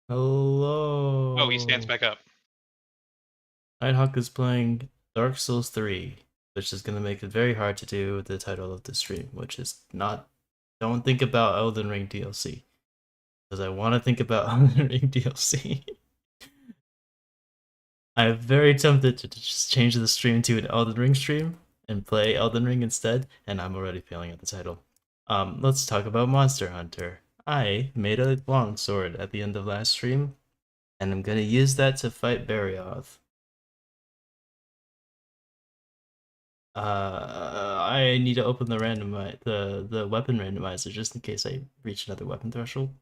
Oh, he stands Hello. back up. Nighthawk is playing Dark Souls 3, which is going to make it very hard to do the title of the stream, which is not. Don't think about Elden Ring DLC. Because I want to think about Elden Ring DLC. I'm very tempted to just change the stream to an Elden Ring stream and play Elden Ring instead, and I'm already failing at the title. Let's talk about Monster Hunter. I made a longsword at the end of last stream, and I'm gonna use that to fight Barioth. I need to open the the weapon randomizer just in case I reach another weapon threshold.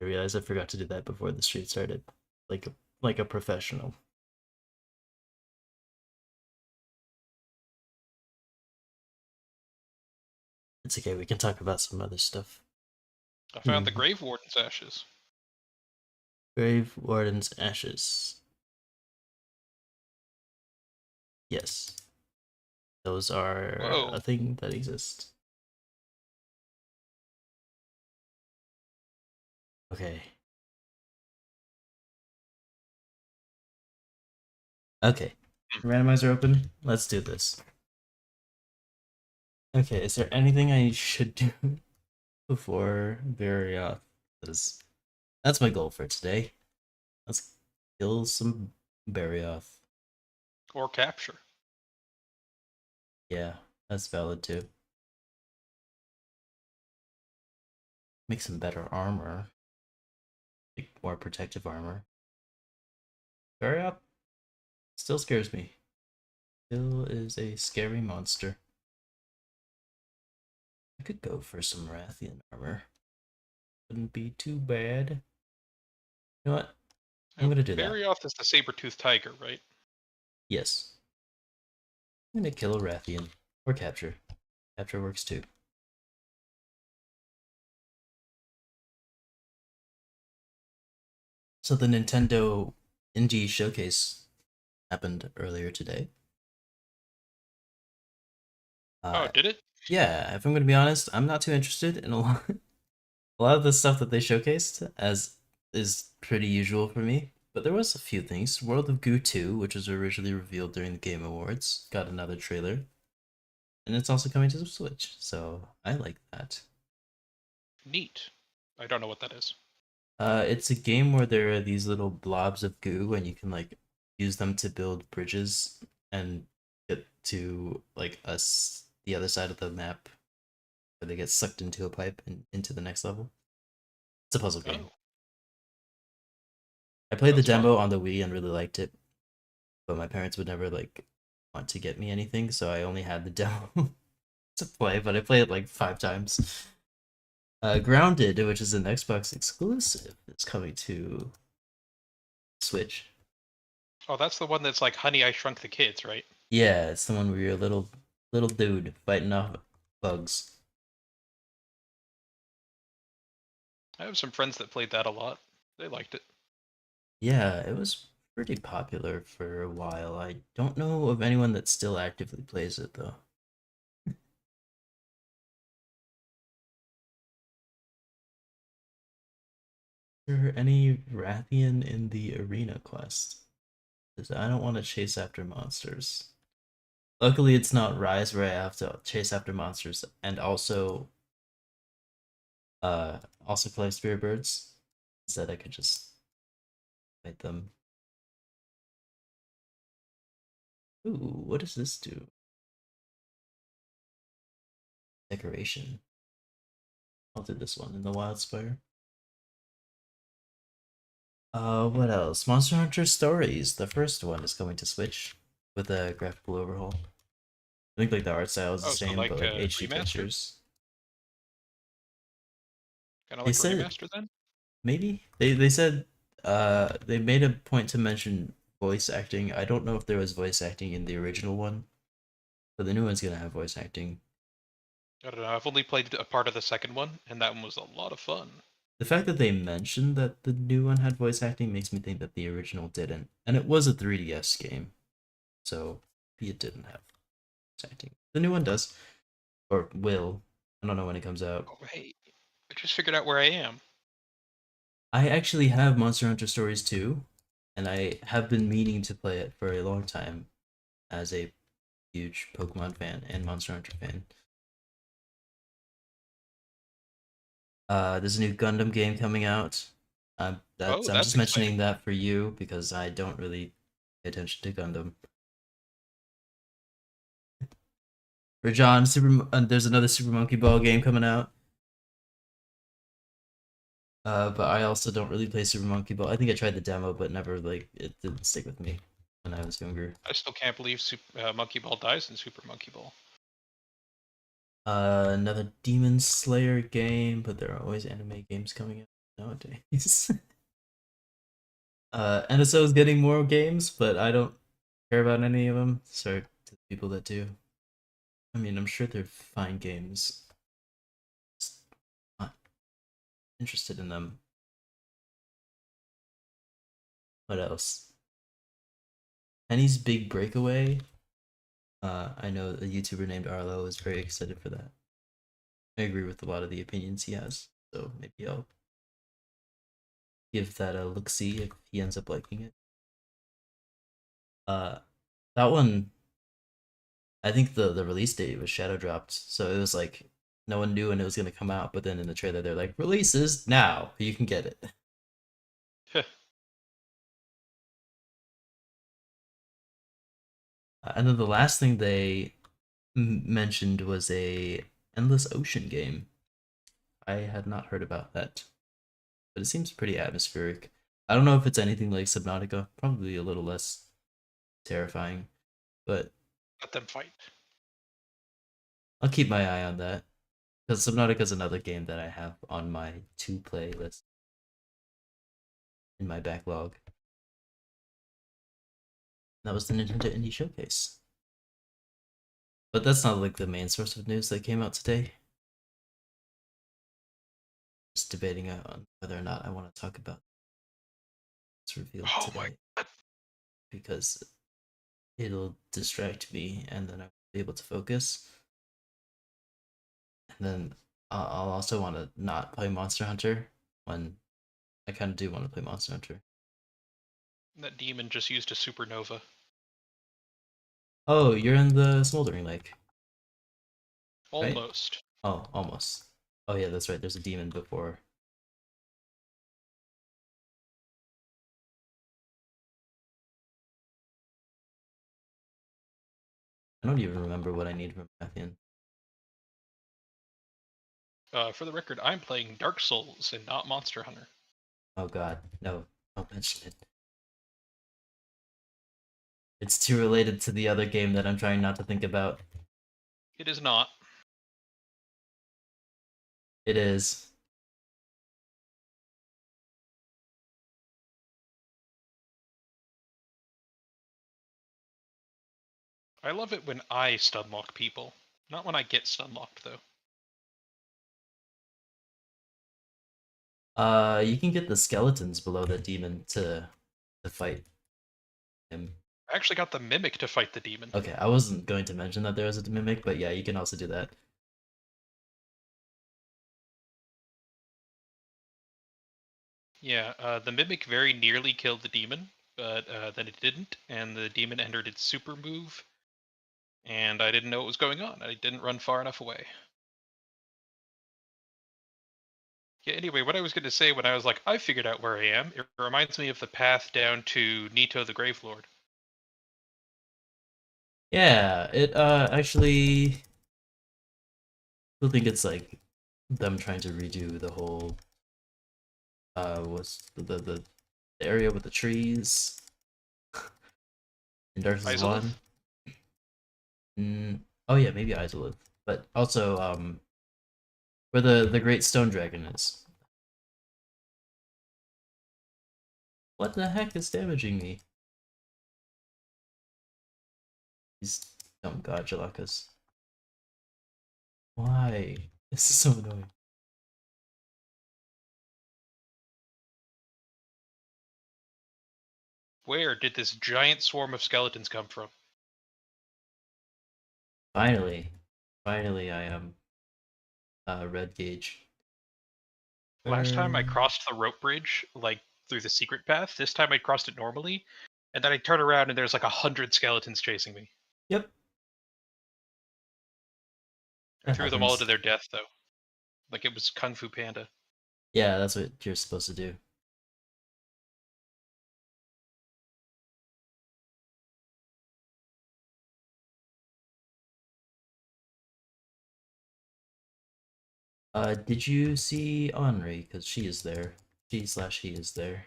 I realized I forgot to do that before the stream started, like a professional. It's okay. We can talk about some other stuff. I found the Grave Warden's ashes. Grave Warden's ashes. Yes, those are a Whoa. thing that exists. Okay. Okay. Randomizer open. Let's do this. Okay, is there anything I should do before Barioth? Because that's my goal for today. Let's kill some Barioth. Or capture. Yeah, that's valid too. Make some better armor. Like more protective armor. Barioth still scares me. Still is a scary monster. I could go for some Rathian armor. Wouldn't be too bad. You know what? I'm gonna do that. Barioth is the saber-toothed tiger, right? Yes. I'm gonna kill a Rathian. Or capture. Capture works too. So the Nintendo Indie Showcase happened earlier today. Oh, did it? Yeah, if I'm gonna be honest, I'm not too interested in a lot of the stuff that they showcased, as is pretty usual for me. But there was a few things. World of Goo 2, which was originally revealed during the Game Awards, got another trailer. And it's also coming to the Switch, so I like that. Neat. I don't know what that is. It's a game where there are these little blobs of goo, and you can like use them to build bridges and get to like us the other side of the map, where they get sucked into a pipe and into the next level. It's a puzzle game. Oh, I played the that's fun. demo on the Wii and really liked it, but my parents would never like want to get me anything, so I only had the demo to play. But I played it like 5 times. Grounded, which is an Xbox exclusive, is coming to Switch. Oh, that's the one that's like Honey, I Shrunk the Kids, right? Yeah, it's the one where you're a little dude fighting off bugs. I have some friends that played that a lot. They liked it. Yeah, it was pretty popular for a while. I don't know of anyone that still actively plays it though. Is there any Rathian in the arena quest? Because I don't want to chase after monsters. Luckily, it's not Rise where I have to chase after monsters and also collect spirit birds. Instead, I could just fight them. Ooh, what does this do? Decoration. I'll do this one in the Wildspire. What else? Monster Hunter Stories. The first one is coming to Switch with a graphical overhaul. I think like the art style is the Oh, so same, but like like HD remastered? textures. Kind of They like a said remaster then? maybe they said they made a point to mention voice acting. I don't know if there was voice acting in the original one, but the new one's gonna have voice acting. I don't know. I've only played a part of the second one, and that one was a lot of fun. The fact that they mentioned that the new one had voice acting makes me think that the original didn't, and it was a 3DS game, so maybe it didn't have voice acting. The new one does. Or will. I don't know when it comes out. Oh, hey, I just figured out where I am. I actually have Monster Hunter Stories 2, and I have been meaning to play it for a long time as a huge Pokemon fan and Monster Hunter fan. There's a new Gundam game coming out. Oh, I'm that's just exciting. mentioning that for you because I don't really pay attention to Gundam. For John, there's another Super Monkey Ball game coming out. But I also don't really play Super Monkey Ball. I think I tried the demo, but never like it didn't stick with me when I was younger. I still can't believe Monkey Ball dies in Super Monkey Ball. Another Demon Slayer game, but there are always anime games coming out nowadays. NSO is getting more games, but I don't care about any of them. Sorry to the people that do. I mean, I'm sure they're fine games. Just not interested in them. What else? Penny's Big Breakaway. I know a YouTuber named Arlo is very excited for that. I agree with a lot of the opinions he has, so maybe I'll give that a look see if he ends up liking it. Uh, that one, I think the release date was shadow dropped, so it was like no one knew when it was gonna come out. But then in the trailer, they're like, "Releases now, you can get it." And then the last thing they mentioned was a Endless Ocean game. I had not heard about that, but it seems pretty atmospheric. I don't know if it's anything like Subnautica, probably a little less terrifying, but Let them fight. I'll keep my eye on that because Subnautica is another game that I have on my to play list in my backlog. That was the Nintendo Indie Showcase. But that's not like the main source of news that came out today. Just debating on whether or not I want to talk about what's revealed Oh my today god. because it'll distract me and then I won't be able to focus. And then I'll also want to not play Monster Hunter when I kind of do want to play Monster Hunter. That demon just used a supernova. Oh, you're in the Smoldering Lake, right? Almost. Oh, almost. Oh yeah, that's right. There's a demon before. I don't even remember what I need from Pathian. For the record, I'm playing Dark Souls and not Monster Hunter. Oh god, no, don't mention it. It's too related to the other game that I'm trying not to think about. It is not. It is. I love it when I stunlock people. Not when I get stunlocked, though. You can get the skeletons below the demon to fight him. I actually got the Mimic to fight the demon. Okay, I wasn't going to mention that there was a mimic, but yeah, you can also do that. Yeah, the Mimic very nearly killed the demon, but then it didn't, and the demon entered its super move, and I didn't know what was going on. I didn't run far enough away. Yeah, anyway, what I was going to say when I was like, I figured out where I am, it reminds me of the path down to Nito the Gravelord. Yeah, it actually I think it's like them trying to redo the whole was the area with the trees in Dark Souls Izalith? 1. Oh yeah, maybe Izalith, but also where the Great Stone Dragon is. What the heck is damaging me? These dumb Godjalakas. Why? This is so annoying. Where did this giant swarm of skeletons come from? Finally, finally, I am red gauge. Last time I crossed the rope bridge, like, through the secret path. This time I crossed it normally, and then I turn around and there's like 100 skeletons chasing me. Yep. I That threw them all to happens. their death, though. Like it was Kung Fu Panda. Yeah, that's what you're supposed to do. Did you see Henri? Because she is there. She/he is there.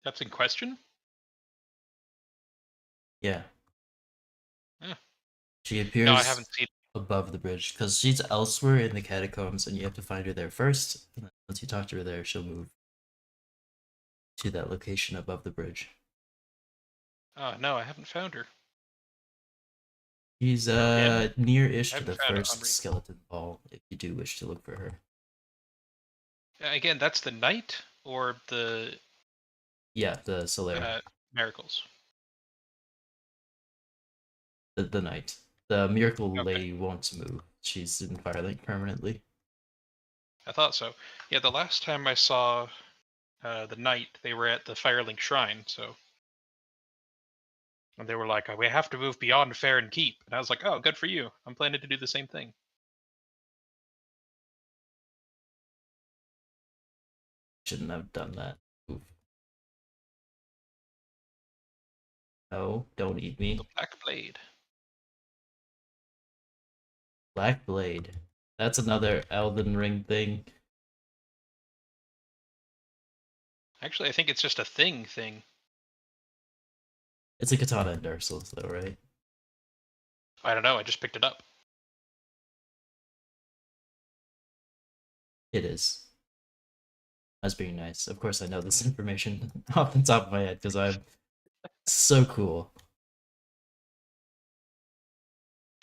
That's in question? Yeah. Eh. She No, I appears haven't seen. above the bridge because she's elsewhere in the catacombs, and you have to find her there first. And then once you talk to her there, she'll move to that location above the bridge. No, I haven't found her. She's Again, near-ish I to haven't the found first Henri. skeleton ball if you do wish to look for her. Again, that's the knight or the Yeah, the Solaire. miracles. The knight. The miracle Okay, lady won't move. She's in Firelink permanently. I thought so. Yeah, the last time I saw the knight, they were at the Firelink Shrine, so. And they were like, we have to move beyond Fair and Keep. And I was like, oh, good for you. I'm planning to do the same thing. Shouldn't have done that. Oof. No, don't eat The me. Black Blade. Black Blade. That's another Elden Ring thing. Actually, I think it's just a thing. It's a katana in Dark Souls, though, right? I don't know. I just picked it up. It is. That's being nice. Of course, I know this information off the top of my head because I'm so cool.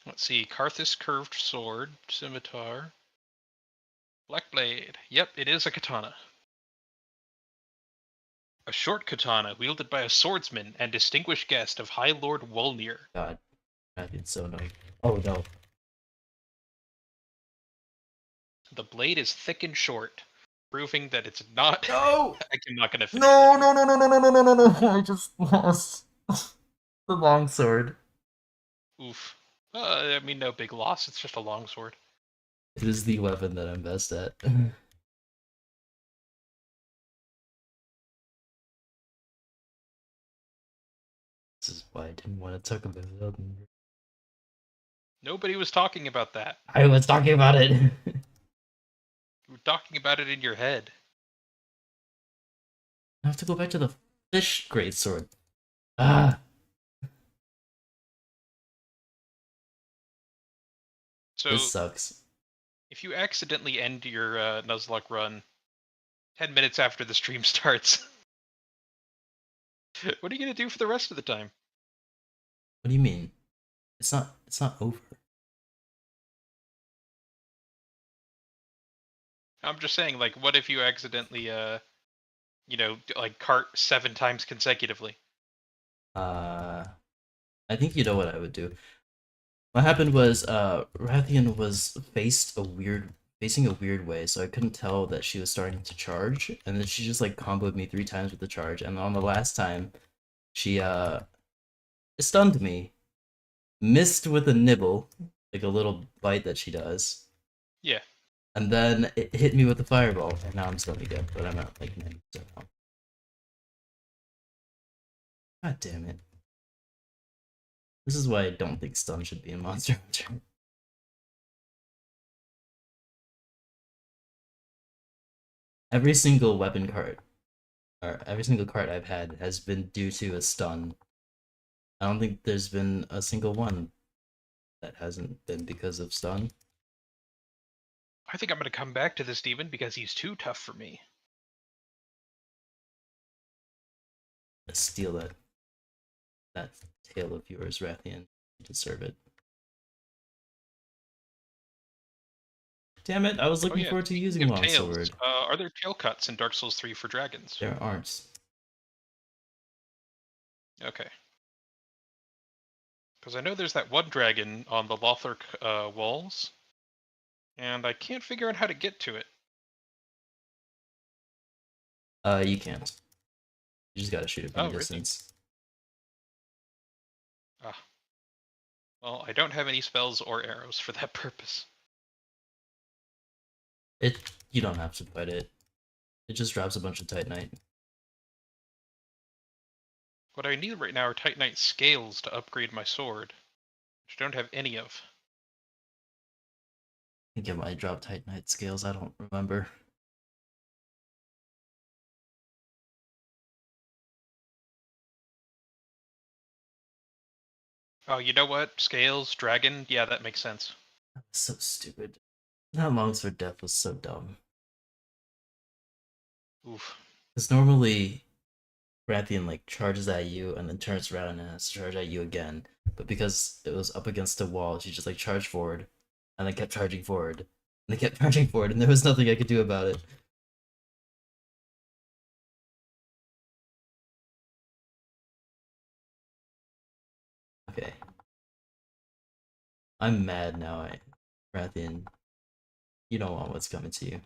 Let's see. Karthus Curved Sword, Scimitar, Black Blade. Yep, it is a katana. A short katana wielded by a swordsman and distinguished guest of High Lord Wolnir. God, it's so annoying. Oh no. The blade is thick and short, proving that it's not. No! I'm not going to finish No, that. no, no, no, no, no, no, no, no, no! I just lost the longsword. Oof. I mean, no big loss. It's just a longsword. It is the weapon that I'm best at. This is why I didn't want to talk about Elden Ring. Nobody was talking about that. I was talking about it. You were talking about it in your head. I have to go back to the fish greatsword. Ah, So, this sucks. if you accidentally end your Nuzlocke run 10 minutes after the stream starts, what are you going to do for the rest of the time? What do you mean? It's not over. I'm just saying, like, what if you accidentally, like cart 7 times consecutively? I think you know what I would do. What happened was Rathian was facing a weird way, so I couldn't tell that she was starting to charge, and then she just like comboed me 3 times with the charge, and on the last time she stunned me, missed with a nibble, like a little bite that she does, Yeah. and then it hit me with the fireball, and now I'm stunned again, but I'm at like 90% now. God damn it. This is why I don't think stun should be in Monster Hunter. Every single weapon card, or every single card I've had has been due to a stun. I don't think there's been a single one that hasn't been because of stun. I think I'm going to come back to this demon because he's too tough for me. Let's steal that tail of yours, Rathian. You deserve it. Damn it, I was Oh looking yeah, forward to speaking using of tails, Longsword. are there tail cuts in Dark Souls 3 for dragons? There aren't. Okay. Because I know there's that one dragon on the Lothar walls and I can't figure out how to get to it. You can't. You just gotta shoot it from Oh, a really? distance. Ah. Well, I don't have any spells or arrows for that purpose. You don't have to fight it. It just drops a bunch of Titanite. What I need right now are Titanite scales to upgrade my sword, which I don't have any of. I think it might drop Titanite scales, I don't remember. Oh, you know what? Scales, dragon, yeah, that makes sense. That was so stupid. That Longsword death was so dumb. Oof. Because normally Rathian like charges at you and then turns around and has to charge at you again. But because it was up against a wall, she just like charged forward and then kept charging forward. And they kept charging forward and there was nothing I could do about it. Okay. I'm mad now, Rathian. You don't want what's coming to you.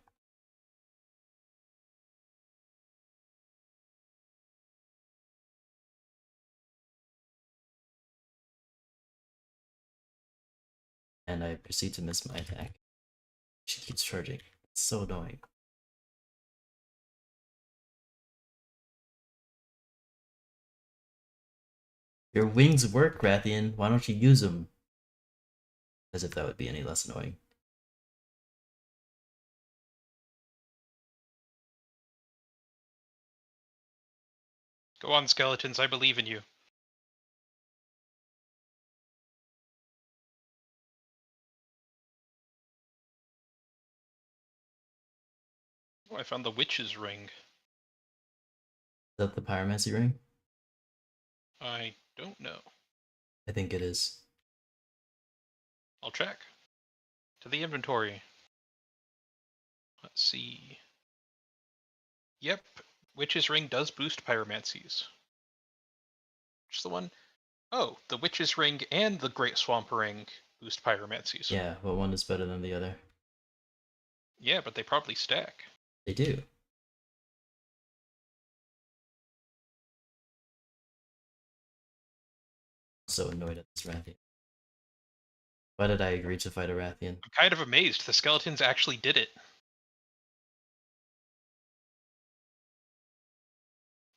And I proceed to miss my attack. She keeps charging. It's so annoying. Your wings work, Rathian. Why don't you use them? As if that would be any less annoying. Go on, skeletons, I believe in you. Oh, I found the witch's ring. Is that the pyromancy ring? I don't know. I think it is. I'll check. To the inventory. Let's see. Yep, witch's ring does boost pyromancies. Which is the one? Oh, the witch's ring and the great swamp ring boost pyromancies. Yeah, but one is better than the other. Yeah, but they probably stack. They do. So annoyed at this Rathian. Why did I agree to fight a Rathian? I'm kind of amazed the skeletons actually did it.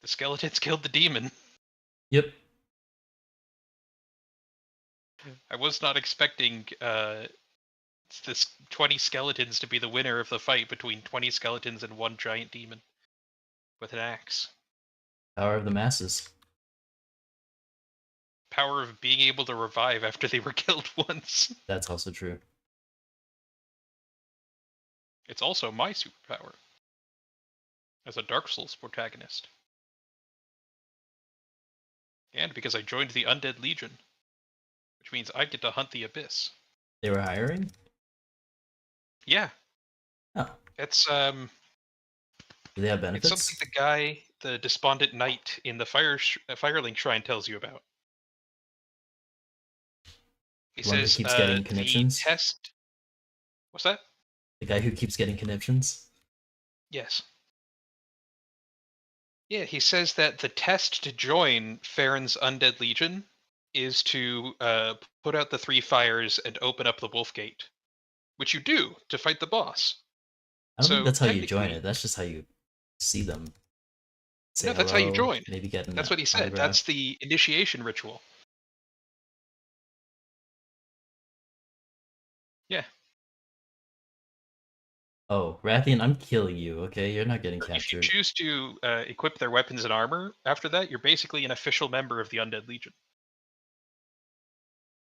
The skeletons killed the demon. Yep. I was not expecting this 20 skeletons to be the winner of the fight between 20 skeletons and one giant demon with an axe. Power of the masses. Power of being able to revive after they were killed once. That's also true. It's also my superpower as a Dark Souls protagonist. And because I joined the Undead Legion, which means I get to hunt the Abyss. They were hiring? Yeah. Oh. It's Do they have benefits? It's something the guy, the Despondent Knight in the Firelink Shrine tells you about. He One who says keeps getting the conniptions? test. What's that? The guy who keeps getting conniptions? Yes. Yeah, he says that the test to join Farron's Undead Legion is to put out the three fires and open up the Wolf Gate, which you do to fight the boss. I don't think So that's how you join technically, it. That's just how you see them. Say no, that's how you hello, join. maybe get an That's what he said. autograph. That's the initiation ritual. Yeah. Oh, Rathian, I'm killing you, okay? You're not getting If you captured. choose to equip their weapons and armor after that, you're basically an official member of the Undead Legion.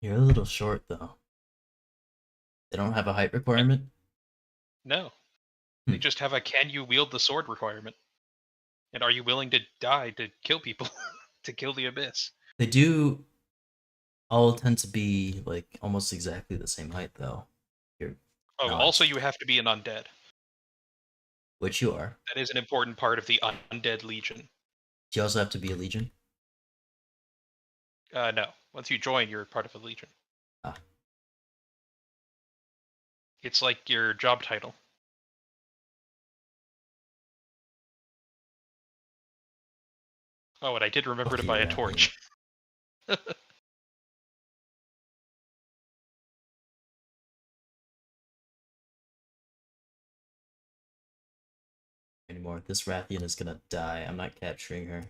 You're a little short, though. They don't have a height requirement? No. They Hmm. just have a can you wield the sword requirement. And are you willing to die to kill people? To kill the Abyss? They do all tend to be, like, almost exactly the same height, though. You're Oh, not. also you have to be an undead. Which you are. That is an important part of the Undead Legion. You also have to be a legion? No. Once you join, you're part of a legion. Ah. It's like your job title. Oh, and I did remember to buy a torch. Anymore. This Rathian is gonna die. I'm not capturing her. Do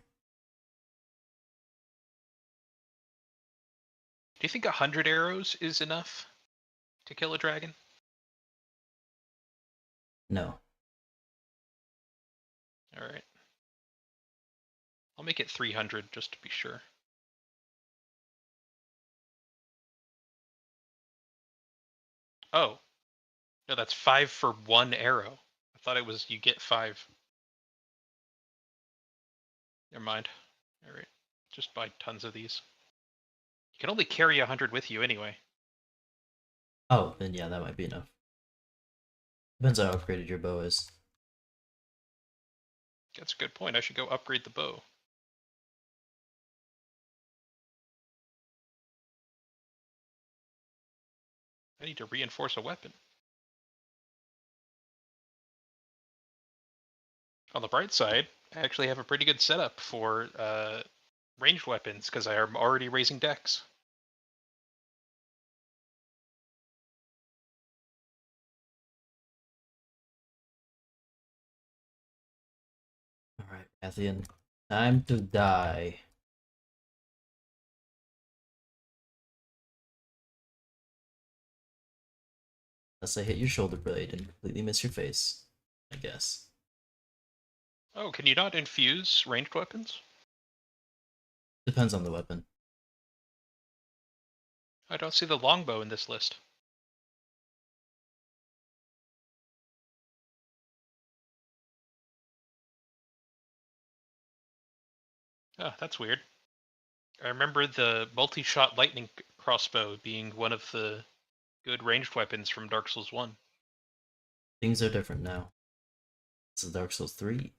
you think 100 arrows is enough to kill a dragon? No. Alright. I'll make it 300 just to be sure. Oh. No, that's 5 for 1 arrow. I thought it was you get 5. Never mind. Alright. Just buy tons of these. You can only carry 100 with you anyway. Oh, then yeah, that might be enough. Depends how upgraded your bow is. That's a good point. I should go upgrade the bow. I need to reinforce a weapon. On the bright side, I actually have a pretty good setup for ranged weapons because I am already raising Dex. Alright, Rathian. Time to die. Unless I hit your shoulder blade and completely miss your face, I guess. Oh, can you not infuse ranged weapons? Depends on the weapon. I don't see the longbow in this list. Oh, that's weird. I remember the multi-shot lightning crossbow being one of the good ranged weapons from Dark Souls 1. Things are different now. This is Dark Souls 3.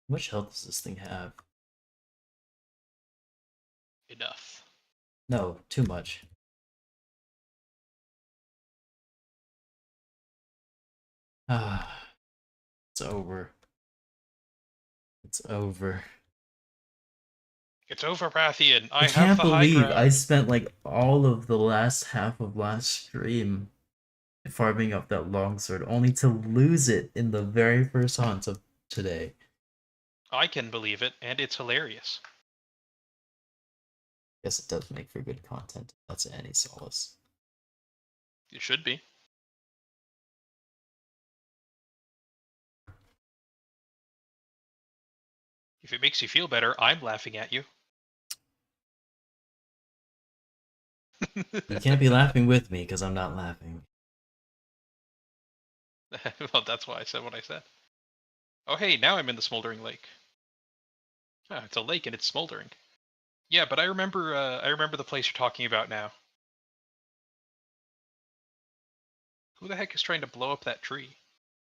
How much health does this thing have? Enough. No, too much. Ah, it's over. It's over. It's over, Rathian. I have can't the high believe I ground. spent like all of the last half of last stream farming up that longsword, only to lose it in the very first hunt of today. I can believe it, and it's hilarious. Guess it does make for good content. That's any solace. It should be. If it makes you feel better, I'm laughing at you. You can't be laughing with me because I'm not laughing. Well, that's why I said what I said. Oh, hey, now I'm in the smoldering lake. Oh, it's a lake and it's smoldering. Yeah, but I remember the place you're talking about now. Who the heck is trying to blow up that tree?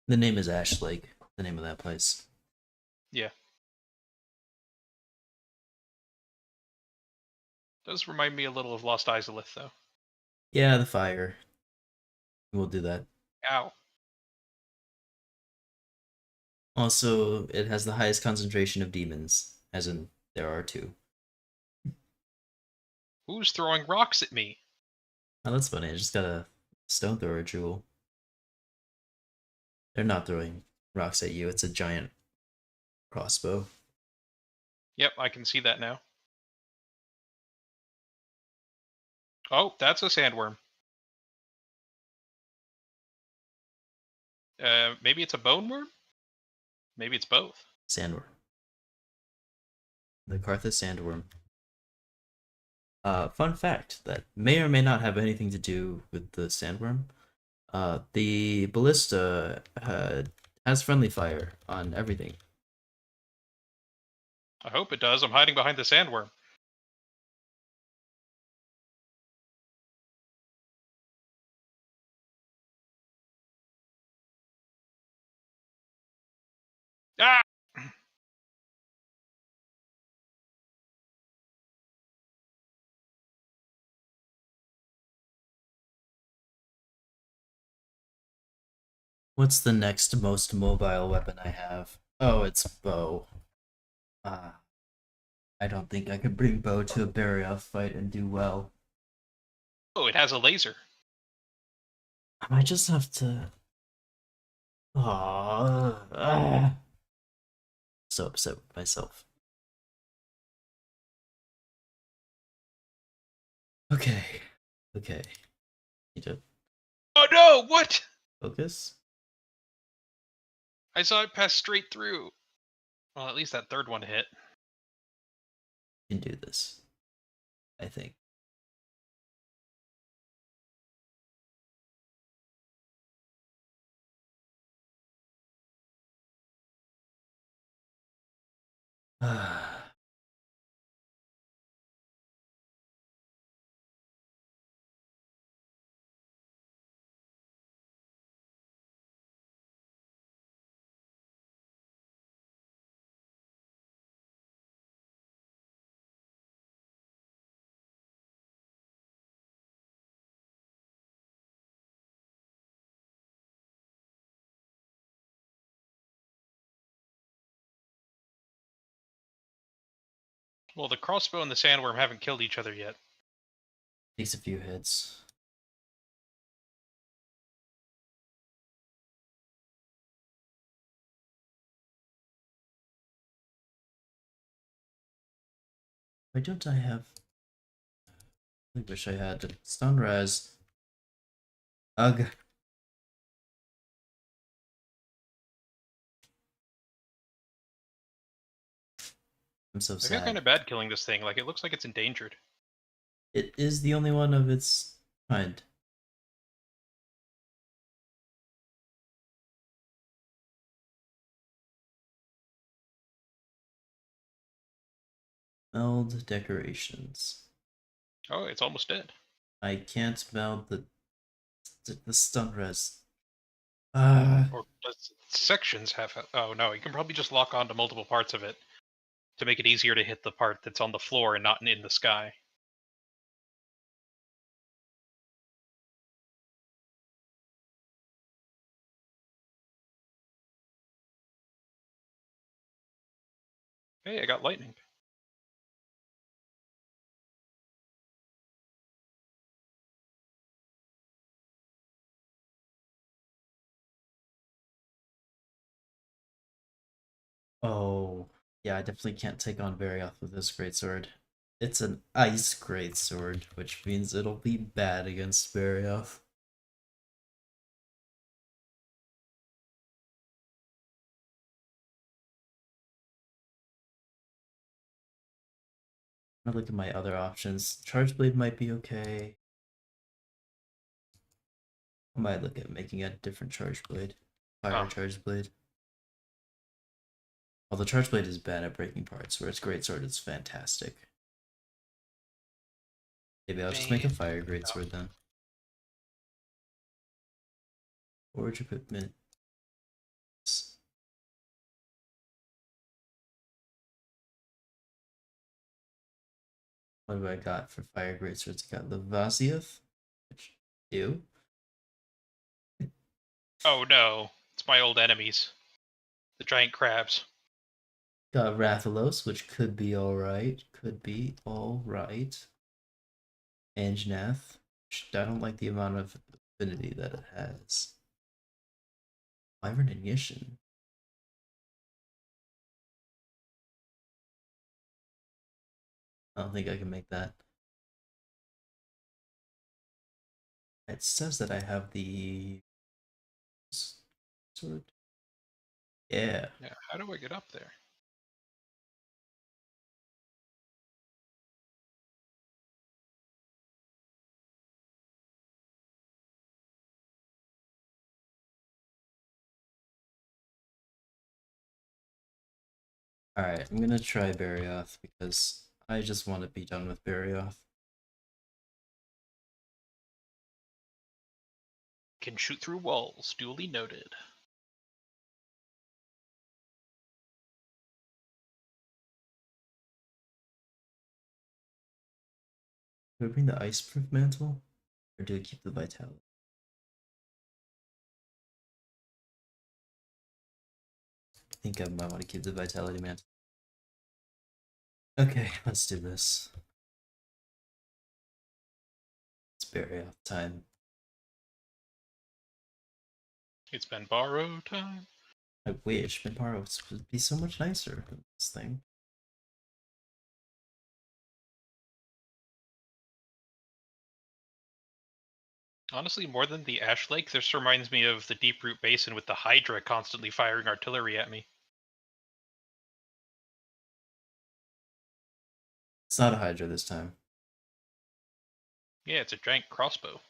The name is Ash Lake, the name of that place. Yeah. Does remind me a little of Lost Izalith, though. Yeah, the fire. We'll do that. Ow. Also, it has the highest concentration of demons, as in there are 2. Who's throwing rocks at me? Oh, that's funny. I just got a stone thrower jewel. They're not throwing rocks at you. It's a giant crossbow. Yep, I can see that now. Oh, that's a sandworm. Maybe it's a bone worm? Maybe it's both. Sandworm. The Karthus sandworm. Fun fact that may or may not have anything to do with the sandworm. The ballista has friendly fire on everything. I hope it does. I'm hiding behind the sandworm. Ah! What's the next most mobile weapon I have? Oh, it's bow. Ah, I don't think I could bring bow to a Barioth fight and do well. Oh, it has a laser. I might just have to. Ah. So upset with myself. Okay. Okay. Need to Oh no! What? focus. I saw it pass straight through. Well, at least that third one hit. Can do this. I think. Ah. Well, the crossbow and the sandworm haven't killed each other yet. Takes a few hits. Why don't I have? I wish I had stun res. Ugh. I'm so I feel kind sad. of bad killing this thing. Like, it looks like it's endangered. It is the only one of its kind. Meld decorations. Oh, it's almost dead. I can't meld the stun res. Ah. Or does sections have... Oh, no, you can probably just lock onto multiple parts of it to make it easier to hit the part that's on the floor and not in the sky. Hey, I got lightning. Oh, yeah, I definitely can't take on Varioth with this greatsword. It's an ice greatsword, which means it'll be bad against Varioth. I'm gonna look at my other options. Charge Blade might be okay. I might look at making a different Charge Blade. Fire Charge Blade. Although Charge Blade is bad at breaking parts, whereas Greatsword is fantastic. Maybe I'll just make a Fire Greatsword then. Forge equipment. What do I got for Fire Greatswords? I got Lavasioth, which ew. Oh, no. It's my old enemies. The giant crabs. Got Rathalos, which could be alright. Could be alright. Anjanath. I don't like the amount of affinity that it has. Wyvern Ignition. I don't think I can make that. It says that I have the sword. Yeah. Yeah, how do I get up there? Alright, I'm gonna try Barioth because I just want to be done with Barioth. Can shoot through walls. Duly noted. Do I bring the ice-proof mantle? Or do I keep the vitality? I think I might want to keep the vitality mantle. Okay, let's do this. It's bury off time. It's been borrow time. I wish Minparo would be so much nicer than this thing. Honestly, more than the Ash Lake, this reminds me of the Deep Root Basin with the Hydra constantly firing artillery at me. It's not a Hydra this time. Yeah, it's a giant crossbow.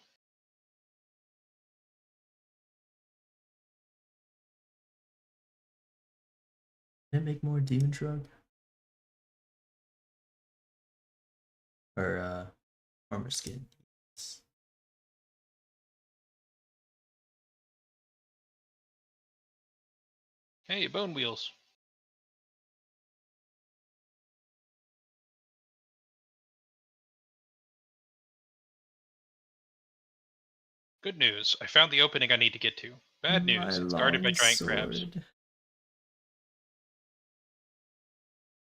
Can I make more Demon Drug? Or, Armor Skin. Yes. Hey, Bone Wheels. Good news, I found the opening I need to get to. Bad My news, it's guarded by long giant crabs. sword.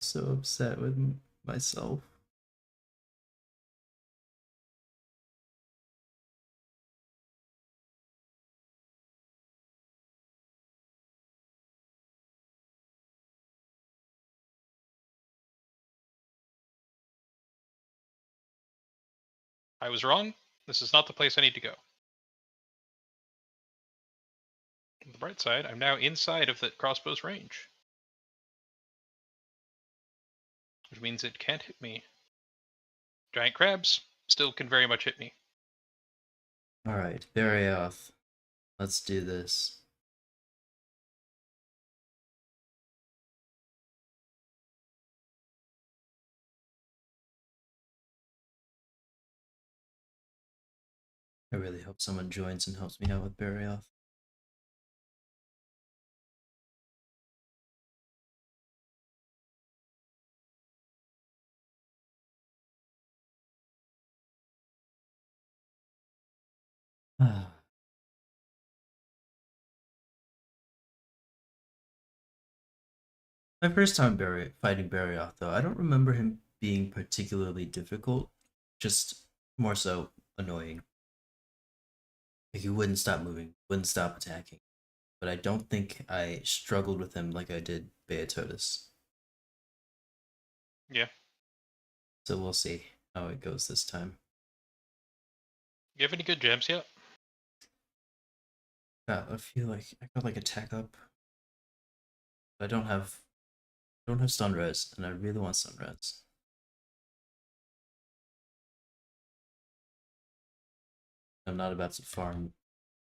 So upset with myself. I was wrong. This is not the place I need to go. On the bright side, I'm now inside of the crossbow's range. Which means it can't hit me. Giant crabs still can very much hit me. Alright, Barioth. Let's do this. I really hope someone joins and helps me out with Barioth. My first time fighting Barioth, though, I don't remember him being particularly difficult, just more so annoying. Like, he wouldn't stop moving, wouldn't stop attacking. But I don't think I struggled with him like I did Beatotus. Yeah. So we'll see how it goes this time. You have any good gems yet? I feel like I got like attack up. But I don't have stun res, and I really want stun res. I'm not about to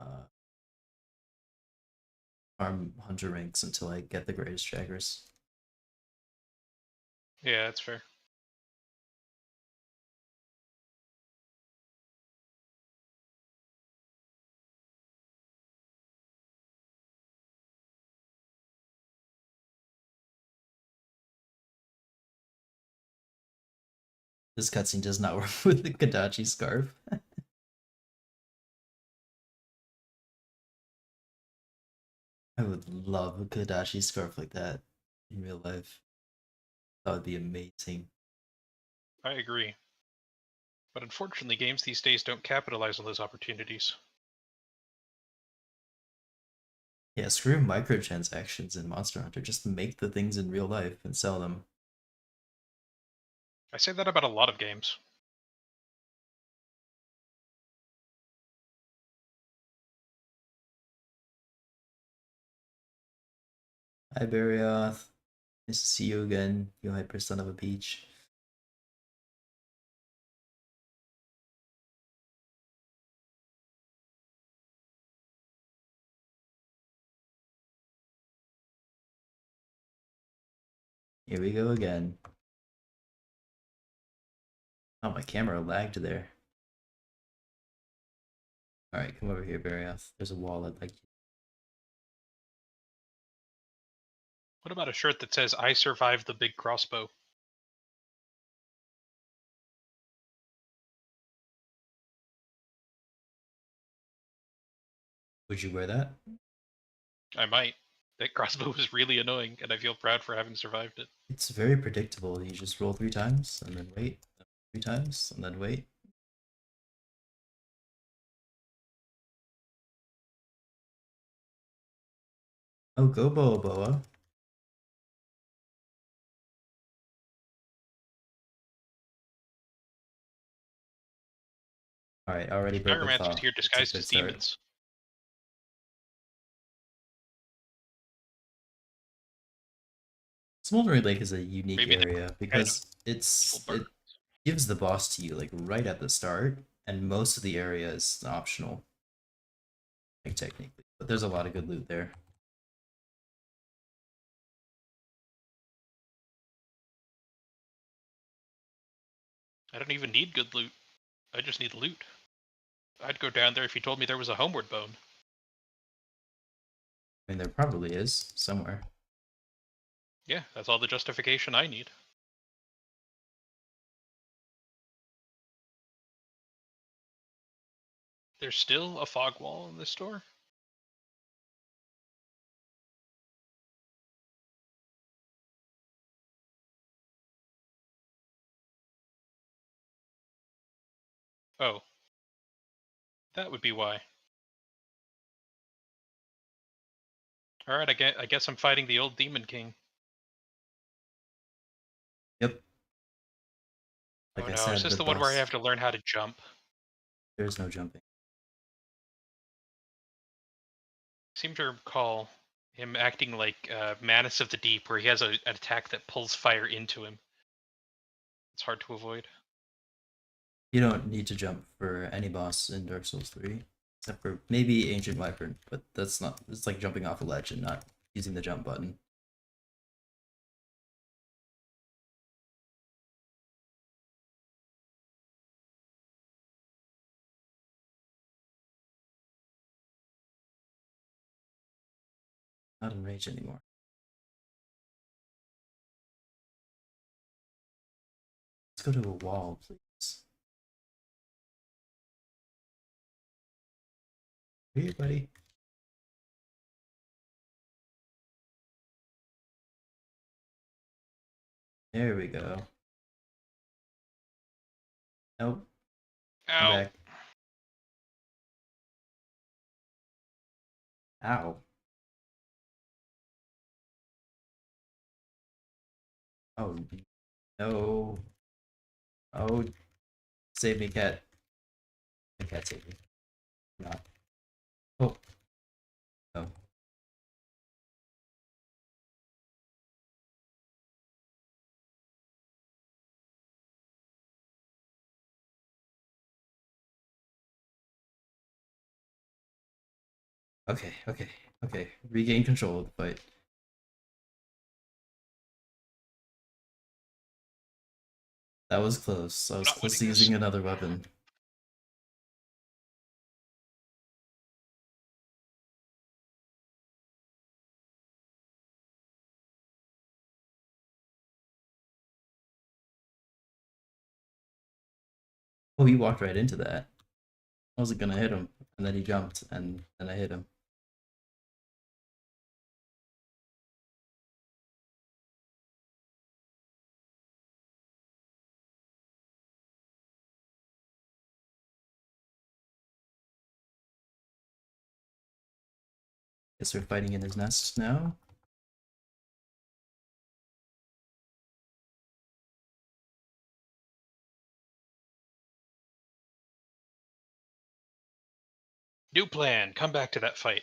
uh farm hunter ranks until I get the greatest jaggers. Yeah, that's fair. This cutscene does not work with the Kadachi scarf. I would love a Kadachi scarf like that in real life. That would be amazing. I agree. But unfortunately, games these days don't capitalize on those opportunities. Yeah, screw microtransactions in Monster Hunter. Just make the things in real life and sell them. I say that about a lot of games. Hi, Barioth. Nice to see you again, you hyper son of a peach. Here we go again. Oh, my camera lagged there. Alright, come over here, Barioth. There's a wall I'd like you. What about a shirt that says, I survived the big crossbow? Would you wear that? I might. That crossbow was really annoying, and I feel proud for having survived it. It's very predictable. You just roll 3 times and then wait, 3 times and then wait. Oh, go Boa Boa. Alright, already broke a Pyromancers thaw. here It's a disguised good as start. demons. Smoldering Lake is a unique Maybe area they're kind of because evil it birds. gives the boss to you like right at the start, and most of the area is optional, like technically. But there's a lot of good loot there. I don't even need good loot. I just need loot. I'd go down there if you told me there was a homeward bone. I mean, there probably is somewhere. Yeah, that's all the justification I need. There's still a fog wall in this store? Oh. That would be why. Alright, I guess I'm fighting the old Demon King. Yep. Oh Like I no, is said, this the the one where I boss. have to learn how to jump? There's no jumping. I seem to recall him acting like Manus of the Deep, where he has an attack that pulls fire into him. It's hard to avoid. You don't need to jump for any boss in Dark Souls 3, except for maybe Ancient Wyvern, but that's not. It's like jumping off a ledge and not using the jump button. Not in range anymore. Let's go to a wall, please. Here, buddy. There we go. Nope. Come Ow! back. Ow. Oh, no. Oh, save me, cat. The cat save me. Not. Oh, no. Okay, okay, okay. Regain control of the fight. That was close. I I'm was not close winning to this. using another weapon. Oh, he walked right into that. I wasn't gonna hit him, and then he jumped, and then I hit him. Guess we're fighting in his nest now. New plan. Come back to that fight.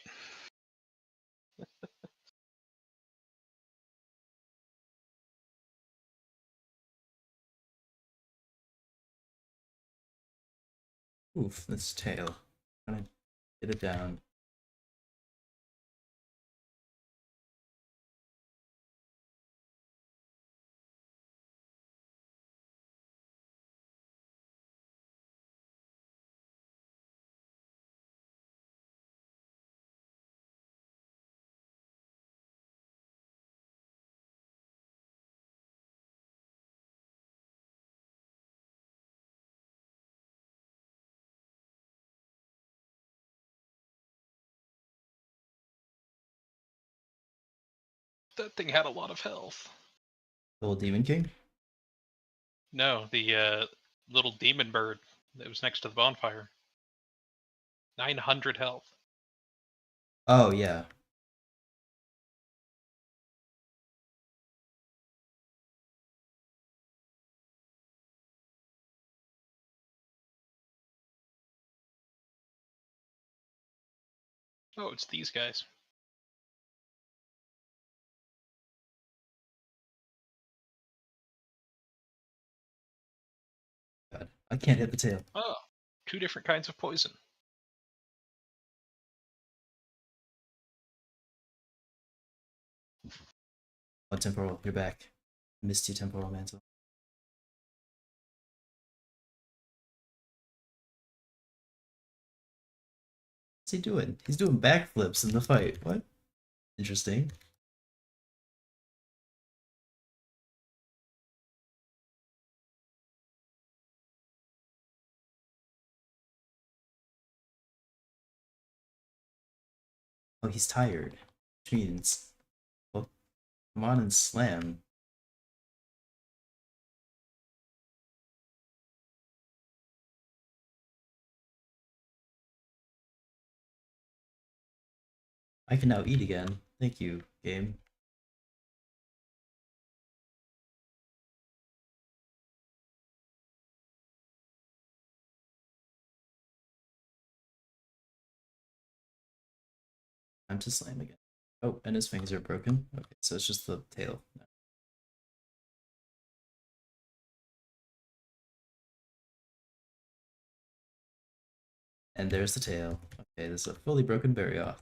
Oof, this tail. I'm gonna get it down. That thing had a lot of health. The old Demon King? No, the little demon bird that was next to the bonfire. 900 health. Oh, yeah. Oh, it's these guys. God, I can't hit the tail. Oh, 2 different kinds of poison. Oh, Temporal, you're back. Misty Temporal Mantle. What's he doing? He's doing backflips in the fight. What? Interesting. Oh, he's tired. Which means, well, come on and slam. I can now eat again. Thank you, game. Time to slam again. Oh, and his fangs are broken. Okay, so it's just the tail. And there's the tail. Okay, this is a fully broken Barryoth.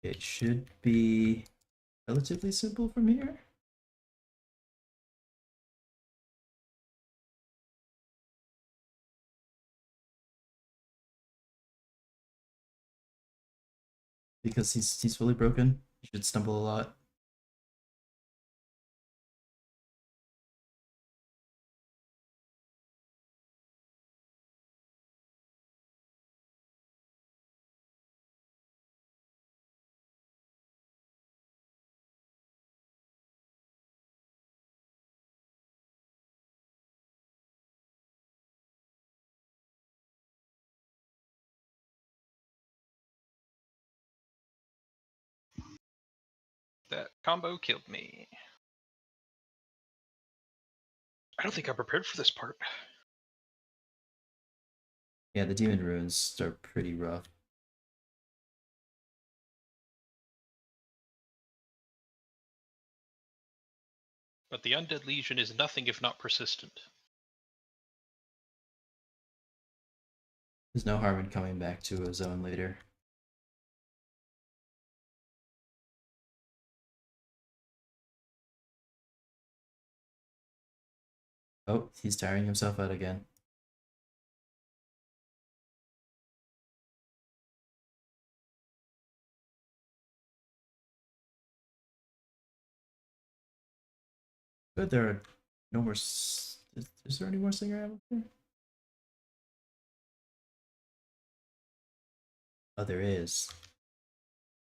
It should be relatively simple from here. Because he's fully broken. He should stumble a lot. That combo killed me. I don't think I'm prepared for this part. Yeah, the demon runes are pretty rough. But the Undead Legion is nothing if not persistent. There's no harm in coming back to a zone later. Oh, he's tiring himself out again. Good, there are no more. Is there any more Singer ammo here? Oh, there is.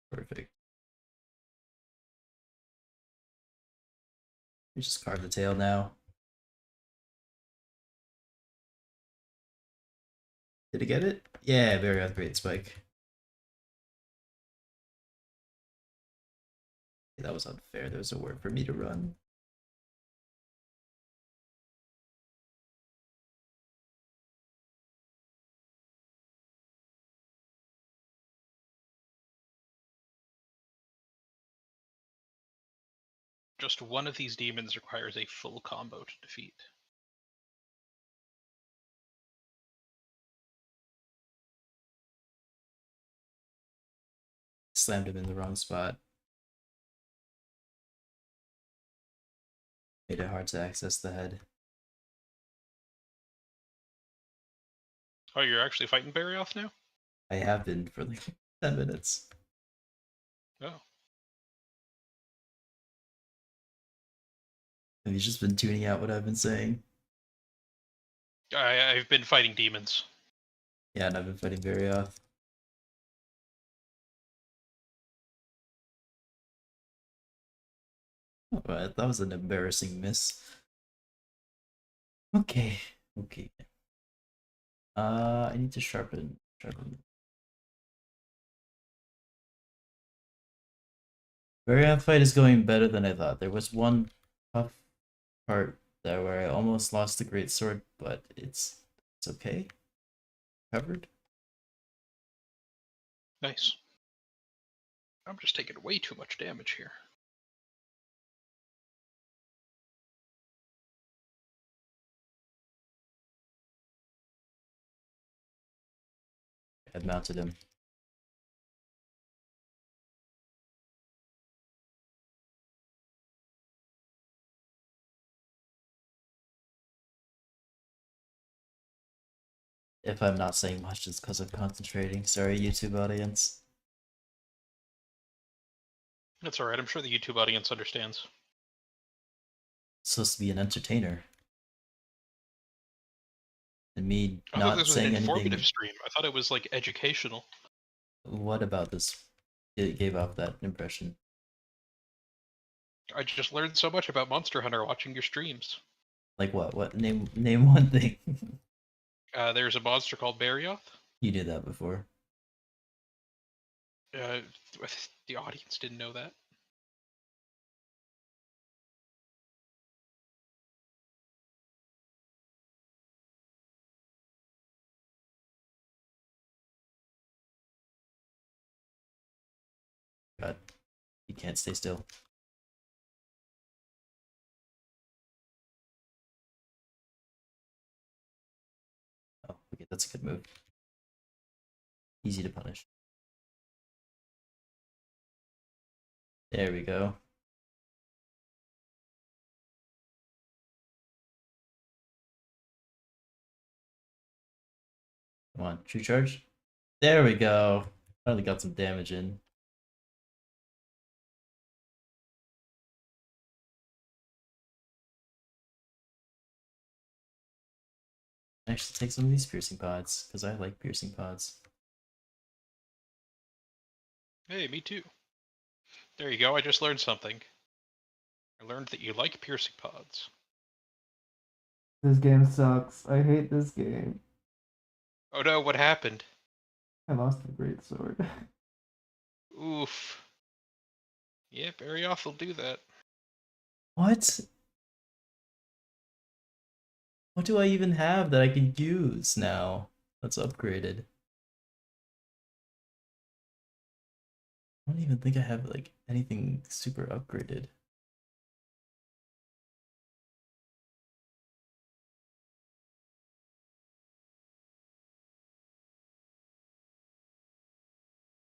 Perfect. We just carve the tail now. Did it get it? Yeah, very great spike. That was unfair. There was a word for me to run. Just one of these demons requires a full combo to defeat. Slammed him in the wrong spot. Made it hard to access the head. Oh, you're actually fighting Barryoth now? I have been for like 10 minutes. Oh. Have you just been tuning out what I've been saying? I've been fighting demons. Yeah, and I've been fighting Varioth. Alright, that was an embarrassing miss. Okay, okay. I need to sharpen. Varioth fight is going better than I thought. There was one tough part there where I almost lost the great sword, but it's okay. Covered. Nice. I'm just taking way too much damage here. I've mounted him. If I'm not saying much, it's because I'm concentrating. Sorry, YouTube audience. That's alright, I'm sure the YouTube audience understands. It's supposed to be an entertainer. And me I thought not this was an saying informative anything. stream. I thought it was like educational. What about this? It gave off that impression. I just learned so much about Monster Hunter watching your streams. Like what? What? Name one thing. There's a monster called Barioth. You did that before. Uh, the audience didn't know that. God, you can't stay still. Oh, okay, that's a good move. Easy to punish. There we go. Come on, true charge. There we go. Finally got some damage in. Actually, take some of these piercing pods because I like piercing pods. Hey, me too. There you go, I just learned something. I learned that you like piercing pods. This game sucks. I hate this game. Oh no, what happened? I lost the great sword. Oof. Yeah, Barioth will do that. What? What do I even have that I can use now that's upgraded? I don't even think I have like anything super upgraded.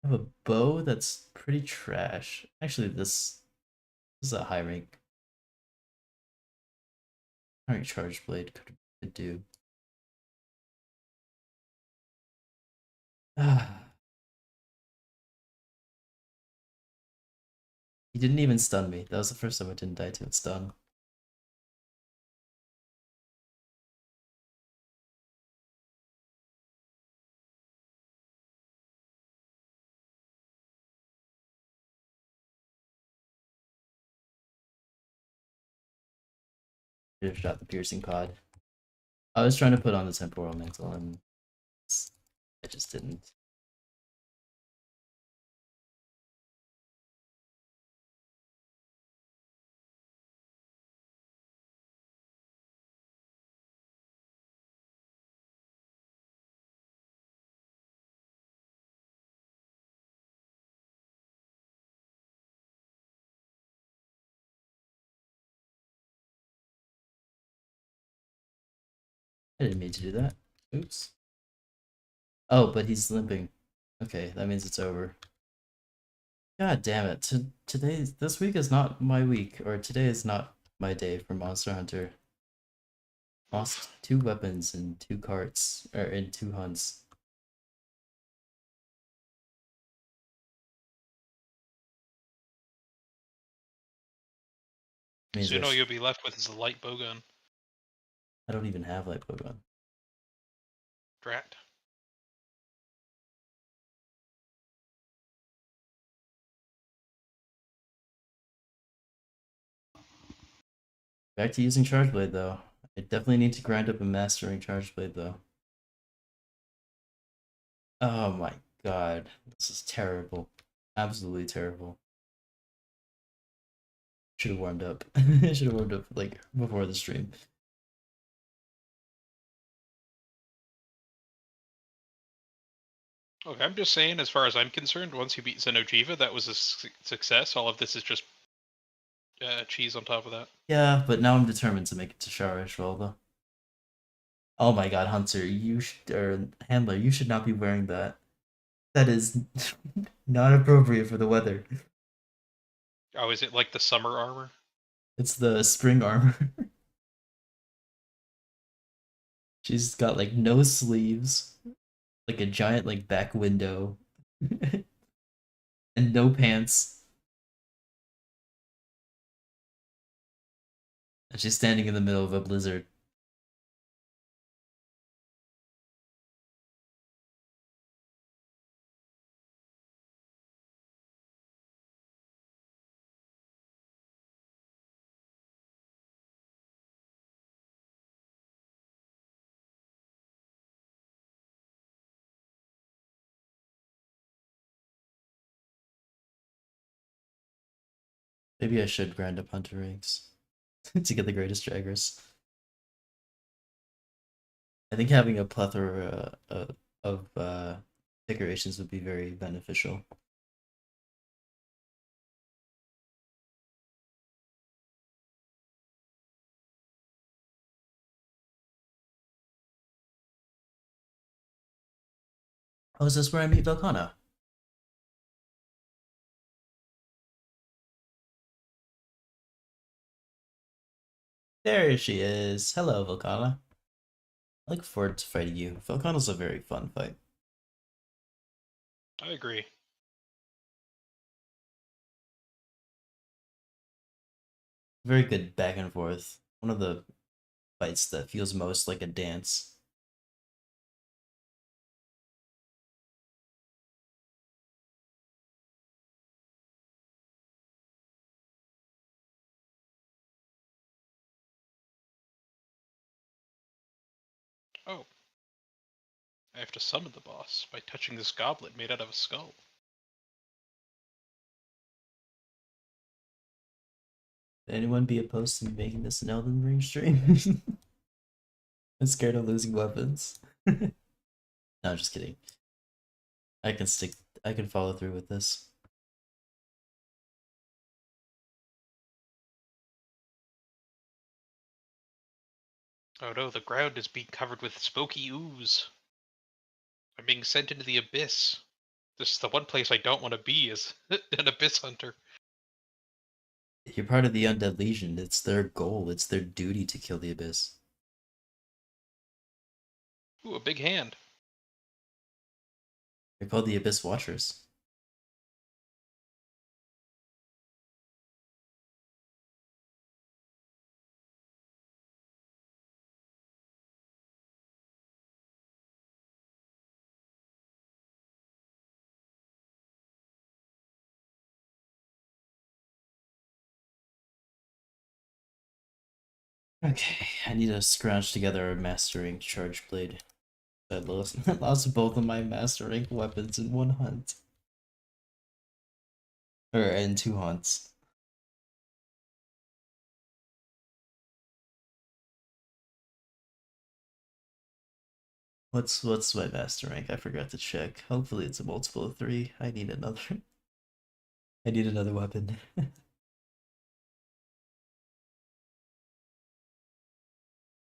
I have a bow that's pretty trash. Actually, this is a high rank charge blade could do. He didn't even stun me. That was the first time I didn't die to a stun. Should have shot the piercing pod. I was trying to put on the temporal mantle and I just didn't. I didn't mean to do that. Oops. Oh, but he's limping. Okay, that means it's over. God damn it. This week is not my week, or today is not my day for Monster Hunter. Lost 2 weapons in 2 carts, or in 2 hunts. Means Soon all you'll be left with is a light bowgun. I don't even have light bowgun. Drat. Back to using Charge Blade though. I definitely need to grind up a mastering Charge Blade though. Oh my god, this is terrible. Absolutely terrible. Should have warmed up. Should have warmed up like before the stream. Okay, I'm just saying, as far as I'm concerned, once you beat Xeno Ji'iva, that was a success. All of this is just cheese on top of that. Yeah, but now I'm determined to make it to Shara Ishvalda. Oh my god, Hunter, or Handler, you should not be wearing that. That is not appropriate for the weather. Oh, is it like the summer armor? It's the spring armor. She's got like no sleeves, like a giant like back window, and no pants. And she's standing in the middle of a blizzard. Maybe I should grind up Hunter ranks to get the greatest draggers. I think having a plethora of decorations would be very beneficial. Oh, is this where I meet Velkhana? There she is. Hello, Velkhana. I look forward to fighting you. Velkhana's a very fun fight. I agree. Very good back and forth. One of the fights that feels most like a dance. Oh. I have to summon the boss by touching this goblet made out of a skull. Would anyone be opposed to making this an Elden Ring stream? I'm scared of losing weapons. No, I'm just kidding. I can follow through with this. Oh no, the ground is being covered with smoky ooze. I'm being sent into the abyss. This is the one place I don't want to be, is an abyss hunter. You're part of the Undead Legion. It's their goal. It's their duty to kill the Abyss. Ooh, a big hand. They're called the Abyss Watchers. Okay, I need to scrounge together a mastering charge blade. That lost both of my mastering weapons in one hunt. Or in two hunts. What's my master rank? I forgot to check. Hopefully it's a multiple of 3. I need another. I need another weapon.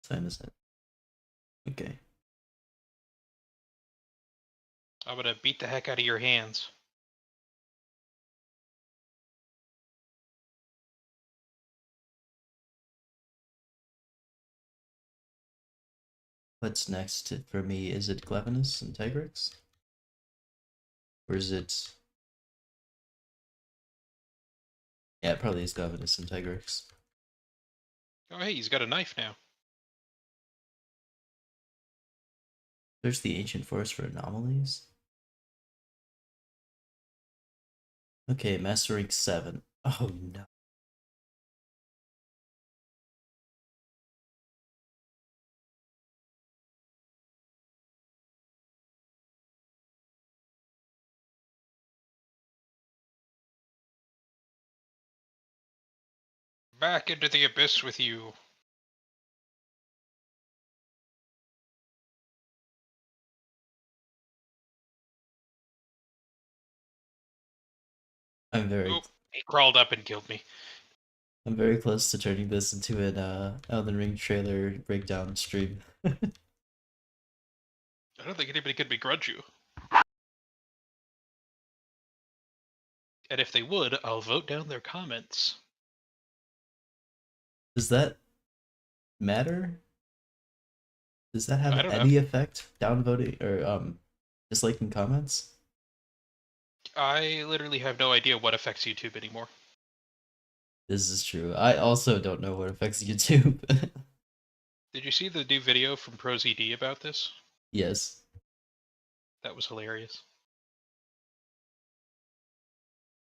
Time is it? Okay. I'm gonna beat the heck out of your hands. What's next for me? Is it Glevinus and Tigrix? Or is it... Yeah, it probably is Glevinus and Tigrix. Oh, hey, he's got a knife now. There's the ancient forest for anomalies. Okay, Master Rank 7. Oh no. Back into the abyss with you. I'm Oh, he crawled up and killed me. very close to turning this into an Elden Ring trailer breakdown stream. I don't think anybody could begrudge you. And if they would, I'll vote down their comments. Does that matter? Does that I have don't know. any effect? Downvoting or disliking comments? I literally have no idea what affects YouTube anymore. This is true. I also don't know what affects YouTube. Did you see the new video from ProZD about this? Yes. That was hilarious.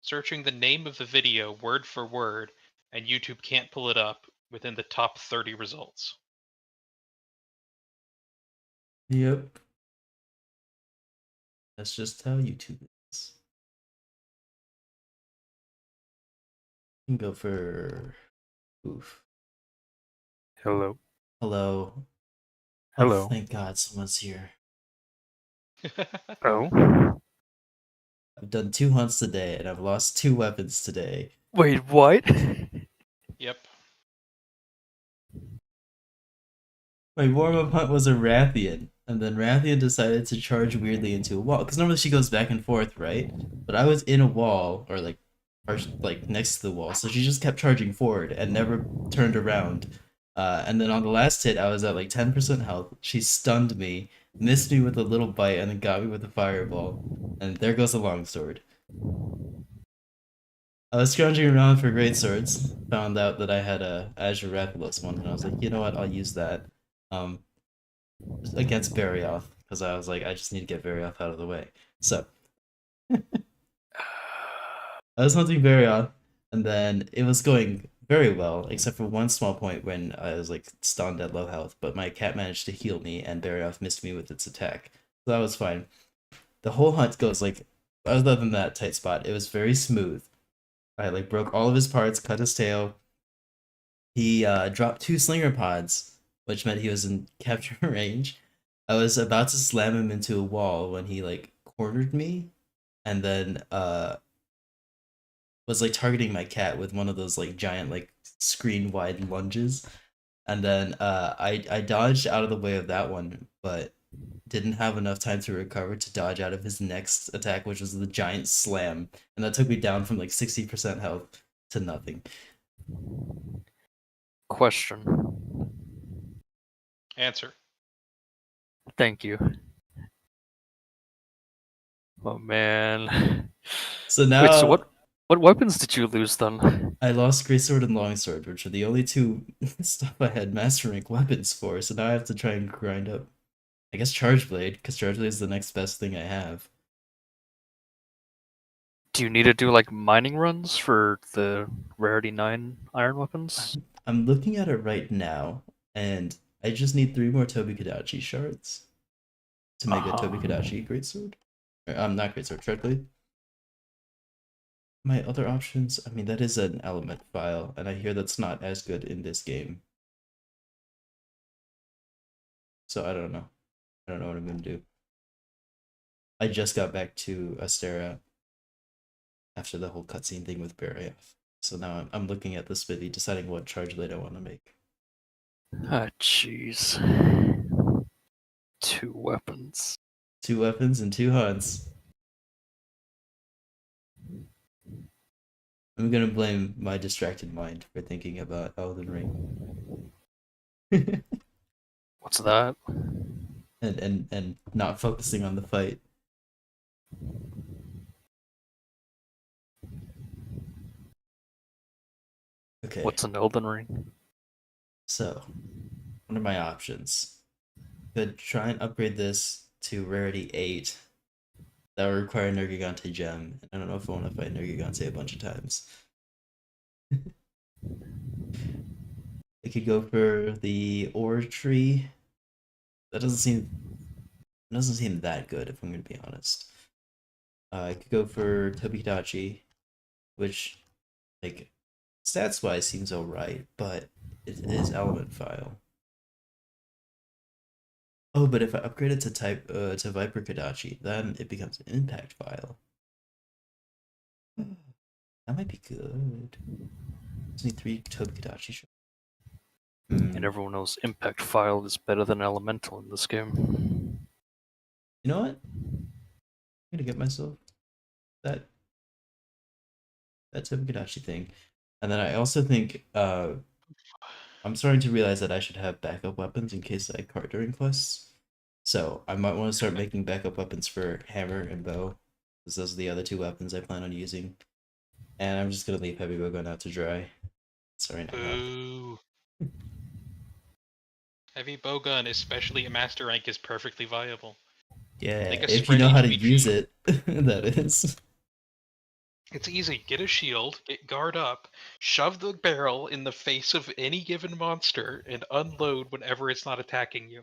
Searching the name of the video word for word, and YouTube can't pull it up within the top 30 results. Yep. That's just how YouTube is. You can go for oof. Hello. Hello. Hello. Oh, thank God someone's here. Oh. I've done 2 hunts today and I've lost 2 weapons today. Wait, what? Yep. My warm-up hunt was a Rathian, and then Rathian decided to charge weirdly into a wall. Because normally she goes back and forth, right? But I was in a wall, or like next to the wall, so she just kept charging forward and never turned around. And then on the last hit, I was at like 10% health. She stunned me, missed me with a little bite, and then got me with a fireball. And there goes a longsword. I was scrounging around for great swords, found out that I had a Azure Rapulus one, and I was like, you know what, I'll use that. Against Barioth, because I was like, I just need to get Barioth out of the way. So I was hunting Barioth, and then it was going very well, except for one small point when I was like stunned at low health, but my cat managed to heal me, and Barioth missed me with its attack. So that was fine. The whole hunt goes like, other than that tight spot, it was very smooth. I like broke all of his parts, cut his tail. He dropped 2 slinger pods, which meant he was in capture range. I was about to slam him into a wall when he like cornered me, and then was like targeting my cat with one of those like giant like screen wide lunges, and then I dodged out of the way of that one, but didn't have enough time to recover to dodge out of his next attack, which was the giant slam, and that took me down from like 60% health to nothing. Question. Answer. Thank you. Oh man. So now Wait, so what weapons did you lose then? I lost Greatsword and Longsword, which are the only 2 stuff I had Master Rank weapons for, so now I have to try and grind up, I guess, Charge Blade, because Charge Blade is the next best thing I have. Do you need to do like mining runs for the rarity 9 iron weapons? I'm looking at it right now, and I just need 3 more Tobi-Kadachi shards to make a Tobi-Kadachi Greatsword. Or, not Greatsword, Charge Blade. My other options, I mean, that is an element file, and I hear that's not as good in this game. So I don't know. I don't know what I'm gonna do. I just got back to Astera after the whole cutscene thing with Barioth. So now I'm looking at the Smithy, deciding what charge blade I want to make. Ah, jeez. 2 weapons. 2 weapons and 2 hunts. I'm gonna blame my distracted mind for thinking about Elden Ring. What's that? and not focusing on the fight. Okay. What's an Elden Ring? So, what are my options? Could try and upgrade this to rarity 8. That would require Nergigante gem. I don't know if I want to fight Nergigante a bunch of times. I could go for the ore tree. That doesn't seem that good if I'm gonna be honest. I could go for Tobidachi, which like stats wise seems alright, but it is element file. Oh, but if I upgrade it to to Viper Kodachi, then it becomes an impact file. That might be good. Just need 3 Tobidachi. And everyone knows Impact File is better than Elemental in this game. You know what? I'm gonna get myself that Tobidachi thing. And then I also think I'm starting to realize that I should have backup weapons in case I cart during quests. So I might want to start making backup weapons for hammer and bow, because those are the other 2 weapons I plan on using. And I'm just gonna leave heavy bowgun out to dry. Sorry, not enough. Boo. Heavy bowgun, especially at master rank, is perfectly viable. Yeah, Think a if you spread know how to HP use shield. it, that is. It's easy. Get a shield, get guard up, shove the barrel in the face of any given monster, and unload whenever it's not attacking you.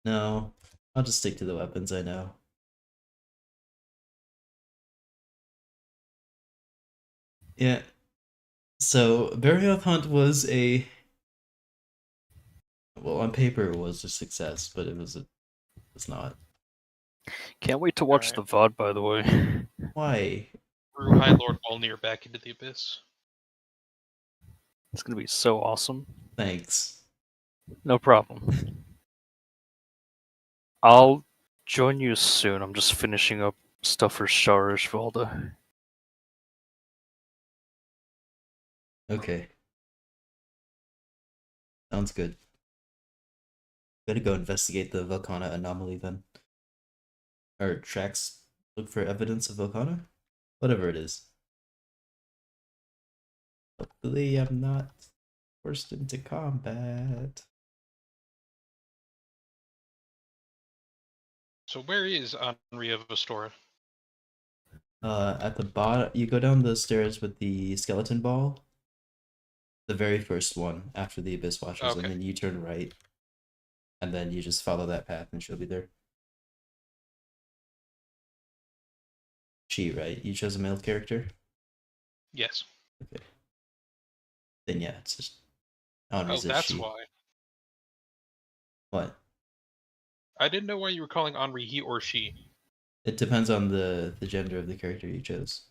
No, I'll just stick to the weapons I know. Yeah. So, Barrioth Hunt was well, on paper it was a success, but it's not. Can't wait to watch Alright. the VOD, by the way. Why? Threw High Lord Volnir back into the abyss. It's gonna be so awesome. Thanks. No problem. I'll join you soon. I'm just finishing up stuff for Shara Ishvalda. Okay. Sounds good. Gotta go investigate the Velkhana anomaly then. Or tracks, look for evidence of Velkhana? Whatever it is. Hopefully I'm not forced into combat. So where is Henri of Astora? At the bottom, you go down the stairs with the skeleton ball. The very first one after the Abyss Watchers, Okay. and then you turn right. And then you just follow that path and she'll be there. She, right? You chose a male character? Yes. Okay. Then yeah, it's just Oh, Henri's a that's she. why. What? I didn't know why you were calling Henri he or she. It depends on the gender of the character you chose.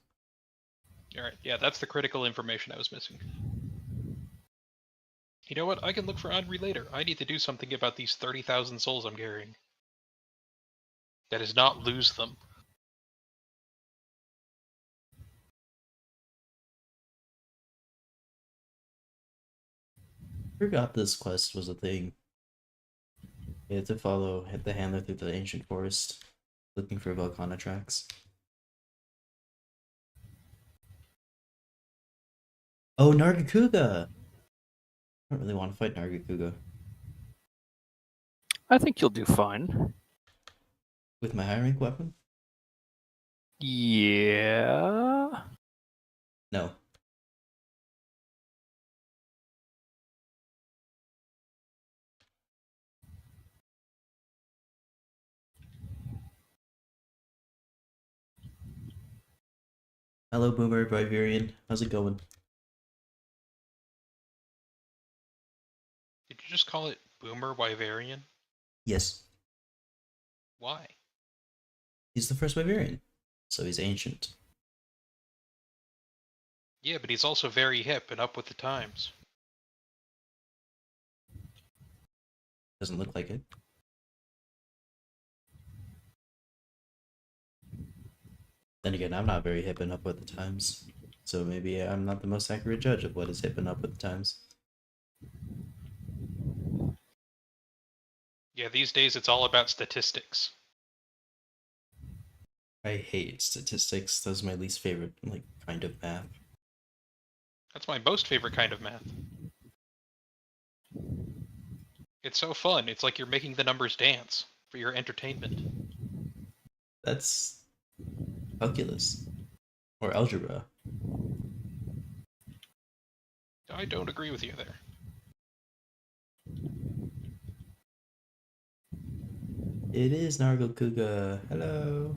Alright, yeah, that's the critical information I was missing. You know what? I can look for Henri later. I need to do something about these 30,000 souls I'm carrying. That is not lose them. Forgot this quest was a thing. You had to follow the handler through the ancient forest, looking for Velkhana tracks. Oh, Nargacuga! I don't really want to fight Nargacuga. I think you'll do fine. With my high rank weapon? Yeah. No. Hello, Boomer Vivarian. How's it going? Did you just call it Boomer Wyverian? Yes. Why? He's the first Vivarian, so he's ancient. Yeah, but he's also very hip and up with the times. Doesn't look like it. Then again, I'm not very hip and up with the times, so maybe I'm not the most accurate judge of what is hip and up with the times. Yeah, these days it's all about statistics. I hate statistics. That's my least favorite, like, kind of math. That's my most favorite kind of math. It's so fun. It's like you're making the numbers dance for your entertainment. That's calculus or algebra. I don't agree with you there. It is Nargacuga. Hello.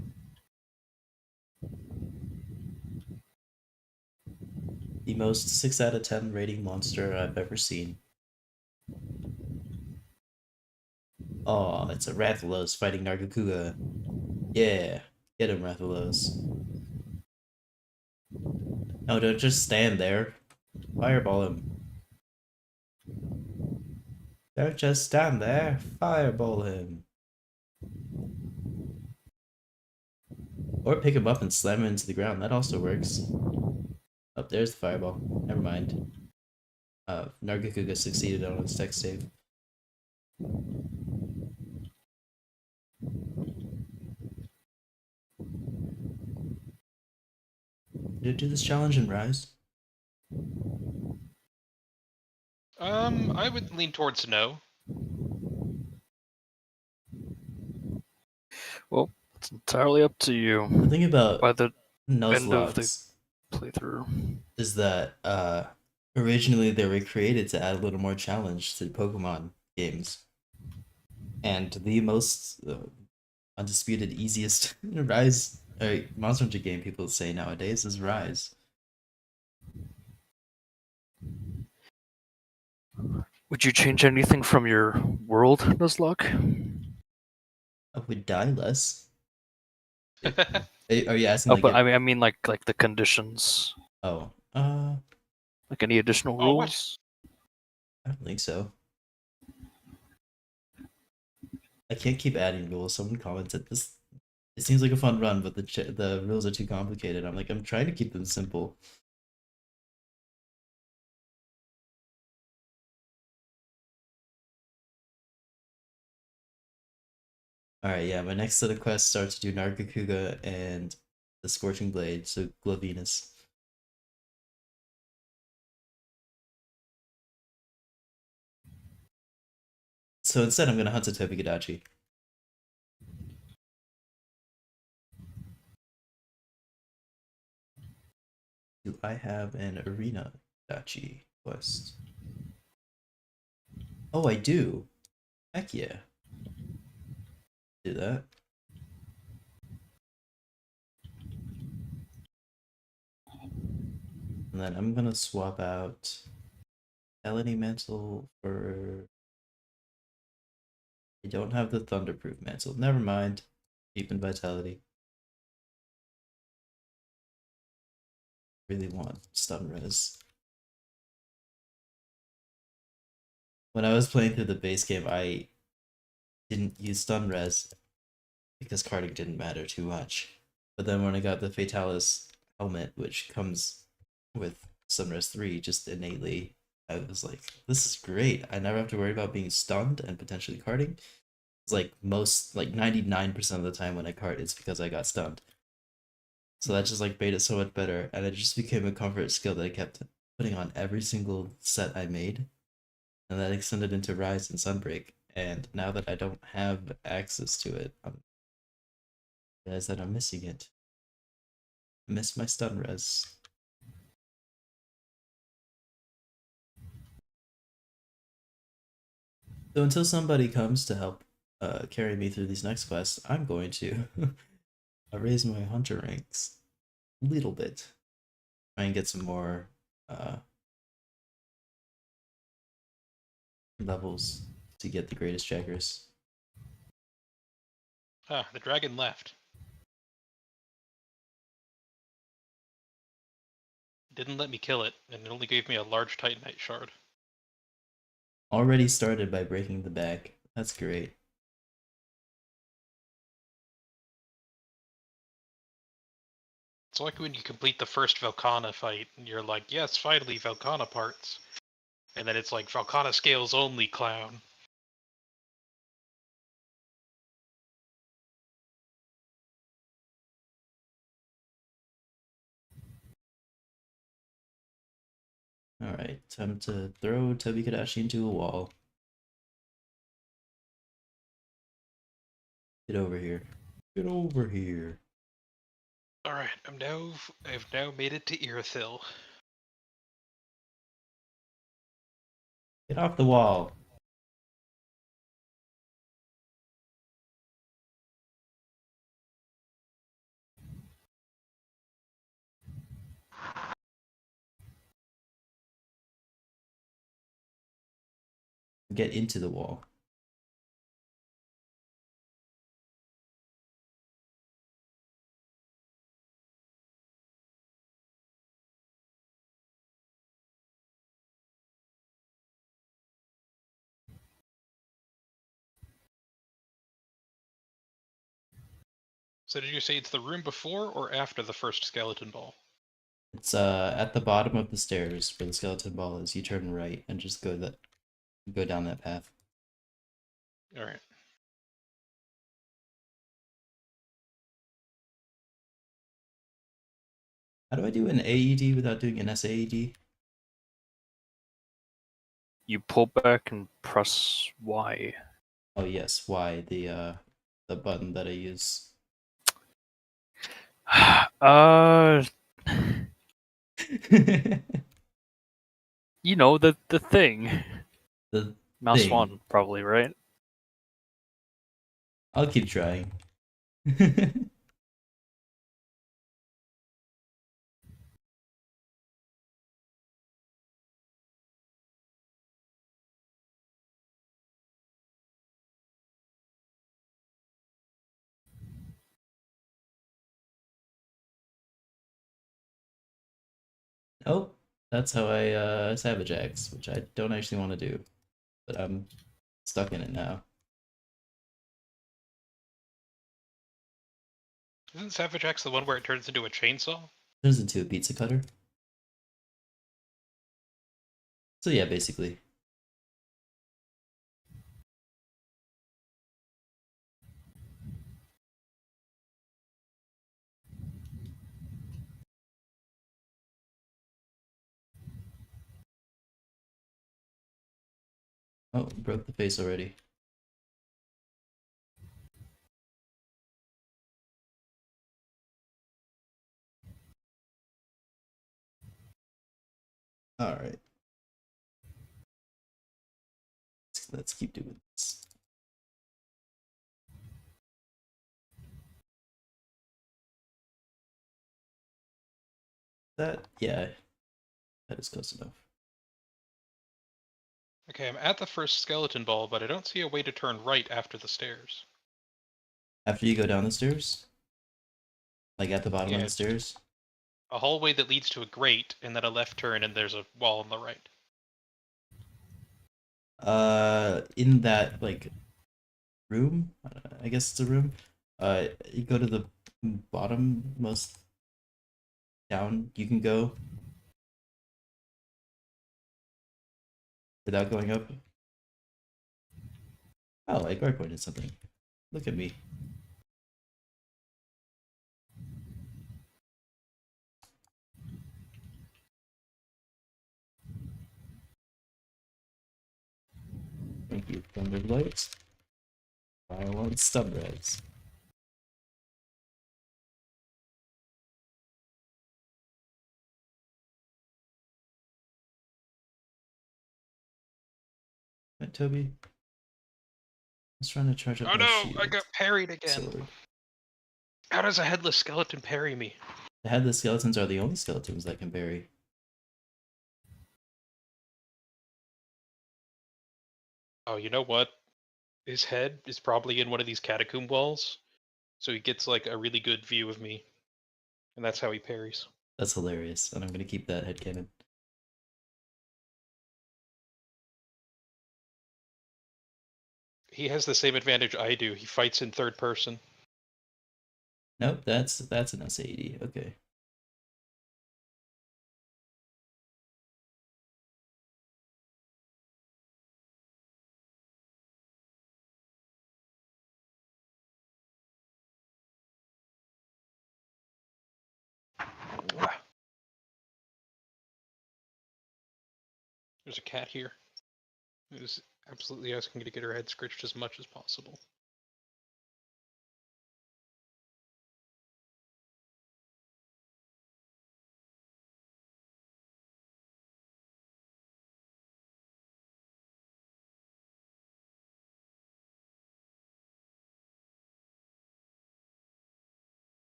The most 6 out of 10 rating monster I've ever seen. Oh, it's a Rathalos fighting Nargacuga. Yeah, get him, Rathalos. No, don't just stand there. Fireball him. Don't just stand there. Fireball him. Or pick him up and slam him into the ground. That also works. Oh, there's the fireball. Never mind. Nargacuga succeeded on its deck save. Did it do this challenge in Rise? I would lean towards no. Well, it's entirely up to you. The thing about By the end of the Nuzlocke playthrough. is that originally they were created to add a little more challenge to Pokemon games. And the most undisputed easiest Rise Monster Hunter game people say nowadays is Rise. Would you change anything from your world, Nuzlocke? I would die less. Are you asking Oh, like but I mean like the conditions. oh Like any additional Oh, what? rules? I don't think so. I can't keep adding rules. Someone commented this. It seems like a fun run, but the rules are too complicated. I'm like, I'm trying to keep them simple. Alright, yeah, my next set of quests start to do Nargacuga and the Scorching Blade, so Glavenus. So instead, I'm gonna hunt a Tobi-Kadachi. Do I have an Arena Dachi quest? Oh, I do. Heck yeah. Do that. And then I'm gonna swap out Eleni Mantle for... I don't have the Thunderproof Mantle. Never mind. Deepen Vitality. Really want Stun Res. When I was playing through the base game, I didn't use Stun Res because carding didn't matter too much. But then when I got the Fatalis helmet, which comes with Stun Res 3 just innately, I was like, this is great. I never have to worry about being stunned and potentially carding. It's like 99% of the time when I card, it's because I got stunned. So that just like made it so much better, and it just became a comfort skill that I kept putting on every single set I made. And that extended into Rise and Sunbreak. And now that I don't have access to it, I realize that I'm missing it. I miss my stun res. So until somebody comes to help carry me through these next quests, I'm going to raise my hunter ranks a little bit. Try and get some more levels to get the greatest checkers. Ah, the dragon left. Didn't let me kill it, and it only gave me a large Titanite shard. Already started by breaking the back. That's great. It's like when you complete the first Velkhana fight, and you're like, yes, finally, Velkhana parts. And then it's like, Velkhana scales only, clown. Alright, time to throw Toby Kadashi into a wall. Get over here. Get over here. Alright, I've now made it to Irithyll. Get off the wall. Get into the wall. So did you say it's the room before or after the first skeleton ball? It's at the bottom of the stairs where the skeleton ball is. You turn right and just go down that path. Alright. How do I do an AED without doing an SAED? You pull back and press Y. Oh yes, Y, the button that I use. You know the thing. The Mouse thing. one, probably, right? I'll keep trying. Oh, that's how I Savage Axe, which I don't actually want to do, but I'm stuck in it now. Isn't Savage Axe the one where it turns into a chainsaw? Turns into a pizza cutter. So yeah, basically. Oh, broke the face already. Alright. Let's keep doing this. Yeah, that is close enough. Okay, I'm at the first skeleton ball, but I don't see a way to turn right after the stairs. After you go down the stairs? Like at the bottom of Yeah, the stairs? a hallway that leads to a grate, and then a left turn, and there's a wall on the right. In that, like, room? I guess it's a room. You go to the bottommost down you can go without going up. Oh, I guard pointed something. Look at me. Thank you, Thunderblight. I want Stubreds. Right, Toby? I was trying to charge up Oh my no, I shield. got parried again. Sword. How does a headless skeleton parry me? The headless skeletons are the only skeletons that can parry. Oh, you know what? His head is probably in one of these catacomb walls, so he gets like a really good view of me, and that's how he parries. That's hilarious, and I'm gonna keep that headcanon. He has the same advantage I do. He fights in third person. Nope, that's an S80. Okay. There's a cat here who's absolutely asking to get her head scratched as much as possible.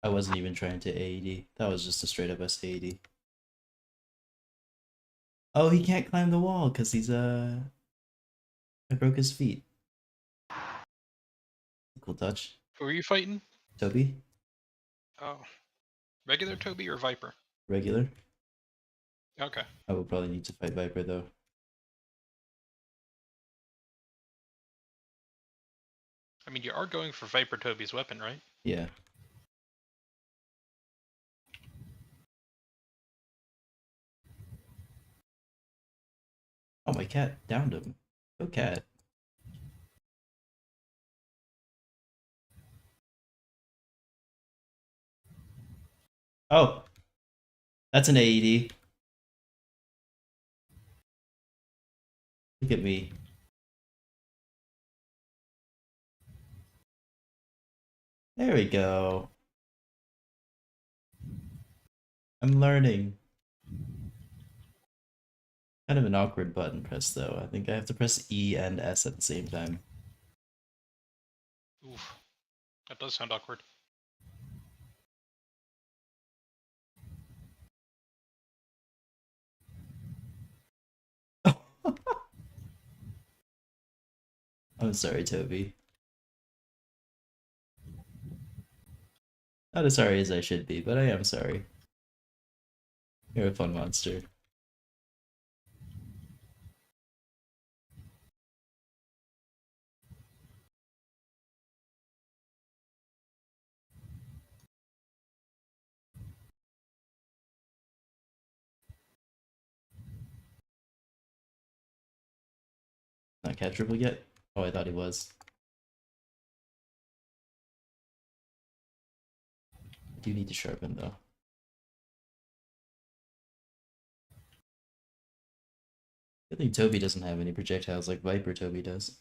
I wasn't even trying to AED. That was just a straight up SAED. Oh, he can't climb the wall because he's I broke his feet. Cool touch. Who are you fighting? Toby? Oh. Regular Toby or Viper? Regular? Okay. I will probably need to fight Viper though. I mean, you are going for Viper Toby's weapon, right? Yeah. Oh, my cat downed him. Go cat. Oh! That's an AED. Look at me. There we go. I'm learning. Kind of an awkward button press though. I think I have to press E and S at the same time. Oof. That does sound awkward. I'm sorry, Toby. Not as sorry as I should be, but I am sorry. You're a fun monster. Not catchable yet? Oh, I thought he was. I do need to sharpen though. I think Toby doesn't have any projectiles like Viper Toby does.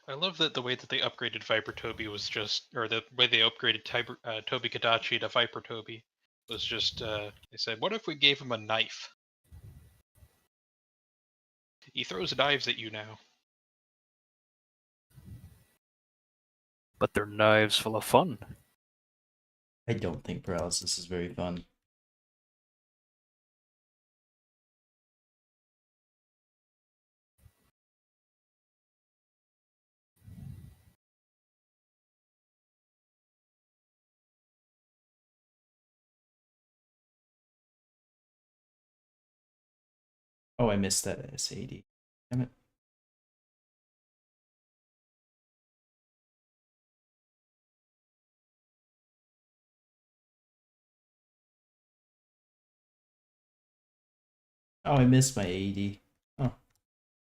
I love that the way that they upgraded Viper Toby was just, or the way they upgraded Toby Kadachi to Viper Toby was just, they said, what if we gave him a knife? He throws knives at you now. But they're knives full of fun. I don't think paralysis is very fun. Oh, I missed that SAD. Damn it. Oh, I missed my AED. Oh,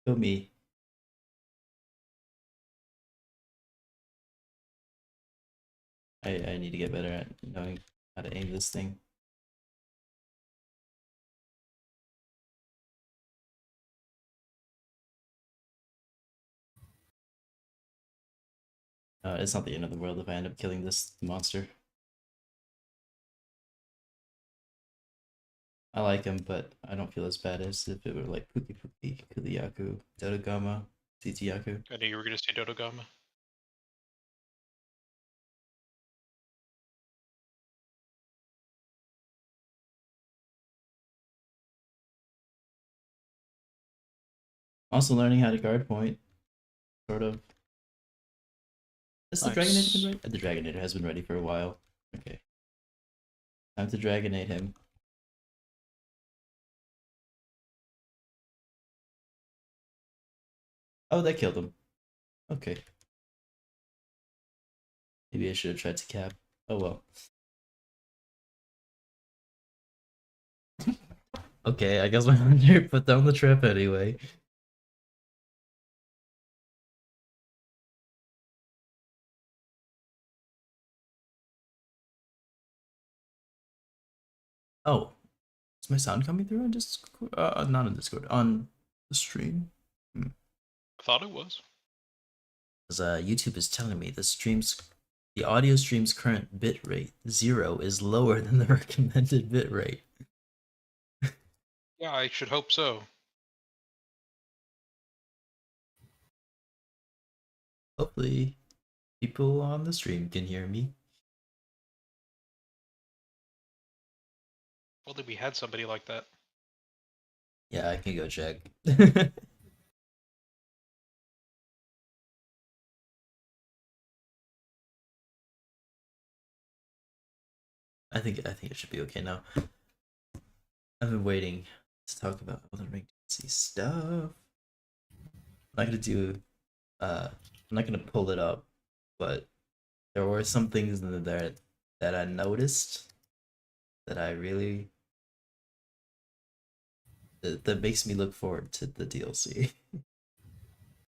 go me. I need to get better at knowing how to aim this thing. It's not the end of the world if I end up killing this monster. I like him, but I don't feel as bad as if it were like Puki Puki, Kuliyaku, Dodogama, Titiyaku. I knew you were going to say Dodogama. Also learning how to guard point, sort of. Has the Dragonator been ready? The Dragonator has been ready for a while. Okay. Time to Dragonate him. Oh, that killed him. Okay. Maybe I should have tried to cap. Oh well. Okay, I guess my hunter put down the trap anyway. Oh, is my sound coming through on Discord? Not on Discord, on the stream. I thought it was. Because YouTube is telling me the audio stream's current bitrate 0 is lower than the recommended bitrate. Yeah, I should hope so. Hopefully, people on the stream can hear me. Well, we had somebody like that. Yeah, I can go check. I think it should be okay now. I've been waiting to talk about Elden Ring DLC stuff. I'm not gonna pull it up, but there were some things in there that I noticed that I really that makes me look forward to the DLC.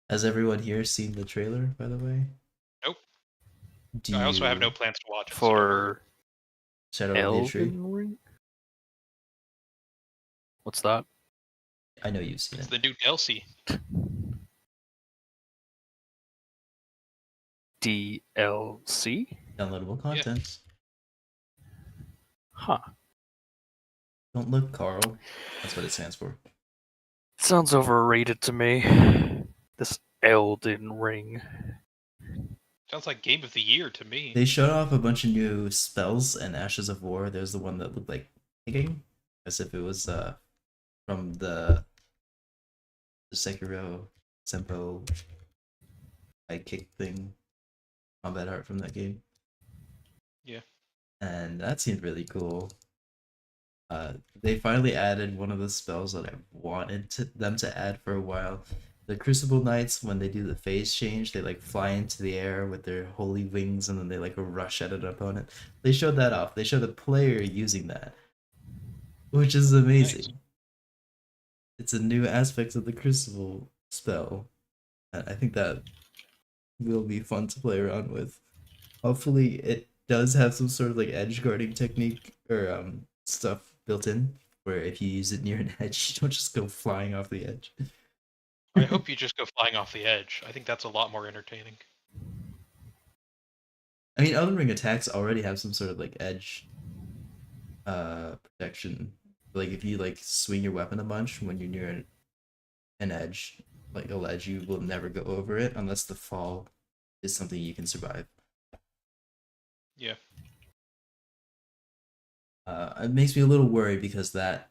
Has everyone here seen the trailer, by the way? Nope. Do I also have no you plans to watch it. For Shadow of the Tree? Elden Ring? What's that? I know you've seen It's it. the new DLC. DLC? Downloadable content. Huh. Don't look, Carl. That's what it stands for. Sounds overrated to me. This Elden Ring. Sounds like Game of the Year to me. They showed off a bunch of new spells and Ashes of War. There's the one that looked like kicking, as if it was from the Sekiro Senpo high kick thing, combat art from that game. Yeah. And that seemed really cool. They finally added one of the spells that I wanted them to add for a while. The Crucible Knights, when they do the phase change, they like fly into the air with their holy wings and then they like rush at an opponent. They showed that off. They showed a player using that, which is amazing. Nice. It's a new aspect of the Crucible spell. I think that will be fun to play around with. Hopefully it does have some sort of like edge guarding technique or stuff built in where if you use it near an edge, you don't just go flying off the edge. I hope you just go flying off the edge. I think that's a lot more entertaining. I mean, Elden Ring attacks already have some sort of like edge protection. Like if you like swing your weapon a bunch when you're near an edge, like a ledge, you will never go over it unless the fall is something you can survive. Yeah. It makes me a little worried because that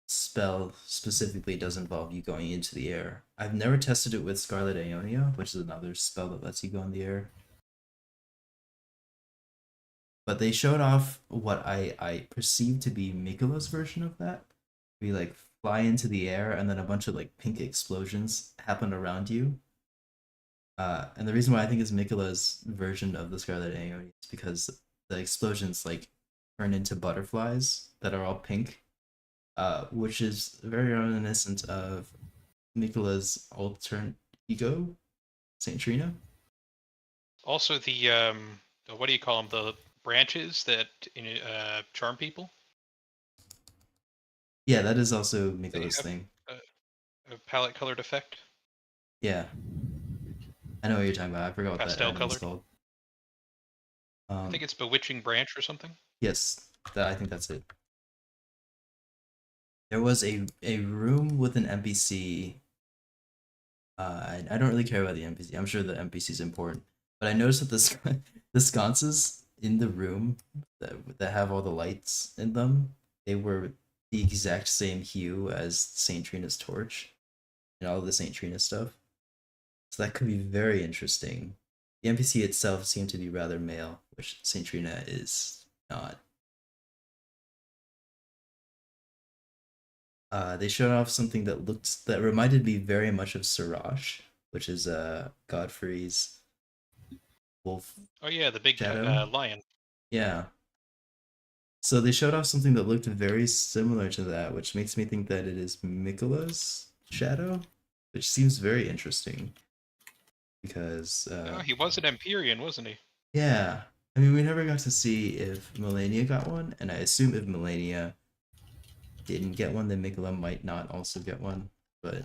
spell specifically does involve you going into the air. I've never tested it with Scarlet Aeonia, which is another spell that lets you go in the air. But they showed off what I perceive to be Mikula's version of that. We like fly into the air and then a bunch of like pink explosions happen around you. And the reason why I think it's Mikula's version of the Scarlet Aeonia is because the explosions like turn into butterflies that are all pink, which is very reminiscent of Mikula's alternate ego, Saint Trina. Also, the what do you call them? The branches that charm people. Yeah, that is also They Mikula's have thing. a palette colored effect. Yeah, I know what you're talking about. I forgot what that Pastel item is colored. called. I think it's Bewitching Branch or something. Yes, I think that's it. There was a room with an NPC. I don't really care about the NPC. I'm sure the NPC is important, but I noticed that the sconces in the room that have all the lights in them, they were the exact same hue as Saint Trina's torch and all the Saint Trina stuff. So that could be very interesting. The NPC itself seemed to be rather male, which Saint Trina is not. They showed off something that reminded me very much of Siraj, which is Godfrey's wolf Oh yeah, the big shadow. lion. Yeah. So they showed off something that looked very similar to that, which makes me think that it is Mikola's shadow, which seems very interesting because Oh, he was an Empyrean, wasn't he? yeah. I mean, we never got to see if Melania got one, and I assume if Melania didn't get one, then Mikola might not also get one. But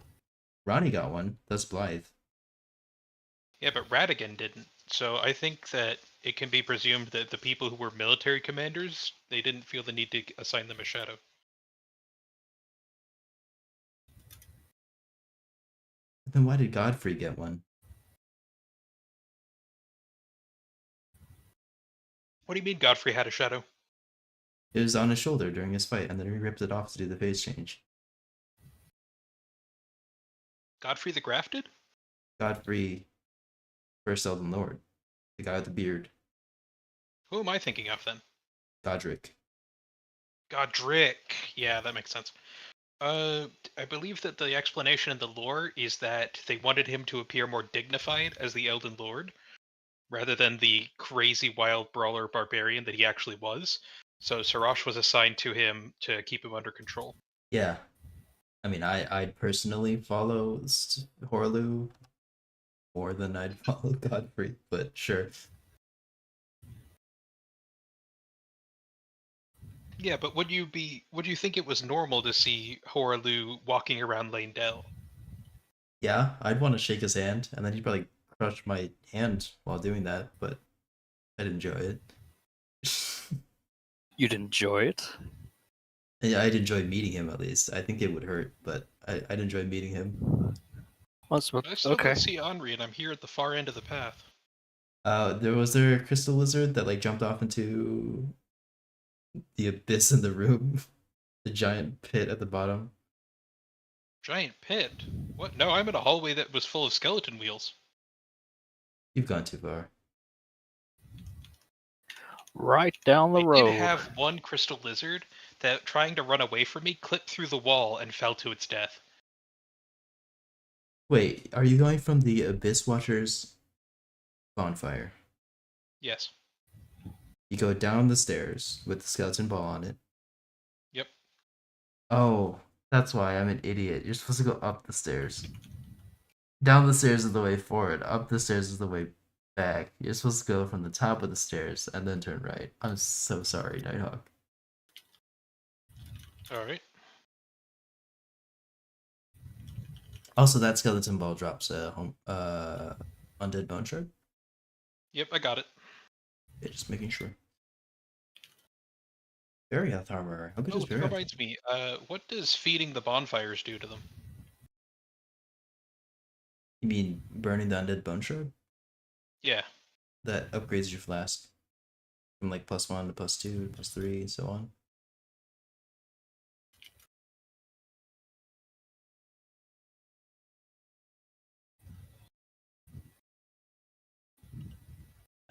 Ronnie got one. That's Blythe. Yeah, but Radigan didn't. So I think that it can be presumed that the people who were military commanders, they didn't feel the need to assign them a shadow. Then why did Godfrey get one? What do you mean Godfrey had a shadow? It was on his shoulder during his fight, and then he ripped it off to do the phase change. Godfrey the Grafted? Godfrey, First Elden Lord, the guy with the beard, Who am I thinking of then? Godric. Godric. Yeah, that makes sense. I believe that the explanation in the lore is that they wanted him to appear more dignified as the Elden Lord, rather than the crazy wild brawler barbarian that he actually was. So Sarash was assigned to him to keep him under control. Yeah. I mean, I'd personally follow Horlu more than I'd follow Godfrey, but sure. Yeah, but would you think it was normal to see Horalu walking around Lane Dell? Yeah, I'd want to shake his hand, and then he'd probably crush my hand while doing that, but I'd enjoy it. You'd enjoy it. Yeah, I'd enjoy meeting him at least. I think it would hurt, but I'd enjoy meeting him. I still Okay. don't see Henri, and I'm here at the far end of the path. There a crystal lizard that like jumped off into the abyss in the room, the giant pit at the bottom. Giant pit? What? No, I'm in a hallway that was full of skeleton wheels. You've gone too far. Right down the I road. did have one crystal lizard that, trying to run away from me, clipped through the wall and fell to its death. Wait, are you going from the Abyss Watcher's bonfire? Yes. You go down the stairs with the skeleton ball on it. Yep. Oh, that's why I'm an idiot. You're supposed to go up the stairs. Down the stairs is the way forward. Up the stairs is the way back. You're supposed to go from the top of the stairs and then turn right. I'm so sorry, Nighthawk. Alright. Also, that skeleton ball drops a undead bone shard. Yep, I got it. Yeah, just making sure. Varioth armor. How good Oh, is that Varioth? reminds me. What does feeding the bonfires do to them? You mean burning the undead bone shard? Yeah. That upgrades your flask from like +1 to +2 to +3 and so on.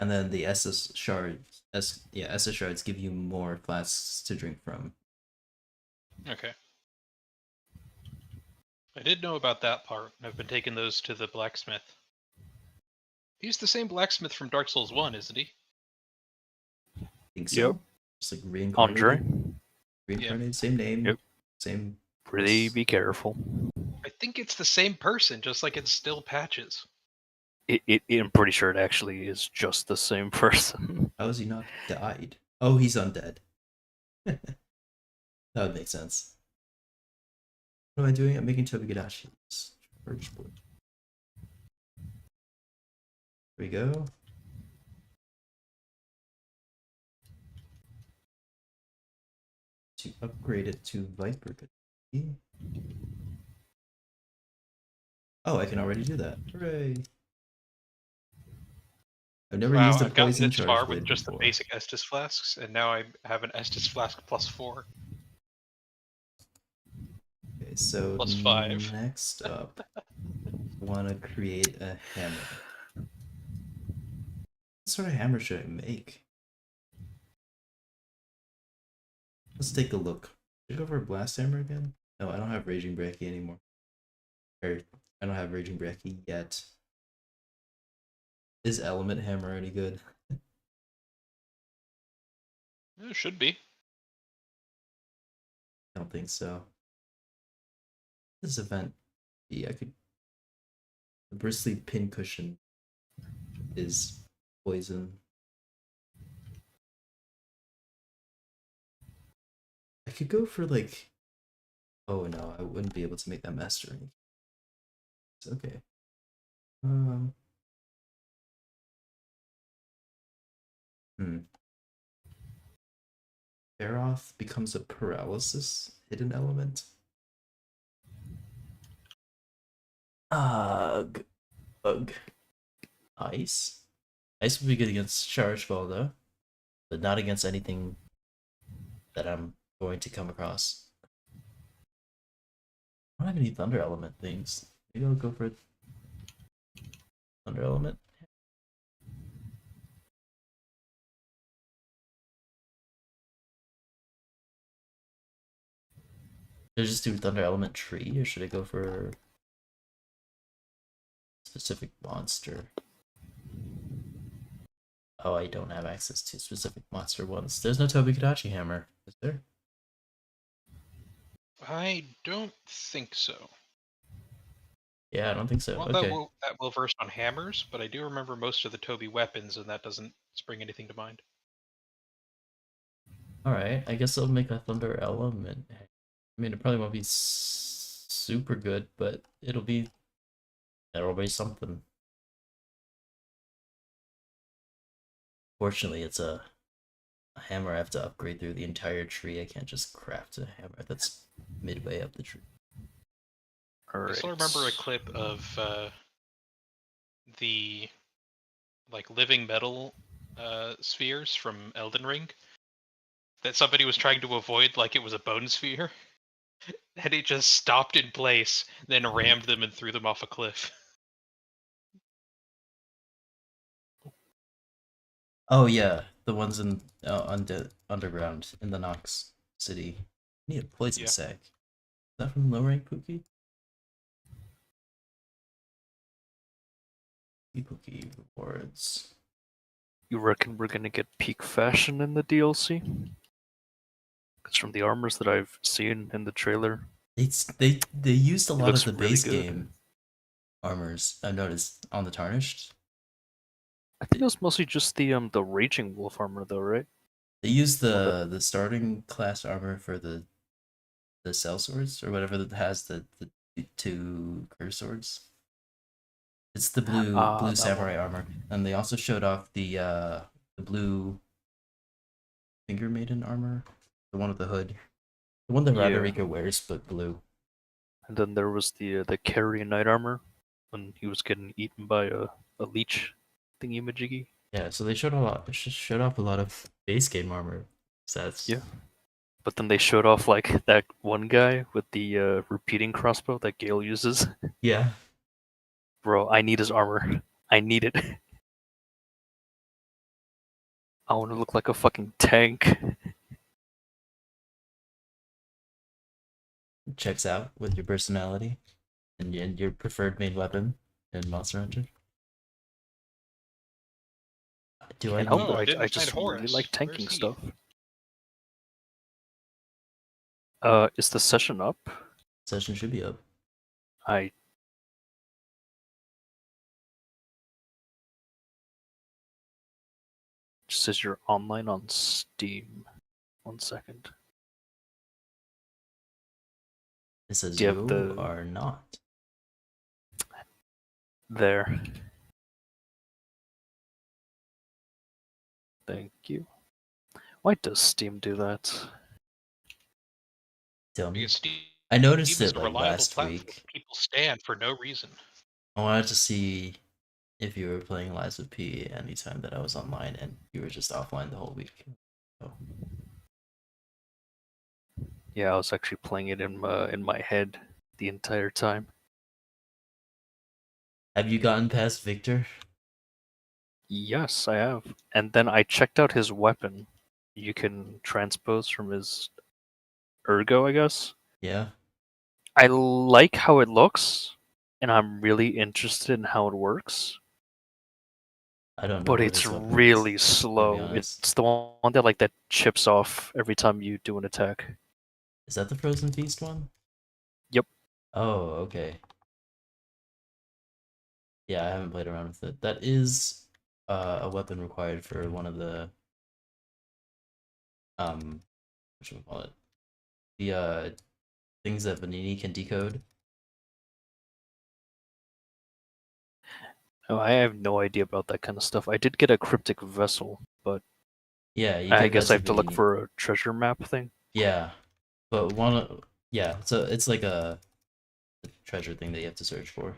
And then the SS shards, SS shards give you more flasks to drink from. Okay. I did know about that part. I've been taking those to the blacksmith. He's the same blacksmith from Dark Souls 1, isn't he? Think so? Yep. Just like reincarnated. Andre. Reincarnated, same name, Yep. same. Really be careful. I think it's the same person, just like it's still Patches. I'm pretty sure it actually is just the same person. How has he not died? Oh, he's undead. That would make sense. What am I doing? I'm making Tobigadashi. There we go. To upgrade it to Viper. Oh, I can already do that. Hooray! I've never used a I've gotten poison this far charge with blade just before. the basic Estus flasks, and now I have an Estus flask +4. Okay, so +5. next up, want to create a hammer. What sort of hammer should I make? Let's take a look. Should I go for a blast hammer again? No, I don't have Raging Bracky anymore. Or I don't have Raging Bracky yet. Is Element Hammer any good? It should be. I don't think so. This event, yeah, I could. The bristly pincushion is poison. I could go for like. Oh no, I wouldn't be able to make that mastering. It's okay. Taroth becomes a paralysis hidden element. Ugh. Ugh. Ice. Ice would be good against Shara Ishvalda, but not against anything that I'm going to come across. I don't have any thunder element things. Maybe I'll go for thunder element. Should I just do thunder element tree, or should I go for specific monster? Oh, I don't have access to specific monster ones. There's no Tobikadachi hammer, is there? I don't think so. Yeah, I don't think so. Well, Okay. that will verse on hammers, but I do remember most of the Toby weapons, and that doesn't spring anything to mind. Alright, I guess I'll make a thunder element. I mean, it probably won't be super good, but it'll be something. Fortunately, it's a hammer I have to upgrade through the entire tree. I can't just craft a hammer that's midway up the tree. I still remember a clip of the like living metal spheres from Elden Ring that somebody was trying to avoid like it was a bone sphere, and it just stopped in place, then rammed them and threw them off a cliff. Oh yeah, the ones in underground in the Nox city. I need a poison sac. Is that from low rank Pookie? Pookie rewards. You reckon we're gonna get peak fashion in the DLC? Because from the armors that I've seen in the trailer, They used a lot of the really base good. game armors. I noticed on the Tarnished. I think it was mostly just the Raging Wolf armor, though, right? They used the starting class armor for the cell swords or whatever that has the two curse swords. It's the blue samurai armor, and they also showed off the blue finger maiden armor, the one with the hood, the one that Radarika wears, but blue. And then there was the Carrion Knight armor when he was getting eaten by a leech thingy majiggy. Yeah, so they showed off a lot of base game armor sets. Yeah, but then they showed off like that one guy with the repeating crossbow that Gale uses. Yeah. Bro, I need his armor. I need it. I want to look like a fucking tank. Checks out with your personality and your preferred main weapon in Monster Hunter. Do I help need... it. I just really like tanking stuff. Is the session up? Session should be up. It says you're online on Steam. 1 second. It says you are not. There. Thank you. Why does Steam do that? Tell me. I noticed it like last week. People stand for no reason. I wanted to see if you were playing Lies of P anytime that I was online and you were just offline the whole week. So. Yeah, I was actually playing it in my head the entire time. Have you gotten past Victor? Yes, I have. And then I checked out his weapon. You can transpose from his ergo, I guess. Yeah. I like how it looks, and I'm really interested in how it works. I don't know. But where it's this weapon really is, slow. honest. It's the one that that chips off every time you do an attack. Is that the Frozen Feast one? Yep. Oh, okay. Yeah, I haven't played around with it. That is a weapon required for one of the what should we call it? The things that Vanini can decode. Oh, I have no idea about that kind of stuff. I did get a cryptic vessel, but Yeah, you I get guess that I to have to look Vanini. for a treasure map thing. Yeah, but yeah, so it's like a treasure thing that you have to search for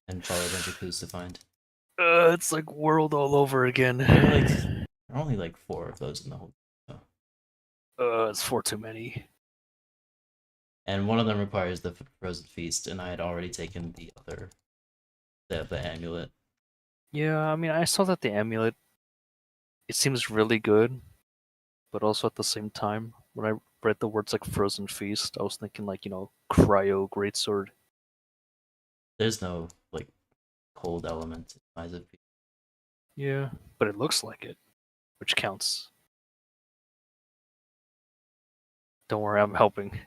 and follow a bunch of clues to find. It's like world all over again. There are only like 4 of those in the whole. It's 4 too many. And one of them requires the Frozen Feast, and I had already taken the other, the amulet. Yeah, I mean, I saw that the amulet, it seems really good, but also at the same time, when I read the words like Frozen Feast, I was thinking like, Cryo Greatsword. There's no like cold element in Eyes of Feast. Yeah, but it looks like it, which counts. Don't worry, I'm helping.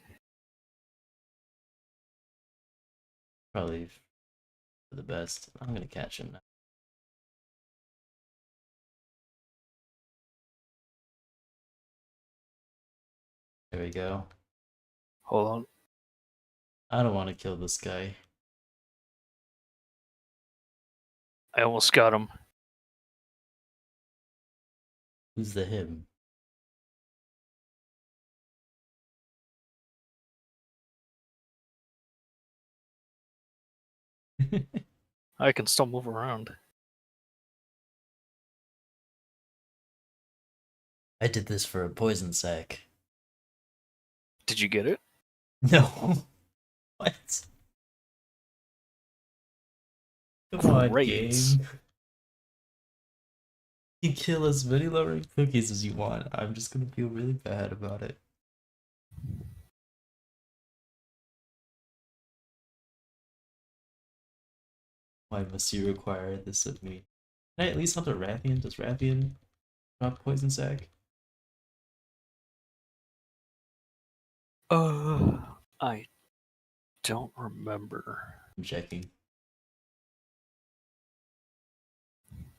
Probably for the best. I'm gonna catch him now. There we go. Hold on. I don't want to kill this guy. I almost got him. Who's the him? I can still move around. I did this for a poison sack. Did you get it? No. What? Come on, Great. game. You kill as many low rank cookies as you want. I'm just gonna feel really bad about it. Why must you require this of me? Can I at least hunt a Rathian? Does Rathian drop poison sack? I don't remember. I'm checking.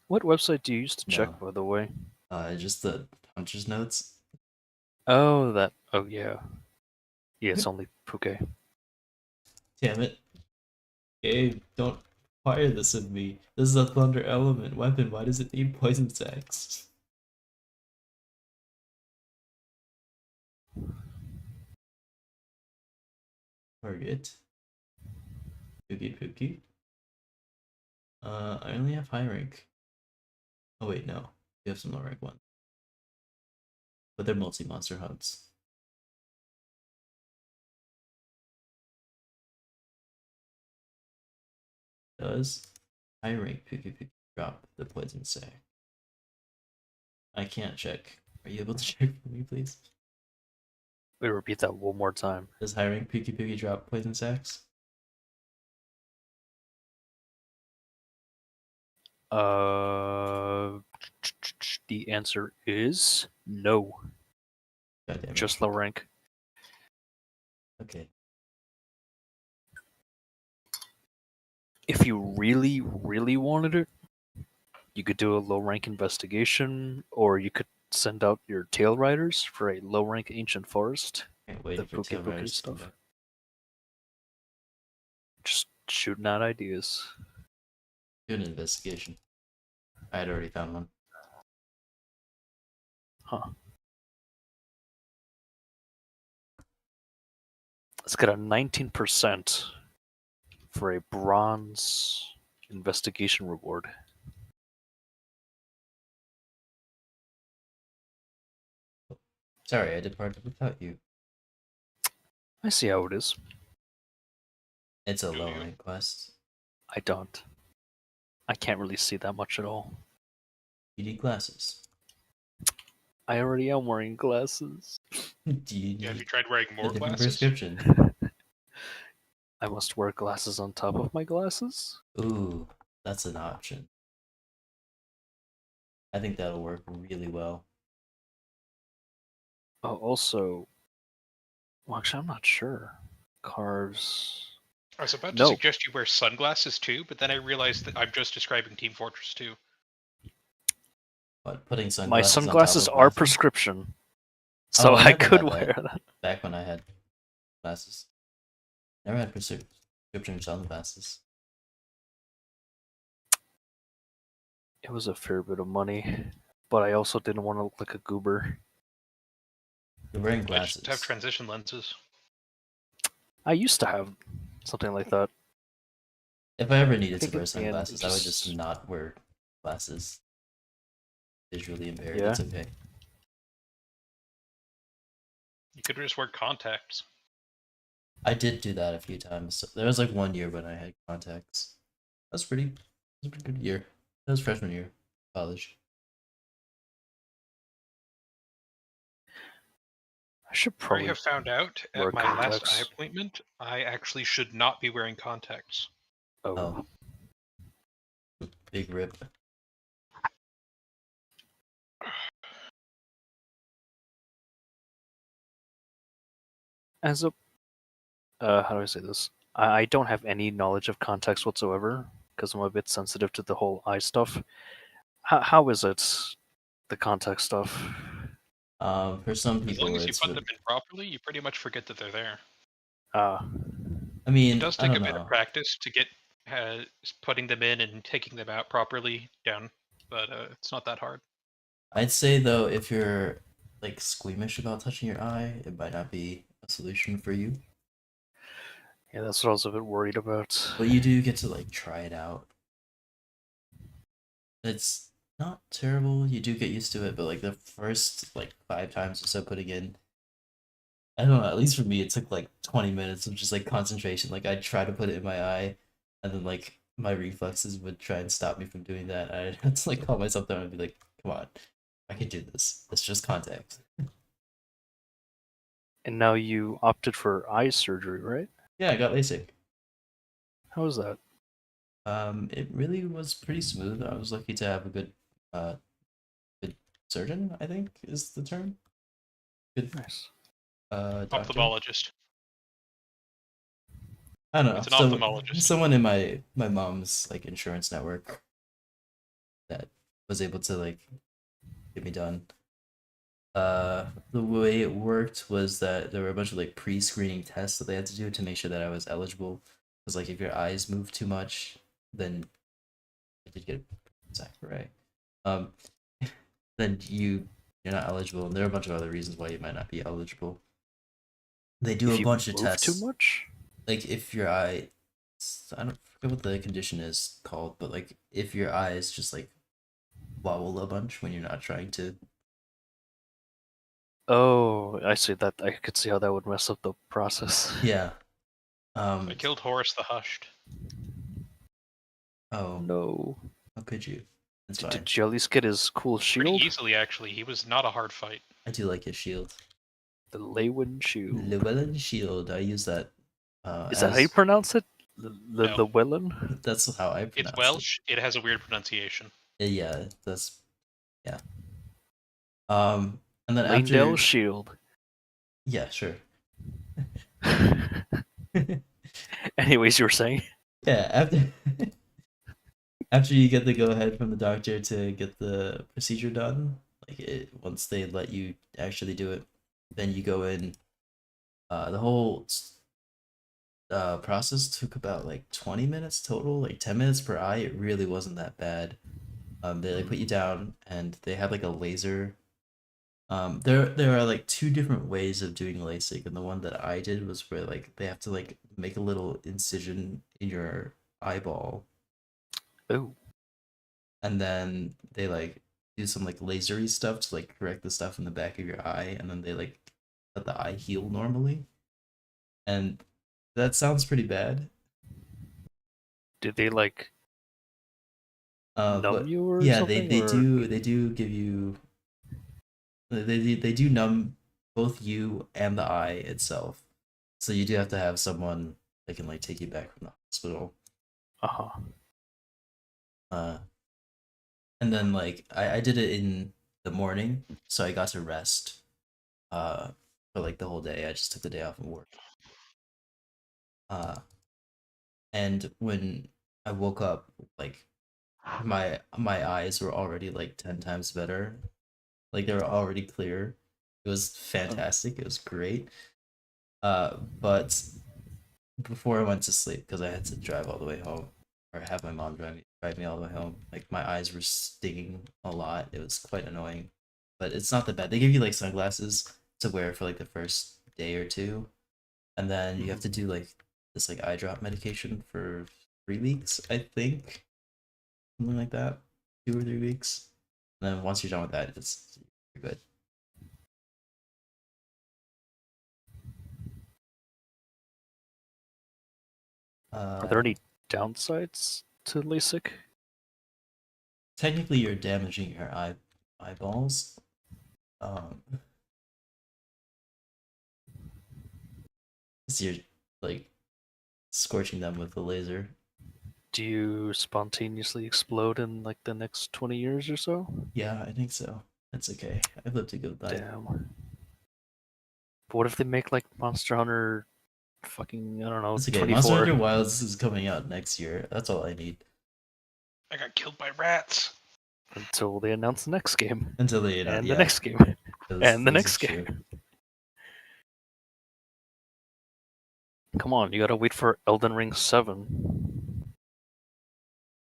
What website do you use to No. check, by the way? Just the puncher's notes. Oh, that. Oh, yeah. Yeah, it's only Puke. Damn it. Gabe, don't fire this of me. This is a thunder element weapon. Why does it need poison sacks? Target. Pookie. I only have high rank. Oh wait, no. You have some low rank ones. But they're multi-monster hunts. Does high rank Pookie drop the poison sack? I can't check. Are you able to check for me, please? Wait, repeat that one more time. Does high rank Pookie drop poison sacks? The answer is no. God damn it. Just low rank. Okay. If you really, really wanted it, you could do a low rank investigation, or you could send out your tail riders for a low rank ancient forest. Can't wait The for Puke Tail Puke Riders to come stuff. back. Just shooting out ideas. Do an investigation. I had already found one. Huh. It's got a 19% for a bronze investigation reward. Sorry, I departed without you. I see how it is. It's a Do low you? rank quest. I don't. I can't really see that much at all. You need glasses. I already am wearing glasses. Do you Yeah, have you need tried wearing a more different glasses? prescription? I must wear glasses on top of my glasses? Ooh, that's an option. I think that'll work really well. Oh, also, well, actually, I'm not sure. Cars. I was about to No. suggest you wear sunglasses too, but then I realized that I'm just describing Team Fortress 2. But putting My sunglasses on top sunglasses of are glasses? prescription, so Oh, I I never could had wear that that. back when I had glasses. Never had prescription sunglasses. It was a fair bit of money, but I also didn't want to look like a goober. You're wearing I just have glasses. transition lenses. I used to have something like that. If I ever I needed to think wear at the end, it sunglasses, I would just not wear glasses. Visually impaired, Yeah. it's okay. You could just wear contacts. I did do that a few times. So there was like 1 year when I had contacts. That's a pretty good year. That was freshman year, college. I should I probably have found out wear at my last contacts. eye appointment, I actually should not be wearing contacts. Oh. Big rip. As a how do I say this? I don't have any knowledge of context whatsoever because I'm a bit sensitive to the whole eye stuff. How is it, the context stuff? For some As long people, as you it's put really. them in properly, you pretty much forget that they're there. Uh, I It mean, does I take don't a bit of know. practice to get putting them in and taking them out properly down, but it's not that hard. I'd say though, if you're like squeamish about touching your eye, it might not be a solution for you. yeah, that's what I was a bit worried about. But you do get to like try it out. It's not terrible. You do get used to it, but like the first like 5 times or so putting in, I don't know, at least for me, it took like 20 minutes of just like concentration. Like I'd try to put it in my eye, and then like my reflexes would try and stop me from doing that. I'd have to like calm myself down and be like, come on, I can do this. It's just contact. And now you opted for eye surgery, right? Yeah, I got LASIK. How was that? It really was pretty smooth. I was lucky to have a uh, good surgeon, I think is the term. Good, Nice. doctor. Ophthalmologist. I don't know. It's an So ophthalmologist. someone in my mom's like insurance network that was able to like get me done. The way it worked was that there were a bunch of like pre-screening tests that they had to do to make sure that I was eligible. Because like if your eyes move too much, then I did get exactly right. Um, then you're not eligible, and there are a bunch of other reasons why you might not be eligible. They do If a you bunch of move tests. too much? Like if your eye, I don't forget what the condition is called, but like if your eyes just like wobble a bunch when you're not trying to. Oh, I see that. I could see how that would mess up the process. Yeah. I killed Horus the Hushed. Oh, No. how could you? That's fine. Did you at least get his cool Pretty shield? easily, actually. He was not a hard fight. I do like his shield. The Llewellyn shield. Llewellyn shield. I use that. Is that how you pronounce it? The No. Llewellyn? That's how I pronounce It's Welsh. It has a weird pronunciation. it. Yeah, that's yeah. And then Langdale after. shield. Yeah, sure. Anyways, you were saying? Yeah, after you get the go ahead from the doctor to get the procedure done, like once they let you actually do it, then you go in. The whole process took about like 20 minutes total, like 10 minutes per eye. It really wasn't that bad. They like put you down and they have like a laser. There are like two different ways of doing LASIK, and the one that I did was where like they have to like make a little incision in your eyeball, Oh. and then they like do some like lasery stuff to like correct the stuff in the back of your eye, and then they like let the eye heal normally. And that sounds pretty bad. Did they like numb But you or yeah, something? they do give you they do numb both you and the eye itself. So you do have to have someone that can like take you back from the hospital. Uh-huh. And then like I did it in the morning, so I got to rest for like the whole day. I just took the day off of work. Uh and when I woke up, like my eyes were already like 10 times better. Like they were already clear. It was fantastic. It was great. But before I went to sleep, because I had to drive all the way home, or have my mom drive me all the way home, like my eyes were stinging a lot. It was quite annoying. But it's not that bad. They give you like sunglasses to wear for like the first day or two, and then you have to do like this like eye drop medication for 3 weeks, I think. Something like that. 2 or 3 weeks. And then once you're done with that, you're good. Are there any downsides to LASIK? Technically you're damaging your eyeballs. So you're like scorching them with the laser. Do you spontaneously explode in like the next 20 years or so? Yeah, I think so. That's okay. I've lived a good life. Damn. But what if they make like Monster Hunter fucking, I don't know, That's okay. Monster 24? Hunter Wilds is coming out next year. That's all I need. I got killed by rats. Until they announce the next game. Until they And yeah, the next game. And the this next is game. true. Come on, you gotta wait for Elden Ring 7.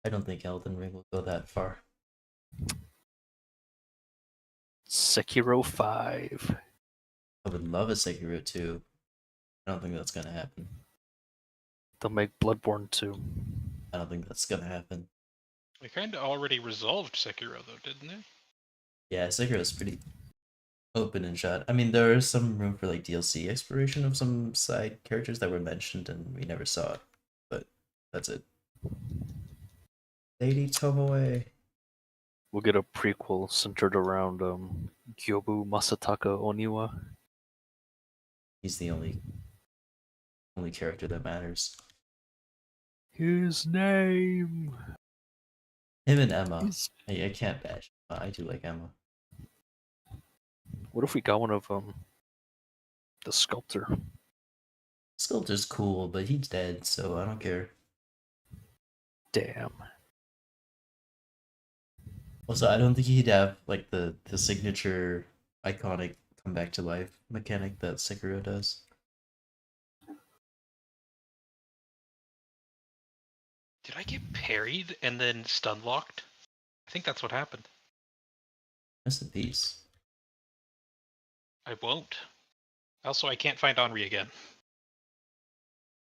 I don't think Elden Ring will go that far. Sekiro 5. I would love a Sekiro 2. I don't think that's gonna happen. They'll make Bloodborne 2. I don't think that's gonna happen. They kind of already resolved Sekiro, though, didn't they? Yeah, Sekiro is pretty open and shut. I mean, there is some room for like DLC exploration of some side characters that were mentioned and we never saw it, but that's it. Lady Tomoe. We'll get a prequel centered around Gyobu Masataka Oniwa. He's the only character that matters. His name. Him and Emma. His... I can't bash. I do like Emma. What if we got one of the sculptor? Sculptor's cool, but he's dead, so I don't care. Damn. Also, I don't think he'd have like the signature iconic come back to life mechanic that Sekiro does. Did I get parried and then stun locked? I think that's what happened. Rest in peace. I won't. Also, I can't find Henri again.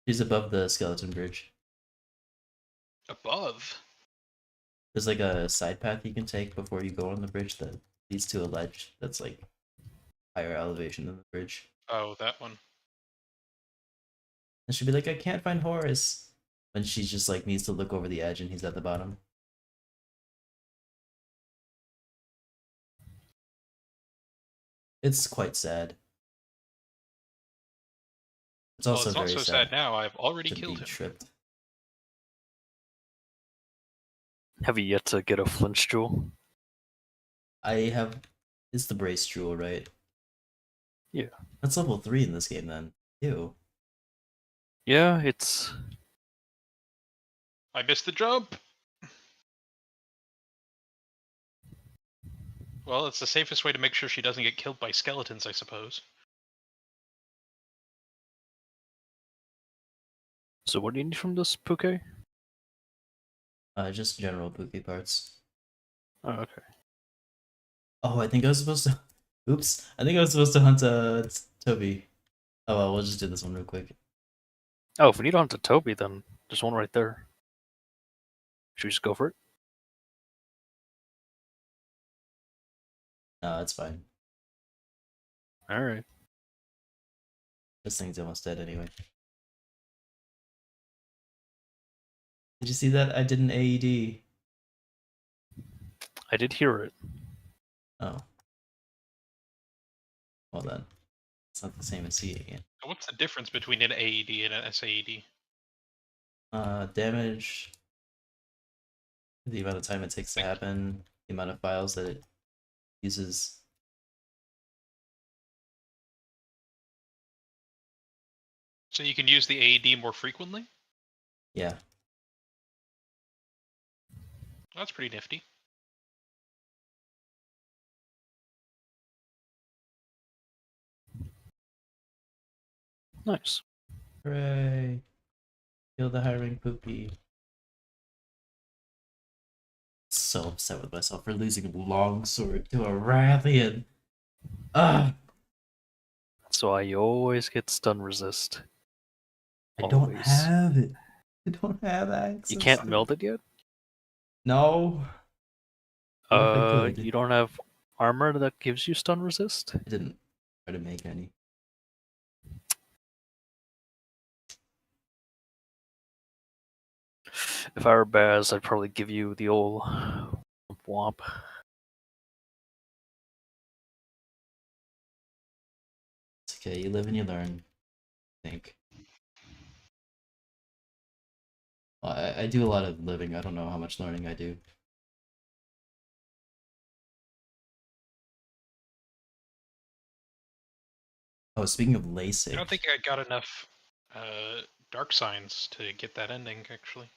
She's above the skeleton bridge. Above? There's like a side path you can take before you go on the bridge that leads to a ledge that's like higher elevation than the bridge. Oh, that one. And she'd be like, I can't find Horace. When she just like needs to look over the edge and he's at the bottom. It's quite sad. It's Well, also it's not very so sad now. I've already to killed be him. tripped. Have you yet to get a flinch jewel? I have. It's the brace jewel, right? Yeah. That's level 3 in this game then. Ew. Yeah, it's... I missed the jump! Well, it's the safest way to make sure she doesn't get killed by skeletons, I suppose. So what do you need from this Puke? Just general Pookie parts. Oh, okay. Oh, I think I was supposed to. Oops. I think I was supposed to hunt Toby. Oh well, we'll just do this one real quick. Oh, if we need to hunt a Toby, then there's one right there. Should we just go for it? No, it's fine. Alright. This thing's almost dead anyway. Did you see that? I did an AED. I did hear it. Oh. Well then. It's not the same as seeing it. What's the difference between an AED and an SAED? Damage. The amount of time it takes to happen. the amount of files that it uses. So you can use the AED more frequently? Yeah. That's pretty nifty. Nice. Hooray! Kill the high rank poopy. So upset with myself for losing longsword to a Rathian. Ah! That's why you always get stun resist. I don't Always. have it. I don't have access. You can't to meld it yet? No. What if I could? You don't have armor that gives you stun resist? I didn't try to make any. If I were Baz, I'd probably give you the old womp. It's okay, you live and you learn, I think. Well, I do a lot of living, I don't know how much learning I do. Oh, speaking of LASIK. I don't think I got enough dark signs to get that ending, actually.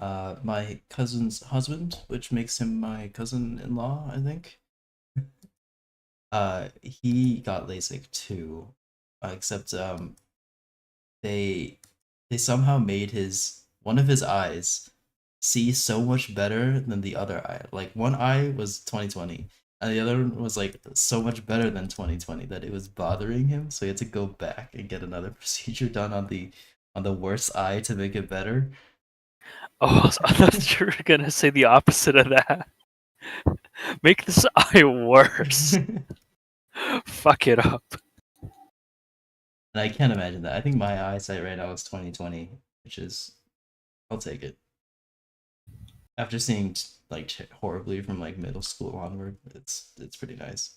My cousin's husband, which makes him my cousin-in-law, I think. He got LASIK too, except they somehow made one of his eyes see so much better than the other eye. Like one eye was 20/20, and the other one was like so much better than 20/20 that it was bothering him. So he had to go back and get another procedure done on the worst eye to make it better. Oh, I thought you were gonna say the opposite of that. Make this eye worse. Fuck it up. And I can't imagine that. I think my eyesight right now is 20/20, which is, I'll take it. After seeing like horribly from like middle school onward, it's pretty nice.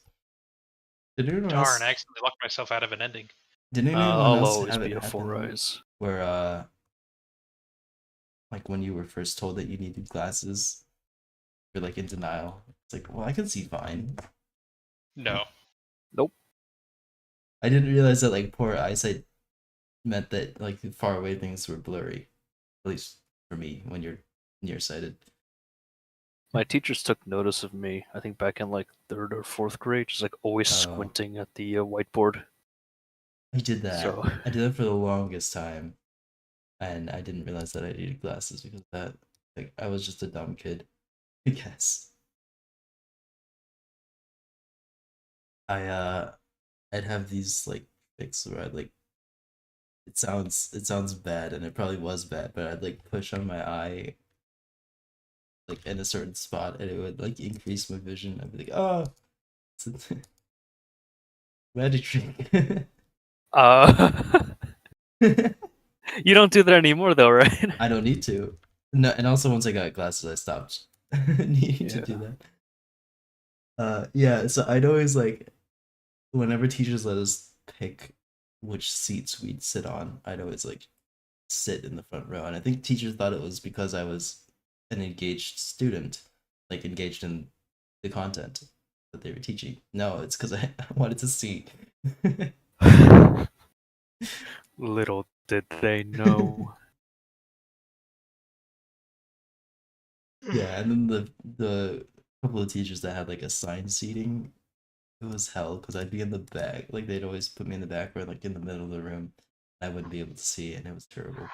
Did anyone Darn, else? I accidentally locked myself out of an ending. Did anyone I'll else always have be it a four happen eyes. where like when you were first told that you needed glasses, you're like in denial? It's like, well, I can see fine. No. Nope. I didn't realize that like poor eyesight meant that like far away things were blurry. At least for me, when you're nearsighted. My teachers took notice of me, I think back in like 3rd or 4th grade, just like always Oh. squinting at the whiteboard. I did that. So I did that for the longest time, and I didn't realize that I needed glasses because of that. Like I was just a dumb kid, I guess. I'd have these like tricks where I'd like it sounds bad, and it probably was bad, but I'd like push on my eye like in a certain spot, and it would like increase my vision. I'd be like, oh, it's a magic trick. you don't do that anymore though, right? I don't need to. No, and also once I got glasses, I stopped needing to do that. Yeah, so I'd always like, whenever teachers let us pick which seats we'd sit on, I'd always like sit in the front row. And I think teachers thought it was because I was an engaged student, like engaged in the content that they were teaching. No, it's because I wanted to see. Little did they know. Yeah, and then the couple of teachers that had like assigned seating, it was hell because I'd be in the back. Like they'd always put me in the back or like in the middle of the room. I wouldn't be able to see, and it was terrible.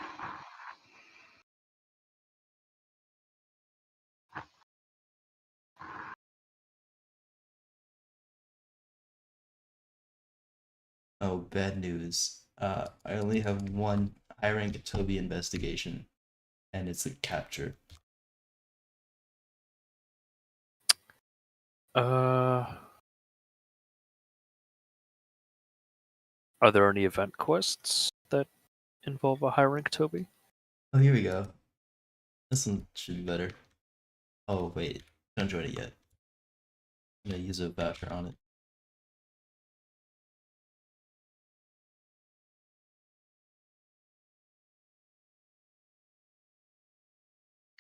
Oh, bad news. I only have one high rank Toby investigation, and it's a capture. Are there any event quests that involve a high rank Toby? Oh, here we go. This one should be better. Oh, wait. Don't join it yet. I'm gonna use a voucher on it.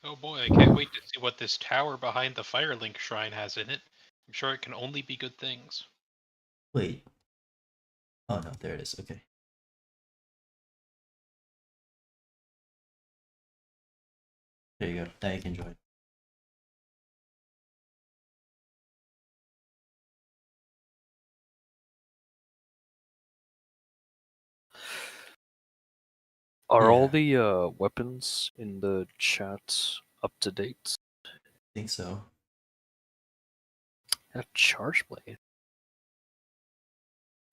Oh boy, I can't wait to see what this tower behind the Firelink shrine has in it. I'm sure it can only be good things. Wait. Oh no, there it is. Okay. There you go. Now you can join. Are all Yeah. the weapons in the chat up to date? I think so. A charge blade.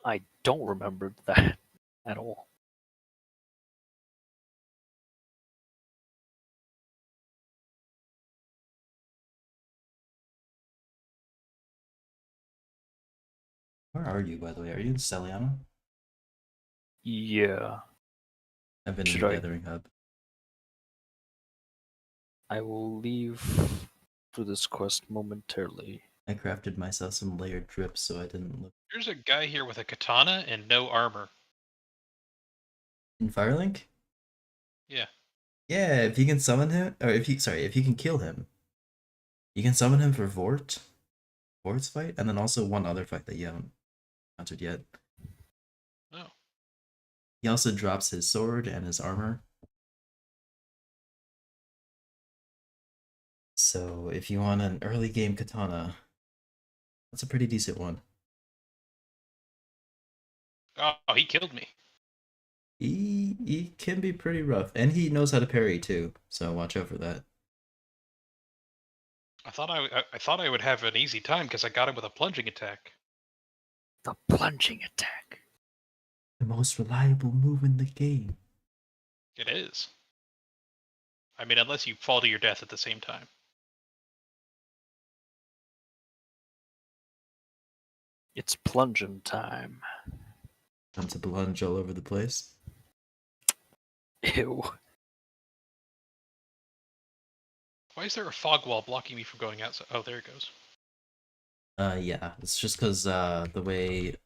I don't remember that at all. Where are you, by the way? Are you in Celiano? Yeah. I've been in Should the I? Gathering Hub. I will leave for this quest momentarily. I crafted myself some layered drips so I didn't look There's a guy here with a katana and no armor. in Firelink. Yeah. Yeah, if you can summon him, or if you can kill him, you can summon him for Vort's fight, and then also one other fight that you haven't encountered yet. Oh. He also drops his sword and his armor. So if you want an early game katana, that's a pretty decent one. Oh, he killed me. He can be pretty rough, and he knows how to parry too. So watch out for that. I thought I would have an easy time because I got him with a plunging attack. The plunging attack. The most reliable move in the game. It is. I mean, unless you fall to your death at the same time. It's plunging time. Time to plunge all over the place. Ew. Why is there a fog wall blocking me from going outside? Oh, there it goes. Yeah, it's just because the way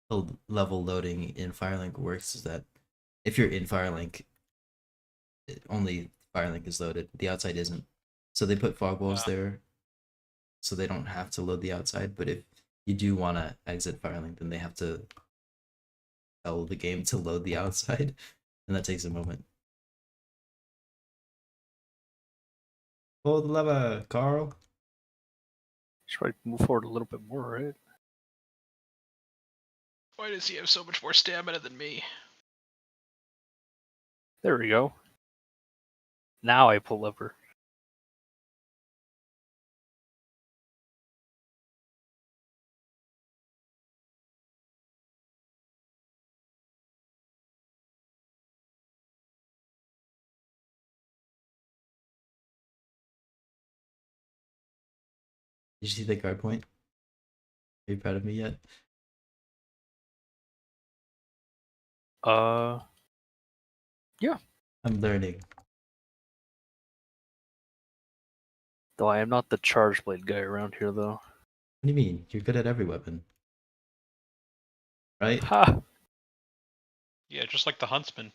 the level loading in Firelink works is that if you're in Firelink, only Firelink is loaded. The outside isn't. So they put fog walls there, so they don't have to load the outside. But if you do want to exit Firelink, then they have to tell the game to load the outside, and that takes a moment. Pull the lever, Carl. Should probably move forward a little bit more, right? Why does he have so much more stamina than me? There we go. Now I pull lever. Did you see the guard point? Are you proud of me yet? Yeah. I'm learning. Though I am not the charge blade guy around here, though. What do you mean? You're good at every weapon. Right? Ha! Yeah, just like the huntsman.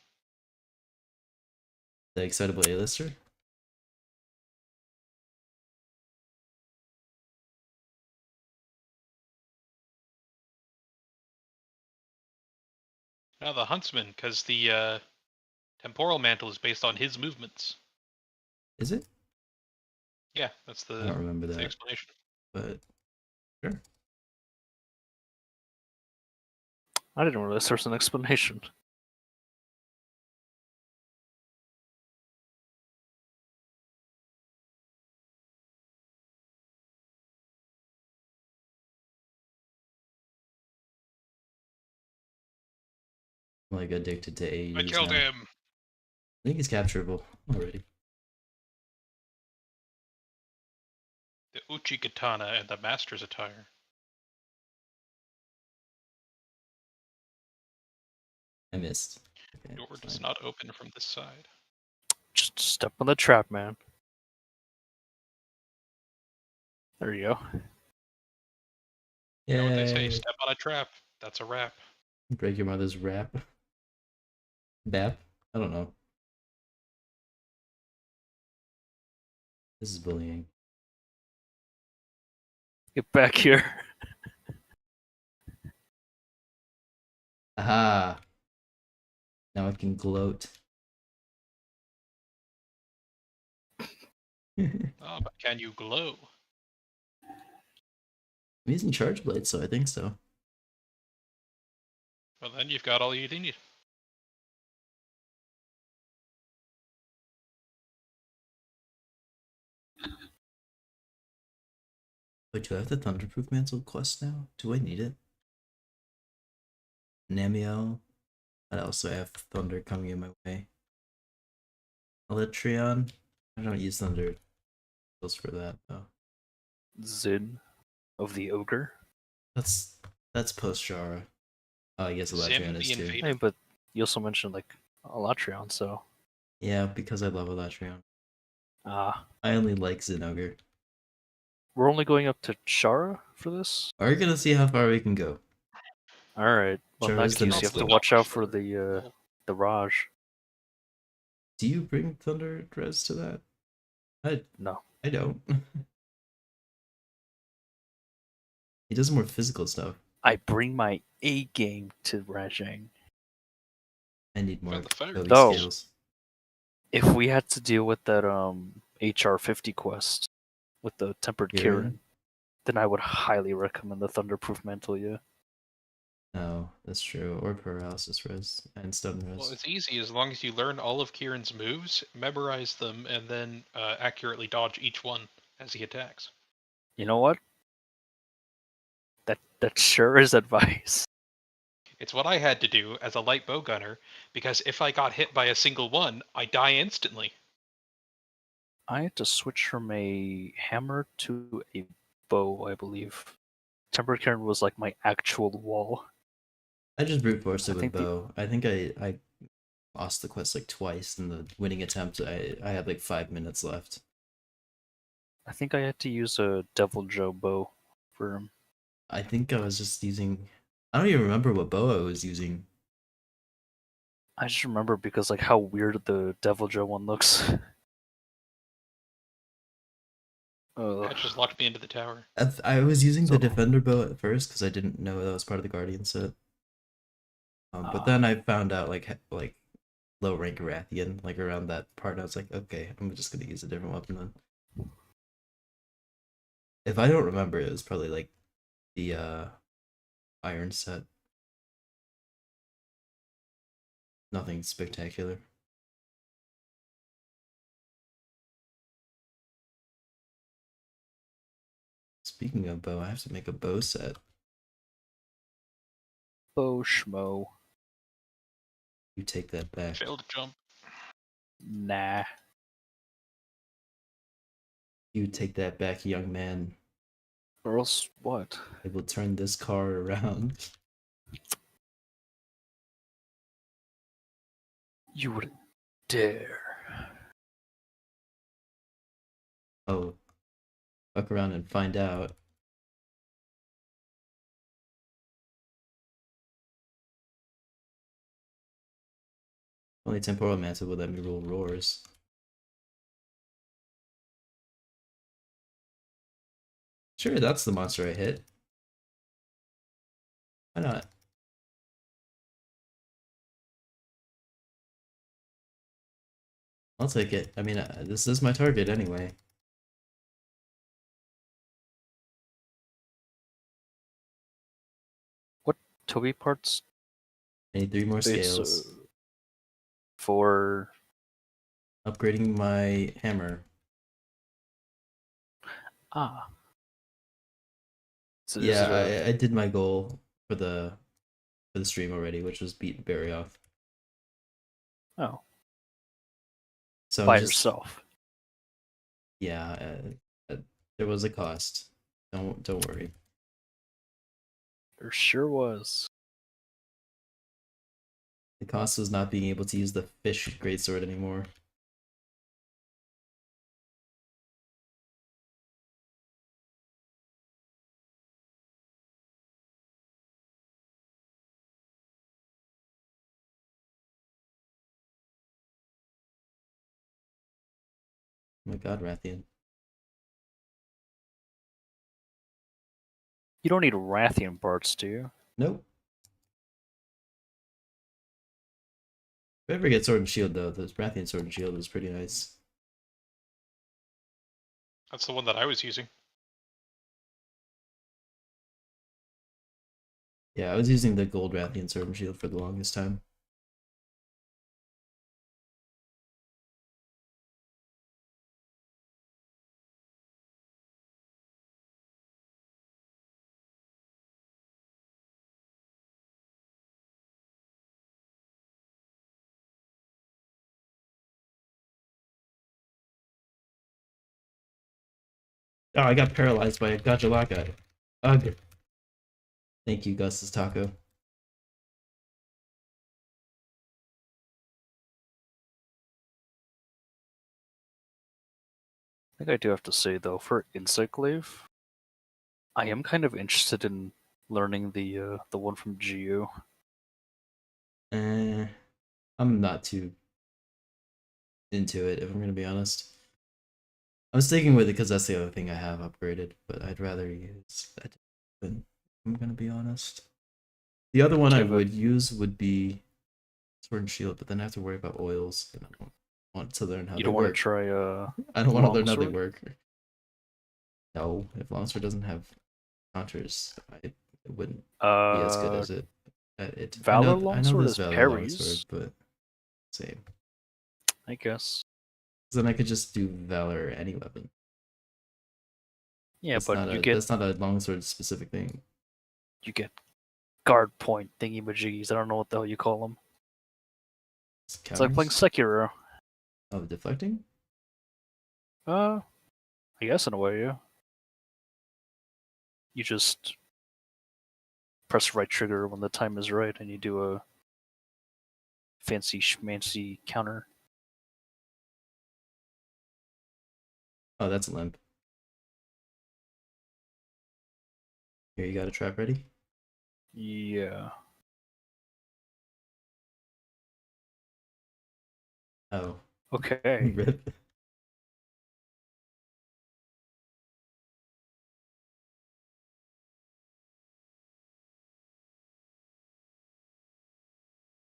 The excitable A-lister? No, the huntsman, because the temporal mantle is based on his movements. Is it? Yeah, that's I don't remember the that. explanation. But sure. I didn't realize there was an explanation. I'm like addicted to I AUs killed now. him. I think he's capturable already. The Uchi katana and the master's attire. I missed. Okay, Door does fine. not open from this side. Just step on the trap, man. There you go. You know what they say, Yay. step on a trap. That's a wrap. Break your mother's rap. Bap? I don't know. This is bullying. Get back here. Aha! Now I can gloat. I'm Oh, but can you glow? using Charge Blade, so I think so. Well, then you've got all you need. Wait, do I have the Thunderproof Mantle quest now? Do I need it? Namiel. What else? I have Thunder coming in my way. Alatreon. I don't use Thunder skills for that though. Zin of the Ogre. That's post Shara. Oh, I guess Zim Alatreon is the too. Invader. Hey, but you also mentioned like Alatreon, so Yeah, because I love Alatreon. I only like Zinogre. we're only going up to Shara for this. We're gonna see how far we can go. All right. Well, in Shara that is the case, you next have to level. watch out for the Raj. Do you bring Thunder Dress to that? No, I don't. He does more physical stuff. I bring my A game to Rajang. I need more Got the fire. Kobe No. skills. If we had to deal with that HR 50 quest with the tempered Kieran? Kieran, then I would highly recommend the Thunderproof Mantle. Yeah. No, that's true. Or Paralysis Res and Stun Res. Well, it's easy as long as you learn all of Kieran's moves, memorize them, and then accurately dodge each one as he attacks. You know what? That sure is advice. It's what I had to do as a light bow gunner, because if I got hit by a single one, I die instantly. I had to switch from a hammer to a bow, I believe. Tempered Kieran was like my actual wall. I just brute forced it I with think the- bow. I think I lost the quest like twice in the winning attempt. I had like 5 minutes left. I think I had to use a Devil Joe bow for him. I think I was just using. I don't even remember what bow I was using. I just remember because like how weird the Devil Joe one looks. That just locked me into the tower. I was using the So- defender bow at first because I didn't know that was part of the guardian set. But Ah. then I found out like low rank Rathian like around that part. I was like, okay, I'm just gonna use a different weapon then. If I don't remember, it was probably like the iron set. Nothing spectacular. Speaking of bow, I have to make a bow set. Bow schmo. You take that back. Failed to jump. Nah. You take that back, young man. Or else what? I will turn this car around. You wouldn't dare. Oh, fuck around and find out. Only Temporal Mantle will let me roll roars. Sure, that's the monster I hit. Why not? I'll take it. I mean, this is my target anyway. Toby parts I need 3 more it's, scales. for Upgrading my hammer. So Yeah, I did my goal for the stream already, which was beat Barry off. Oh, So by just, yourself. Yeah, there was a cost. Don't worry. There sure was. The cost was not being able to use the fish greatsword anymore. Oh my god, Rathian. You don't need Rathian parts, do you? Nope. If I ever get Sword and Shield though, the Rathian Sword and Shield is pretty nice. That's the one that I was using. Yeah, I was using the gold Rathian Sword and Shield for the longest time. Oh, I got paralyzed by a Gajalaka. Ugh. Thank you, Gus's Taco. I think I do have to say though, for Insectglaive, I am kind of interested in learning the one from Geo. I'm not too into it, if I'm gonna be honest. I'm sticking with it because that's the other thing I have upgraded, but I'd rather use that. I'm gonna be honest. The other one I would use would be Sword and Shield, but then I have to worry about oils, and I don't want to learn how You they don't want to work. try I don't want to learn how they Longsword? work. No, if Longsword doesn't have counters, it wouldn't be as good as it. Valor I know Longsword there's is Valor parries. Longsword, but same. I guess. Then I could just do Valor or any weapon. Yeah, That's but not you a, get that's not a longsword specific thing. guard point thingy majiggies. I don't know what the hell you call them. It's like playing Sekiro. Oh, deflecting? I guess in a way, yeah. You just press the right trigger when the time is right, and you do a fancy schmancy counter. Oh, that's a limp. Here, you got a trap ready? Yeah. Oh. Okay. Rip.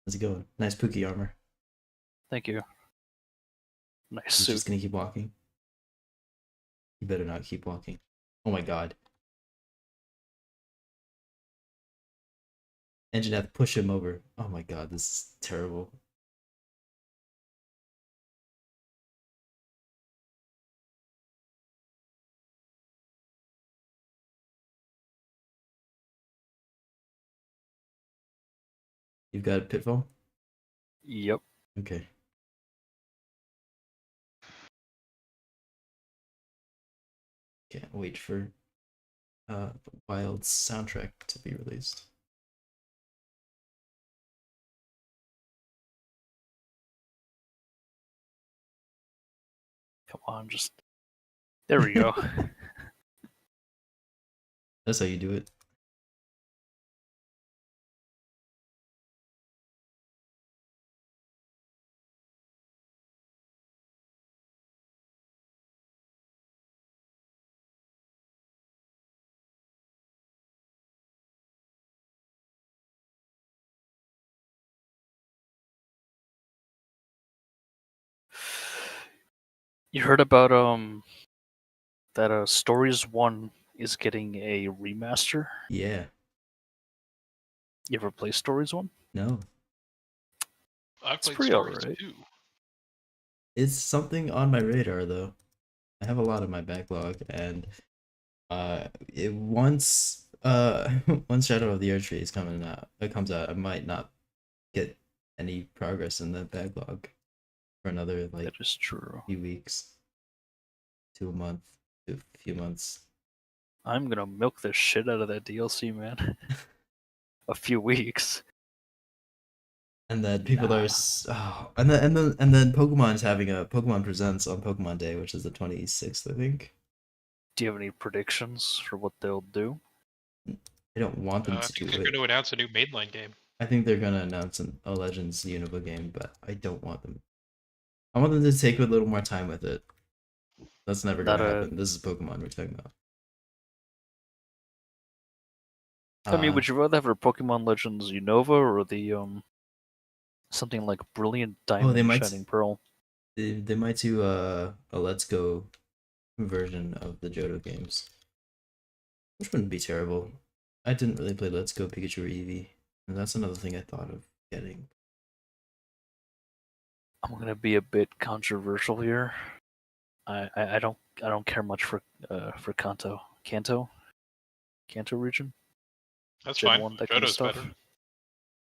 How's it going? Nice Pookie armor. Thank you. Nice He's suit. just gonna keep walking. You better not keep walking. Oh my god. Engine have to push him over. Oh my god, this is terrible. You've got a pitfall? Yep. Okay. Can't wait for Wild's soundtrack to be released. Come on, just... There we go. That's how you do it. You heard about that Stories 1 is getting a remaster? Yeah. You ever play Stories 1? No. I've It's played pretty Stories alright. too. It's something on my radar though. I have a lot of my backlog, and once once Shadow of the Erdtree is comes out, I might not get any progress in the backlog for another like That is true. few weeks to a month to a few months. I'm gonna milk the shit out of that DLC, man. A few weeks. And then people are and then Pokemon's having a Pokemon Presents on Pokemon Day, which is the 26th, I think. Do you have any predictions for what they'll do? I don't want them I to think do they're it. going to announce a new mainline game. I think they're gonna announce a Legends Unova game, but I don't want them. I want them to take a little more time with it. That's never gonna happen. This is Pokemon we're talking about. I mean, would you rather have a Pokemon Legends Unova or the something like Brilliant Diamond they might Shining Pearl? they might do a Let's Go version of the Johto games, which wouldn't be terrible. I didn't really play Let's Go Pikachu or Eevee, and that's another thing I thought of getting. I'm gonna be a bit controversial here. I don't care much for Kanto region. That's Gen fine. 1, that kind of Johto's stuff. better. Or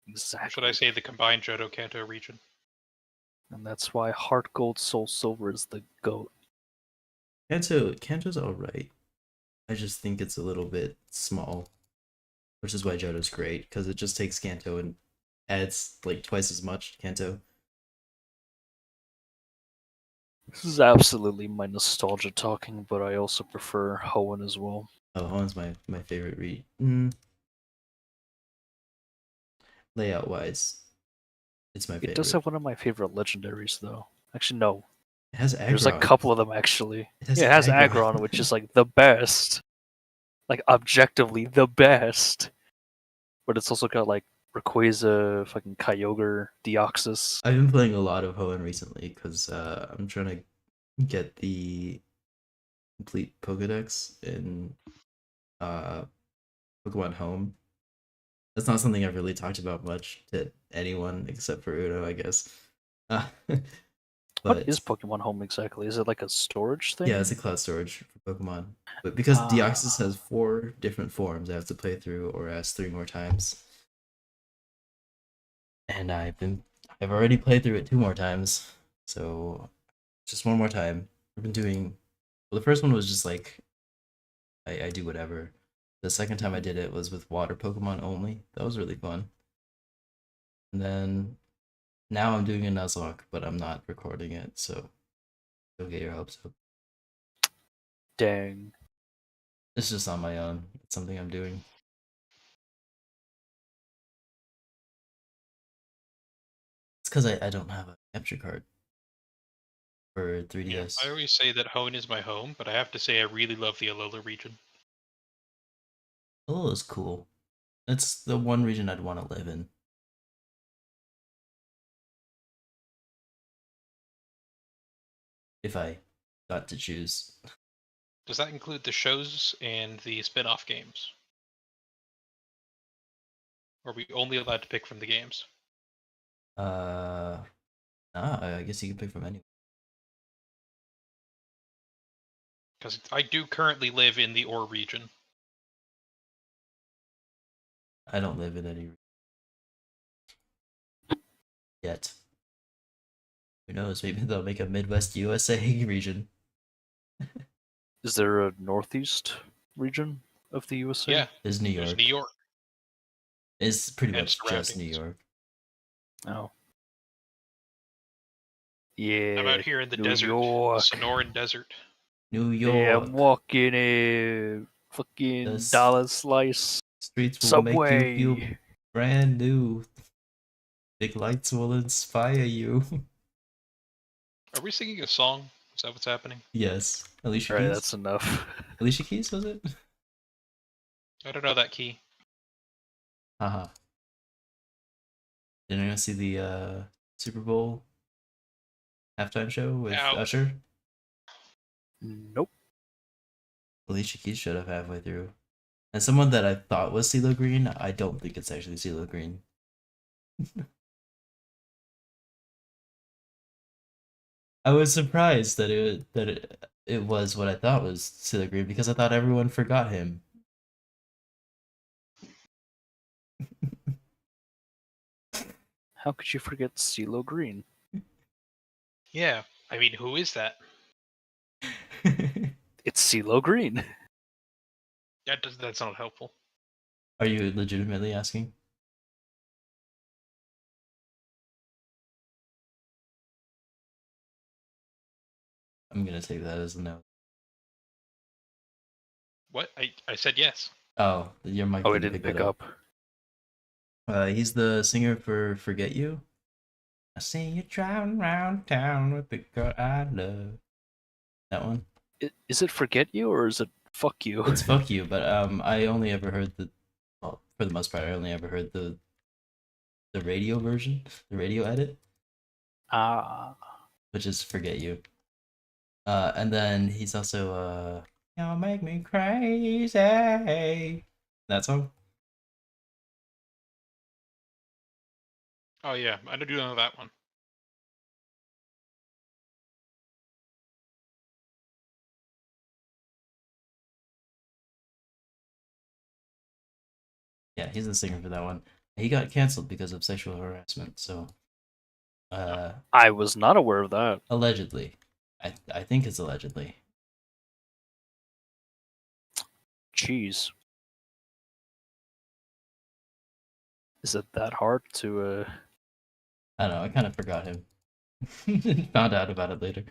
Exactly. should I say the combined Johto Kanto region? And that's why Heart Gold Soul Silver is the GOAT. Kanto's alright. I just think it's a little bit small, which is why Johto's great, because it just takes Kanto and adds like twice as much Kanto. This is absolutely my nostalgia talking, but I also prefer Hoenn as well. Oh, Hoenn's my favorite read. Layout wise, it's my favorite. It does have one of my favorite legendaries, though. Actually, no. It has Aggron. There's like a couple of them, actually. It Yeah, it has Aggron. Aggron, which is like the best. Like, objectively, the best. But it's also got like Rayquaza, fucking Kyogre, Deoxys. I've been playing a lot of Hoenn recently because I'm trying to get the complete Pokedex in Pokemon Home. That's not something I've really talked about much to anyone except for Uno, I guess. What is Pokemon Home exactly? Is it like a storage thing? Yeah, it's a cloud storage for Pokemon. But because Deoxys has 4 different forms, I have to play through or ask 3 more times. And I've already played through it 2 more times. So just 1 more time. I've been doing, well, the first one was just like I do whatever. The second time I did it was with water Pokemon only. That was really fun. And then now I'm doing a Nuzlocke, but I'm not recording it, so don't get your hopes up. Dang. It's just on my own. It's something I'm doing. It's because I don't have a capture card for 3DS. Yeah, I always say that Hoenn is my home, but I have to say I really love the Alola region. Alola's cool. It's the one region I'd want to live in. If I got to choose. Does that include the shows and the spin-off games? Or are we only allowed to pick from the games? Nah, I guess you can pick from anywhere. Because I do currently live in the Ore region. I don't live in any yet. Who knows? Maybe they'll make a Midwest USA region. Is there a Northeast region of the USA? Yeah, There's New York. there's New York. It's pretty and much just New surroundings. York. Oh. Yeah. I'm out here in the New desert, York. the Sonoran Desert. New York. Yeah, I'm walking a fucking The dollar slice. Streets will Subway. make you feel brand new. Big lights will inspire you. Are we singing a song? Is that what's happening? Yes. Alicia Alright, Keys? that's enough. Alicia Keys, was it? I don't know that key. Haha. Didn't you see the Super Bowl halftime show with Ow. Usher? Nope. Alicia Keys showed up halfway through. And someone that I thought was CeeLo Green, I don't think it's actually CeeLo Green. I was surprised that it was what I thought was CeeLo Green because I thought everyone forgot him. How could you forget CeeLo Green? Yeah, I mean, who is that? It's CeeLo Green. That's not helpful. Are you legitimately asking? I'm gonna take that as a no. What? I said yes. Oh, your mic Oh, it didn't didn't pick pick it up. He's the singer for Forget You. I see you driving around town with the girl I love. That one? Is it Forget You or is it Fuck You? It's Fuck You, but I only ever heard the well, for the most part, I only ever heard the radio version, the radio edit, which is "Forget You." And then he's also "You'll Make Me Crazy." That song. Oh yeah, I do know that one. Yeah, he's the singer for that one. He got canceled because of sexual harassment. So, I was not aware of that. allegedly, I think it's allegedly. Jeez. Is it that hard to I don't know. I kind of forgot him. Found out about it later.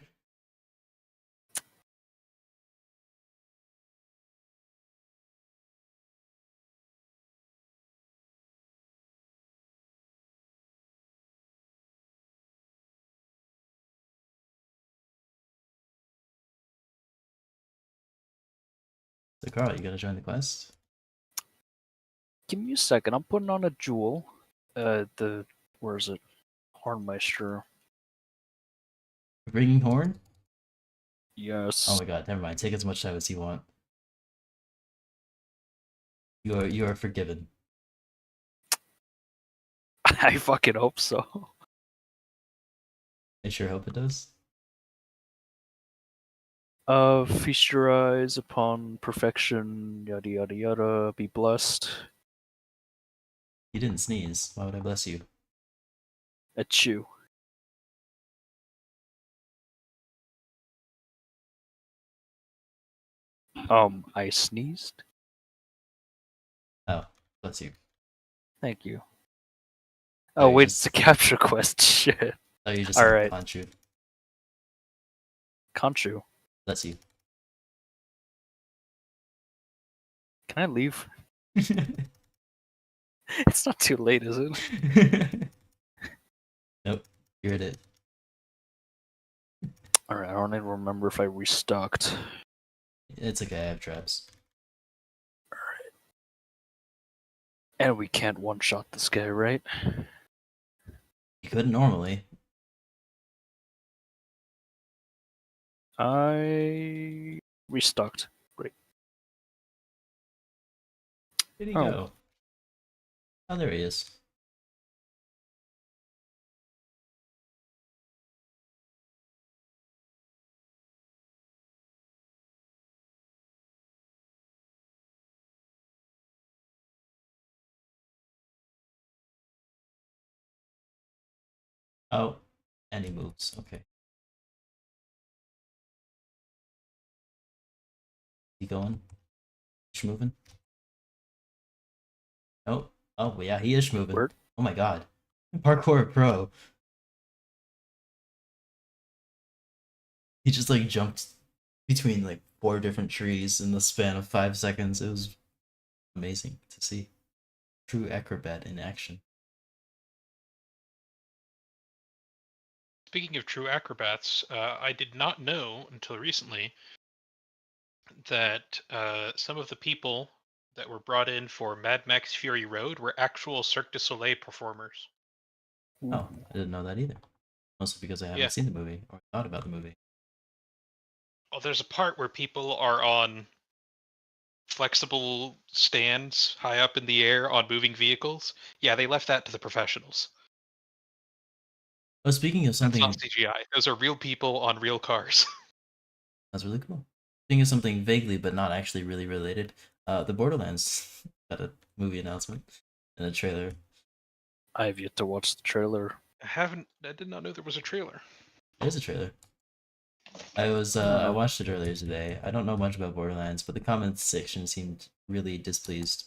So, Carl, you gotta join the quest. give me a second, I'm putting on a jewel. Where is it? Hornmeister. Ringing horn. Yes. Oh my god, never mind. Take as much time as you want. You are forgiven. I fucking hope so. I sure hope it does. Feast your eyes upon perfection, yada yada yada, be blessed. You didn't sneeze. Why would I bless you? Achoo. I sneezed? Oh, bless you. Thank you. Oh, Oh you wait, just- it's a capture quest, shit. Oh, you just All said right. Conchu. Conchu. Bless you. Can I leave? It's not too late, is it? Nope, you're it. Alright, I don't even remember if I restocked. It's okay, I have traps. And we can't one-shot this guy, right? You couldn't normally. I restocked. Great. Where'd he Oh. go? Oh, there he is. Oh, and he moves. Okay. He going? Schmoving? Oh, oh yeah, he is schmoving. Word? Oh my god. Parkour pro. He just like jumped between like 4 different trees in the span of 5 seconds. It was amazing to see. True acrobat in action. Speaking of true acrobats, I did not know until recently that some of the people that were brought in for Mad Max Fury Road were actual Cirque du Soleil performers. Oh, I didn't know that either. Mostly because I haven't Yeah. seen the movie or thought about the movie. Well, there's a part where people are on flexible stands high up in the air on moving vehicles. Yeah, they left that to the professionals. Oh, speaking of That's something, not CGI. Those are real people on real cars. that's really cool. Speaking of something vaguely but not actually really related, the Borderlands got a movie announcement and a trailer. I have yet to watch the trailer. I did not know there was a trailer. There's a trailer. I watched it earlier today. I don't know much about Borderlands, but the comments section seemed really displeased.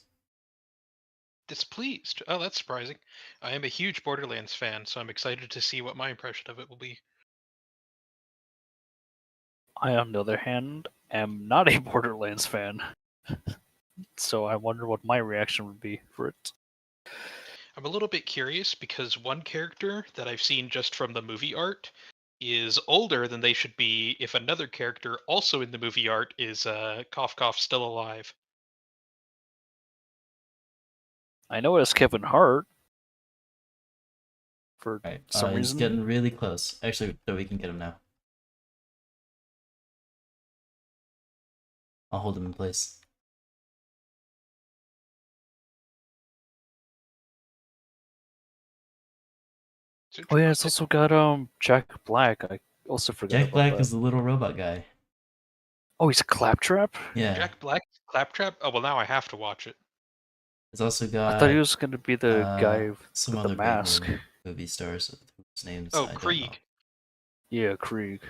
Displeased. Oh, that's surprising. I am a huge Borderlands fan, so I'm excited to see what my impression of it will be. I, on the other hand, am not a Borderlands fan. So I wonder what my reaction would be for it. I'm a little bit curious because one character that I've seen just from the movie art is older than they should be if another character also in the movie art is cough cough still alive. I know it has Kevin Hart. For Alright, some he's reason. getting really close. Actually, so we can get him now. I'll hold him in place. Oh yeah, it's also got Jack Black. I also forgot Jack about Black that. is the little robot guy. Oh, he's Claptrap? Yeah. Jack Black, Claptrap. Oh well, now I have to watch it. It's also got I thought he was gonna be the guy some with the other big mask. name movie stars whose names Oh, I don't know. Krieg. Yeah, Krieg.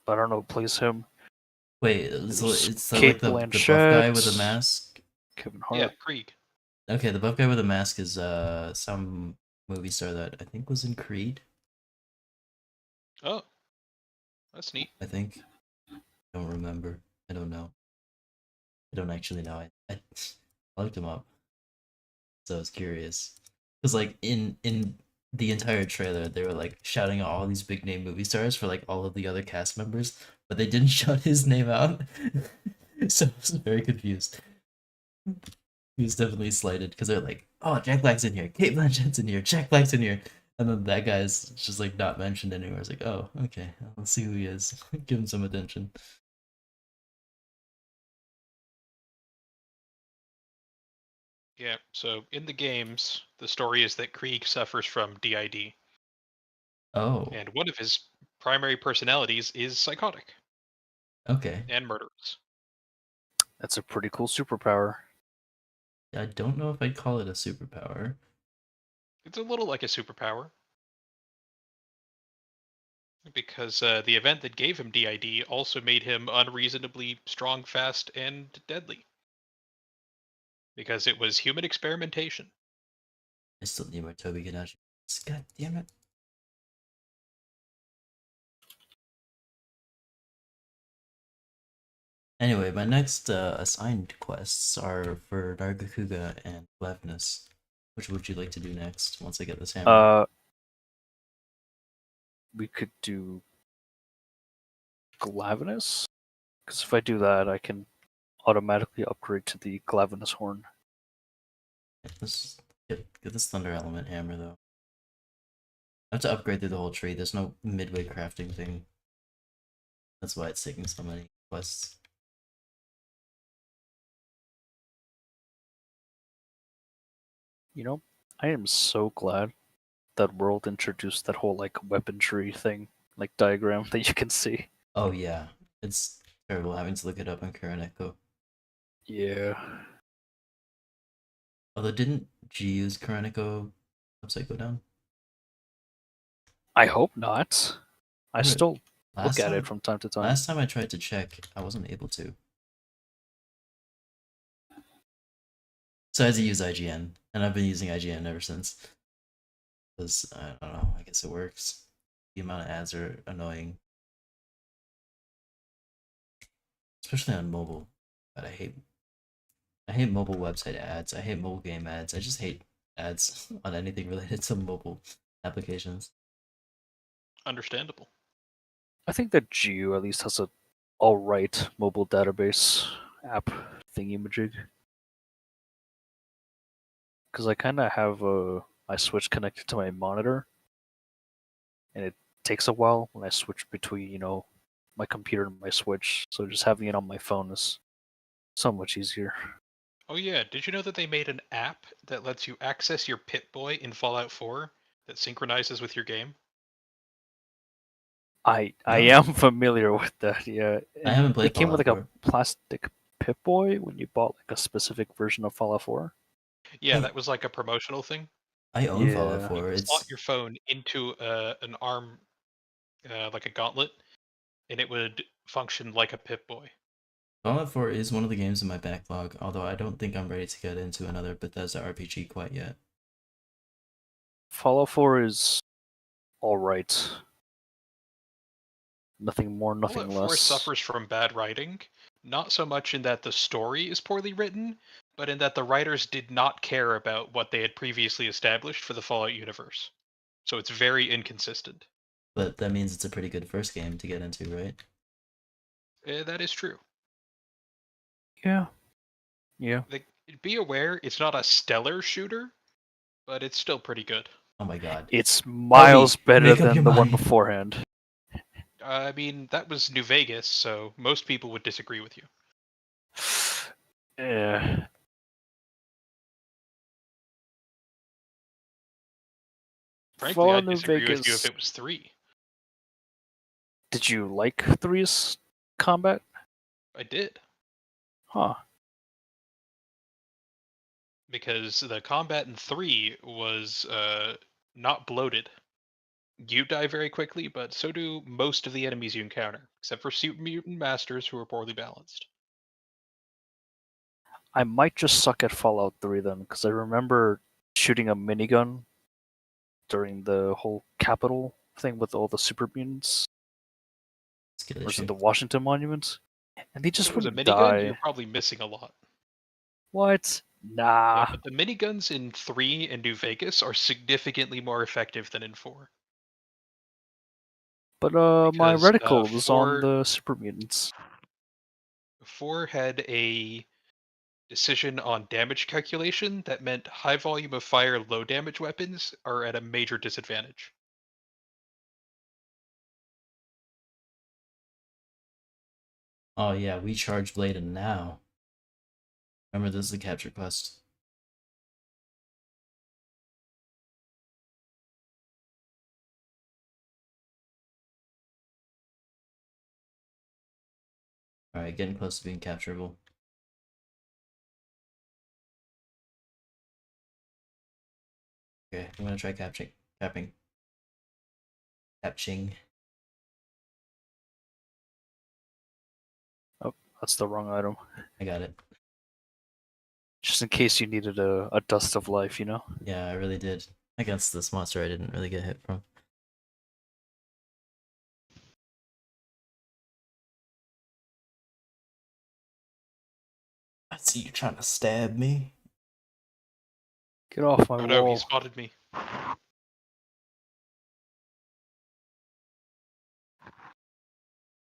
But I don't know who plays him. Wait, it's like Kate the buff guy with the Blanchett, mask? Kevin Hart. Yeah, Krieg. Okay, the buff guy with the mask is some movie star that I think was in Creed. Oh, that's neat. I think. I don't remember. I don't know. I don't actually know. I looked him up, so I was curious. Because like in the entire trailer, they were like shouting out all these big name movie stars for like all of the other cast members, but they didn't shout his name out. So I was very confused. He was definitely slighted because they're like, "Oh, Jack Black's in here, Kate Blanchett's in here, Jack Black's in here," and then that guy's just like not mentioned anywhere. It's like, "Oh, okay, let's see who he is. Give him some attention." Yeah. So in the games, the story is that Krieg suffers from DID, Oh, and one of his primary personalities is psychotic okay. and murderous. That's a pretty cool superpower. I don't know if I'd call it a superpower. It's a little like a superpower. Because the event that gave him DID also made him unreasonably strong, fast, and deadly. Because it was human experimentation. I still need my Toby Ganache. God damn it. Anyway, my next assigned quests are for Nargacuga and Glavnus. Which would you like to do next once I get this hammer? We could do Glavenus? Because if I do that, I can automatically upgrade to the Glavenus horn. Let's get this Thunder Element hammer though. I have to upgrade through the whole tree. There's no midway crafting thing. That's why it's taking so many quests. You know, I am so glad that World introduced that whole like weaponry thing, like diagram that you can see. Oh yeah, it's terrible having to look it up on Current Echo. Yeah. Although didn't Gyu's Current Echo website go down? I hope not. I Alright, still last look at time- it from time to time. Last time I tried to check, I wasn't able to. So I had to use IGN, and I've been using IGN ever since. Because, I don't know, I guess it works. The amount of ads are annoying. Especially on mobile. But I hate mobile website ads. I hate mobile game ads. I just hate ads on anything related to mobile applications. Understandable. I think that Geo at least has a alright mobile database app thingy-majig. Because I kind of have my Switch connected to my monitor, and it takes a while when I switch between, my computer and my Switch. So just having it on my phone is so much easier. Oh yeah, did you know that they made an app that lets you access your Pip-Boy in Fallout 4 that synchronizes with your game? I No. am familiar with that, yeah. I haven't played It came with Fallout like 4. a plastic Pip-Boy when you bought like a specific version of Fallout 4. Yeah, I- that was like a promotional thing. I own Fallout Yeah. 4. You slot It's your phone into an arm, like a gauntlet, and it would function like a Pip-Boy. Fallout 4 is one of the games in my backlog, although I don't think I'm ready to get into another Bethesda RPG quite yet. Fallout 4 is alright. Nothing more, nothing Fallout 4 less. suffers from bad writing, not so much in that the story is poorly written, but in that the writers did not care about what they had previously established for the Fallout universe. So it's very inconsistent. But that means it's a pretty good first game to get into, right? That is true. Yeah. Yeah. Be aware, it's not a stellar shooter, but it's still pretty good. Oh my god. It's miles better make up than your the one mind. beforehand. I mean, that was New Vegas, so most people would disagree with you. Yeah. Frankly, Fallout I'd New disagree with you Vegas. if it was 3. Did you like 3's combat? I did. Huh. Because the combat in 3 was not bloated. You die very quickly, but so do most of the enemies you encounter, except for mutant masters who are poorly balanced. I might just suck at Fallout 3 then, because I remember shooting a minigun during the whole Capitol thing with all the super mutants, Skill versus issue. the Washington Monuments, and they If just it was a wouldn't minigun, you're die. probably missing a lot. What? Yeah, Nah. but the miniguns in 3 and New Vegas are significantly more effective than in 4. But my Because reticle was on 4 the super mutants. 4 had a decision on damage calculation that meant high volume of fire, low damage weapons are at a major disadvantage. Oh yeah, we charge blade and now. Remember, this is a capture quest. Alright, getting close to being capturable. Okay, I'm gonna try capping. Capturing. Oh, that's the wrong item. I got it. Just in case you needed a dust of life, you know? Yeah, I really did. Against this monster I didn't really get hit from. I see you trying to stab me. Get off my Oh no, he wall. spotted me.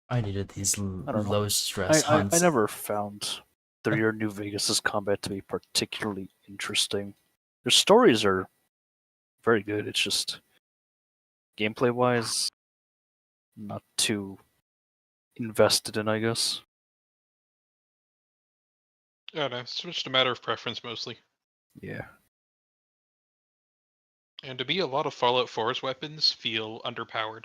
I needed these I don't know. low stress I hunts. never found 3 or New Vegas' combat to be particularly interesting. Their stories are very good, it's just gameplay wise, not too invested in, I guess. I don't know, it's just a matter of preference mostly. Yeah. And to me, a lot of Fallout 4's weapons feel underpowered.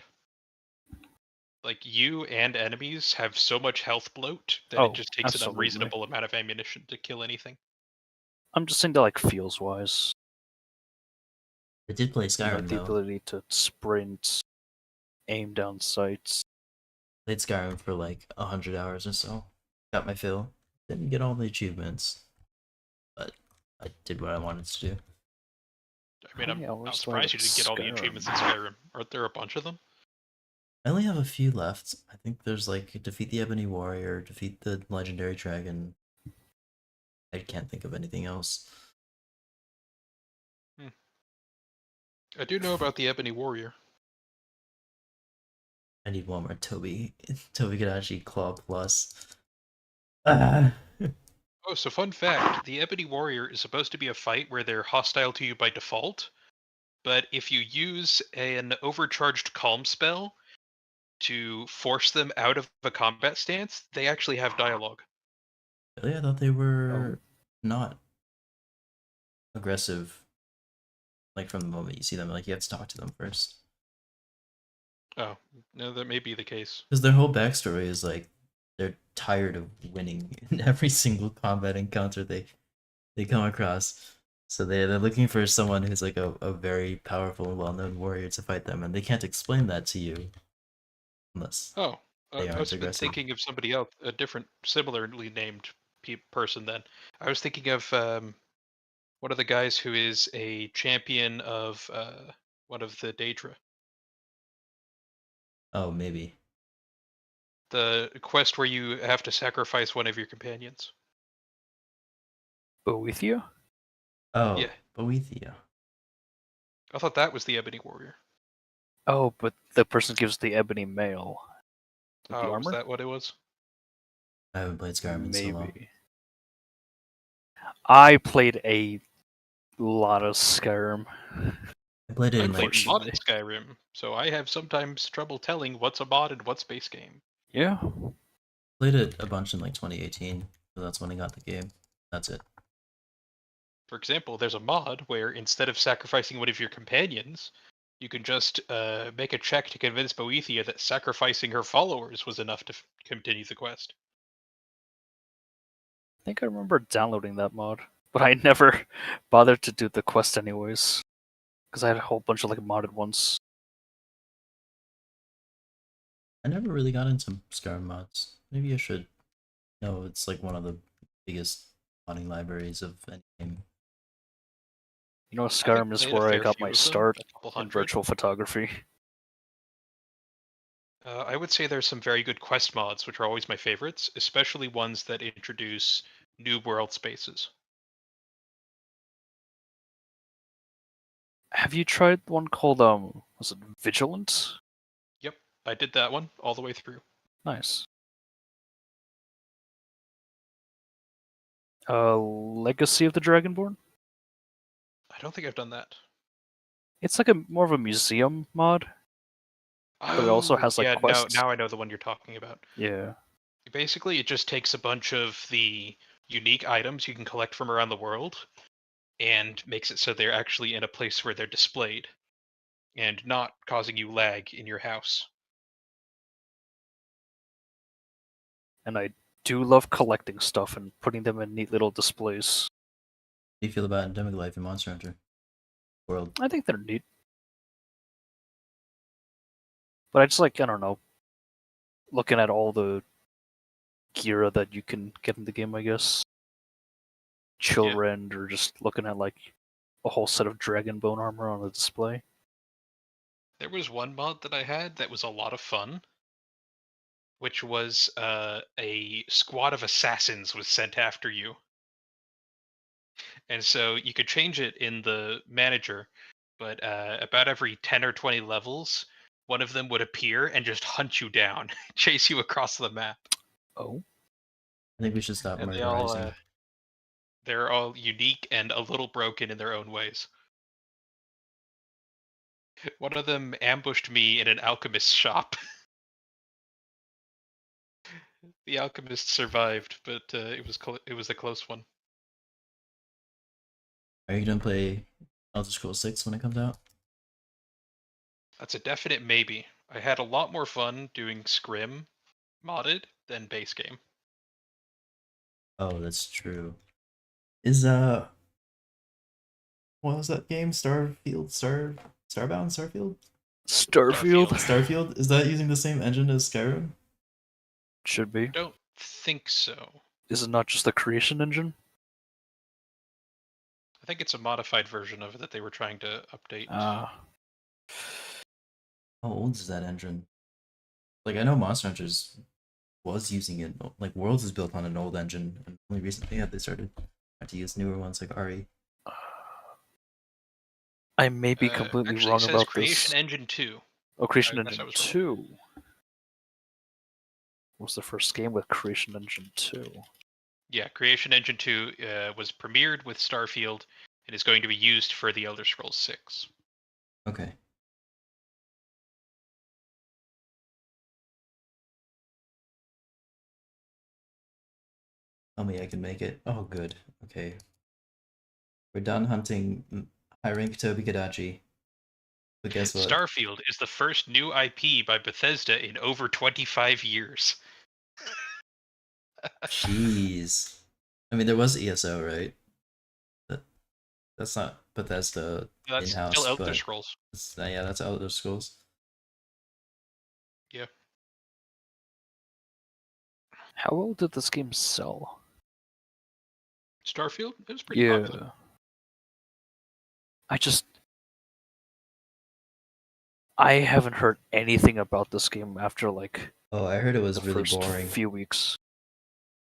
Like, you and enemies have so much health bloat that it Oh, just takes an absolutely. unreasonable amount of ammunition to kill anything. I'm just saying that, like, feels wise. I did play You know, Skyrim the though. ability to sprint, aim down sights. Played Skyrim for like 100 hours or so. Got my fill. Didn't get all the achievements, but I did what I wanted to do. I mean, How I'm many not hours do I surprised you have didn't get all the achievements in Skyrim. Aren't there a bunch of them? I only have a few left. I think there's like defeat the Ebony Warrior, defeat the Legendary Dragon. I can't think of anything else. I do know about the Ebony Warrior. I need one more Toby. Toby-Kadachi Claw Plus. Ah. Oh, so fun fact, the Ebony Warrior is supposed to be a fight where they're hostile to you by default, but if you use an overcharged calm spell to force them out of a combat stance, they actually have dialogue. Really? I thought they were not aggressive. Like from the moment you see them, like you have to talk to them first. Oh, no, that may be the case. Because their whole backstory is like they're tired of winning in every single combat encounter they come across. So they're looking for someone who's like a very powerful, well-known warrior to fight them, and they can't explain that to you unless Oh, they I aren't was been aggressive. thinking of somebody else, a different, similarly named person. Then I was thinking of one of the guys who is a champion of one of the Daedra. Oh, maybe. The quest where you have to sacrifice one of your companions. Boethia? Oh, Yeah. Boethia. I thought that was the Ebony Warrior. Oh, but the person gives the ebony mail. With the Oh, was armor? that what it was? I haven't played Skyrim in so long. Maybe. I played a lot of Skyrim. I played it I in played like Unfortunately. modded Skyrim, so I have sometimes trouble telling what's a mod and what's base game. Yeah. played it a bunch in like 2018, so that's when I got the game. That's it. For example, there's a mod where instead of sacrificing one of your companions, you can just make a check to convince Boethia that sacrificing her followers was enough to continue the quest. I think I remember downloading that mod, but I never bothered to do the quest anyways, because I had a whole bunch of like modded ones. I never really got into Skyrim mods. Maybe I should. No, it's like one of the biggest modding libraries of any game. You know, Having Skyrim is played a where I fair got few my of them, start a couple in hundred, virtual photography. I would say there's some very good quest mods, which are always my favorites, especially ones that introduce new world spaces. Have you tried one called was it Vigilant? Yep, I did that one all the way through. Nice. Legacy of the Dragonborn? I don't think I've done that. It's like a more of a museum mod, but it also Oh, has like yeah, quests. now I know the one you're talking about. Yeah. Basically, it just takes a bunch of the unique items you can collect from around the world and makes it so they're actually in a place where they're displayed and not causing you lag in your house. And I do love collecting stuff and putting them in neat little displays. How do you feel about endemic life in Monster Hunter World? I think they're neat. But I just like, I don't know, looking at all the gear that you can get in the game, I guess. Chill rend, or just looking at like a whole set of dragon bone armor on the display. There was one mod that I had that was a lot of fun, which was a squad of assassins was sent after you. And so you could change it in the manager, but about every 10 or 20 levels, one of them would appear and just hunt you down, chase you across the map. Oh. I think we should stop And murderizing. they're all unique and a little broken in their own ways. One of them ambushed me in an alchemist's shop. The alchemist survived, but it was a close one. Are you gonna play Elder Scrolls 6 when it comes out? That's a definite maybe. I had a lot more fun doing Scrim modded than base game. Oh, that's true. Is what was that game? Starbound? Starfield? Starfield? Starfield? Is that using the same engine as Skyrim? Should be. Don't think so. Is it not just the creation engine? I think it's a modified version of it that they were trying to update. How old is that engine? Like, I know Monster Hunters was using it. Like, Worlds is built on an old engine, and only recently have they started to use newer ones like RE. I may be completely actually, wrong it says about Creation this. Engine 2. Oh, Creation I guess I Engine was wrong. 2. What was the first game with Creation Engine 2? Yeah, Creation Engine 2 was premiered with Starfield and is going to be used for the Elder Scrolls 6. Okay. Tell me I can make it. Oh, good. Okay. We're done hunting high-rank Toby Kadachi. But guess what? Starfield is the first new IP by Bethesda in over 25 years. Jeez. I mean, there was ESO, right? That's not Bethesda That's in-house, still Elder but Scrolls. yeah, that's Elder Scrolls. Yeah. How well did this game sell? Starfield? It was pretty popular. I haven't heard anything about this game after like Oh, I heard it was the really first boring. few weeks.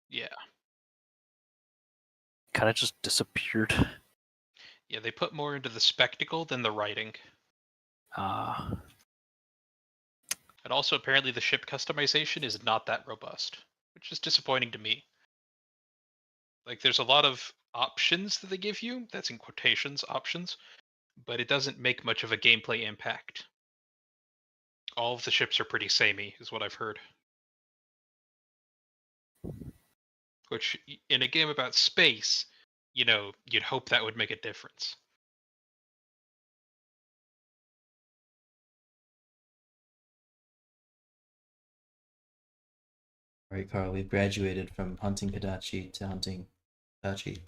Yeah. Kind of just disappeared. Yeah, they put more into the spectacle than the writing. Ah. And also, apparently, the ship customization is not that robust, which is disappointing to me. Like, there's a lot of options that they give you. That's in quotations, options. But it doesn't make much of a gameplay impact. All of the ships are pretty samey, is what I've heard. Which, in a game about space, you'd hope that would make a difference. All right, Carl, we've graduated from hunting Kadachi to hunting Kadachi.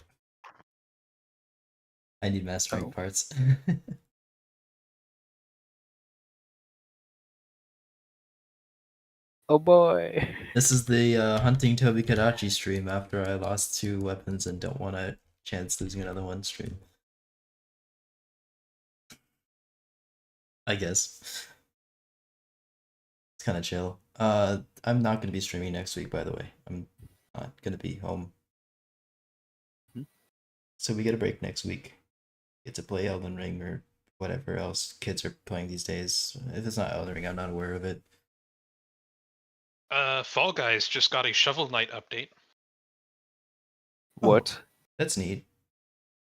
I need mastering parts. Oh boy. This is the hunting Toby Kadachi stream after I lost 2 weapons and don't want a chance losing another one stream. I guess. It's kind of chill. I'm not going to be streaming next week, by the way. I'm not going to be home. So we get a break next week. Get to play Elden Ring or whatever else kids are playing these days. If it's not Elden Ring, I'm not aware of it. Fall Guys just got a Shovel Knight update. What? Oh, that's neat.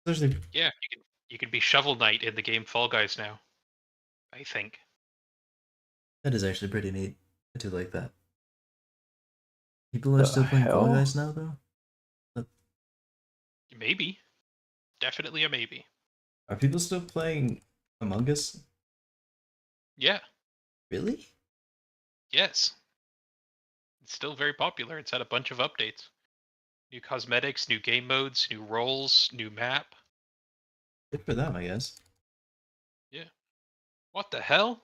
There's Yeah, you can be Shovel Knight in the game Fall Guys now. I think. That is actually pretty neat. I do like that. People are still playing Fall hell? Guys now, though? Maybe. Definitely a maybe. Are people still playing Among Us? Yeah. Really? Yes. It's still very popular. It's had a bunch of updates. New cosmetics, new game modes, new roles, new map. Good for them, I guess. Yeah. What the hell?